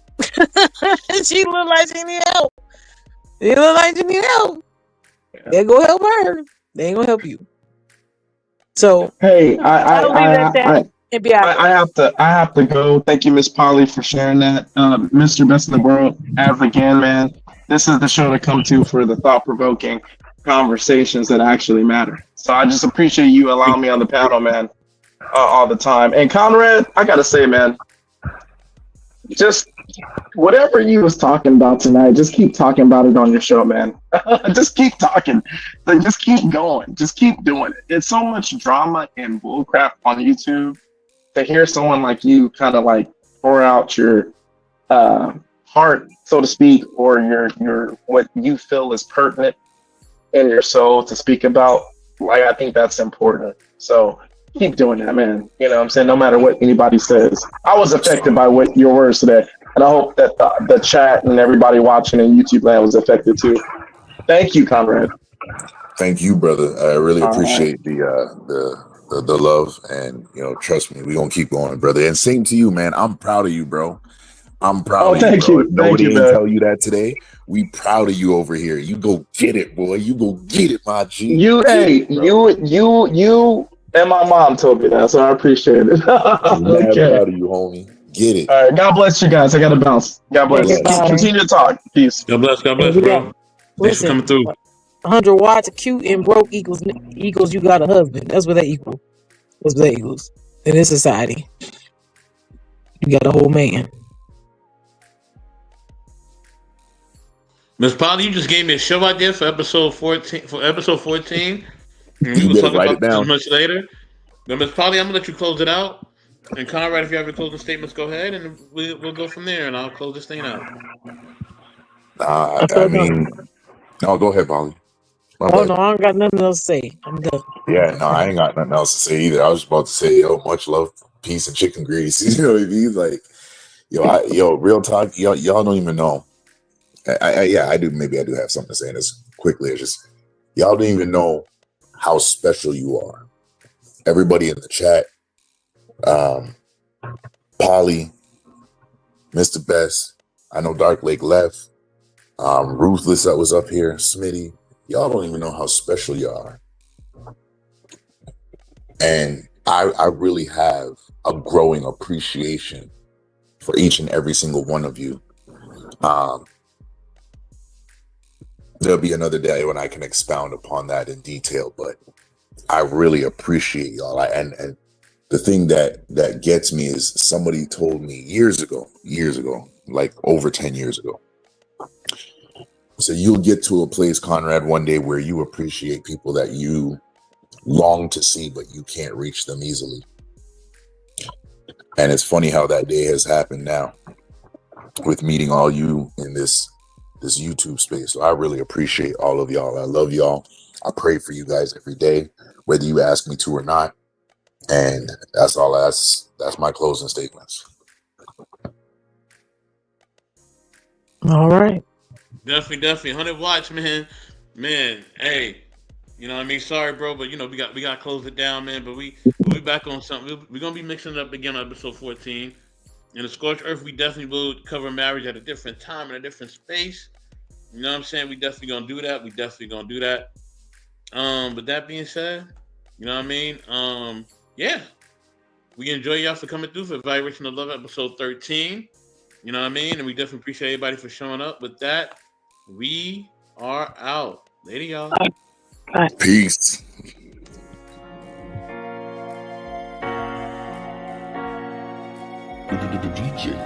She look like she need help. They look like she need help. They go help her. They ain't gonna help you. So Hey, I'll leave it at that. And be out. I have to go. Thank you, Miss Polly, for sharing that. Mr. Best in the World, as again, man, this is the show to come to for the thought-provoking conversations that actually matter. So I just appreciate you allowing me on the panel, man, all the time. And Conrad, I gotta say, man, just whatever you was talking about tonight, just keep talking about it on your show, man. Just keep talking. Like, just keep going. Just keep doing it. It's so much drama and bullcrap on YouTube. To hear someone like you kind of like pour out your heart, so to speak, or your what you feel is pertinent in your soul to speak about, like, I think that's important. So keep doing that, man. You know what I'm saying? No matter what anybody says. I was affected by what your words today. And I hope that the chat and everybody watching in YouTube land was affected too. Thank you, Conrad. Thank you, brother. I really All right. appreciate the love, and you know, trust me, we gonna keep going, brother. And same to you, man. I'm proud of you, bro. I'm proud of you, thank bro. you. If Thank nobody you, didn't man. tell you that today, we proud of you over here. You go get it, boy. You go get it, my G. You, Get hey, it, bro. you, and my mom told me that, so I appreciate it. I'm mad Okay. proud of you, homie. Get it. All right. God bless you guys. I gotta bounce. God bless. Okay, bye. Continue to talk. Peace. God bless, And bro. we got, Thanks for listen, coming through. 100 watts acute and broke equals you got a husband. That's what that equals. That's what that equals. In this society, you got a whole man. Miss Polly, you just gave me a show idea for episode 14. And we You will better talk write about it this down. much later. Now, Miss Polly, I'm gonna let you close it out. And Conrad, if you have any closing statements, go ahead, and we'll go from there. And I'll close this thing out. I mean, no, go ahead, Polly. My Oh bad. no, I don't got nothing else to say. I'm done. Yeah, no, I ain't got nothing else to say either. I was about to say, yo, much love, peace, and chicken grease. You know what I mean? Like, yo, real talk, y'all don't even know. Yeah, I do. Maybe I do have something to say in this quickly. It's just y'all don't even know how special you are. Everybody in the chat, Polly, Mr. Best. I know Dark Lake left. Ruthless that was up here, Smitty. Y'all don't even know how special you are. And I really have a growing appreciation for each and every single one of you. There'll be another day when I can expound upon that in detail, but I really appreciate y'all. And the thing that gets me is somebody told me years ago, like over 10 years ago. So you'll get to a place, Conrad, one day where you appreciate people that you long to see, but you can't reach them easily. And it's funny how that day has happened now with meeting all you in this YouTube space. So I really appreciate all of y'all. I love y'all. I pray for you guys every day, whether you ask me to or not. And that's all. That's my closing statements. All right. Definitely. 100 watts, man. Hey, you know what I mean? Sorry, bro, but you know we got to close it down, man. But we'll be back on something. We're gonna be mixing it up again on episode 14. In the Scorched Earth, we definitely will cover marriage at a different time in a different space. You know what I'm saying? We definitely gonna do that. With that being said, you know what I mean? Yeah. We enjoy y'all for coming through for Vibration of Love episode 13. You know what I mean? And we definitely appreciate everybody for showing up. With that, we are out. Later, y'all. Peace. DJ.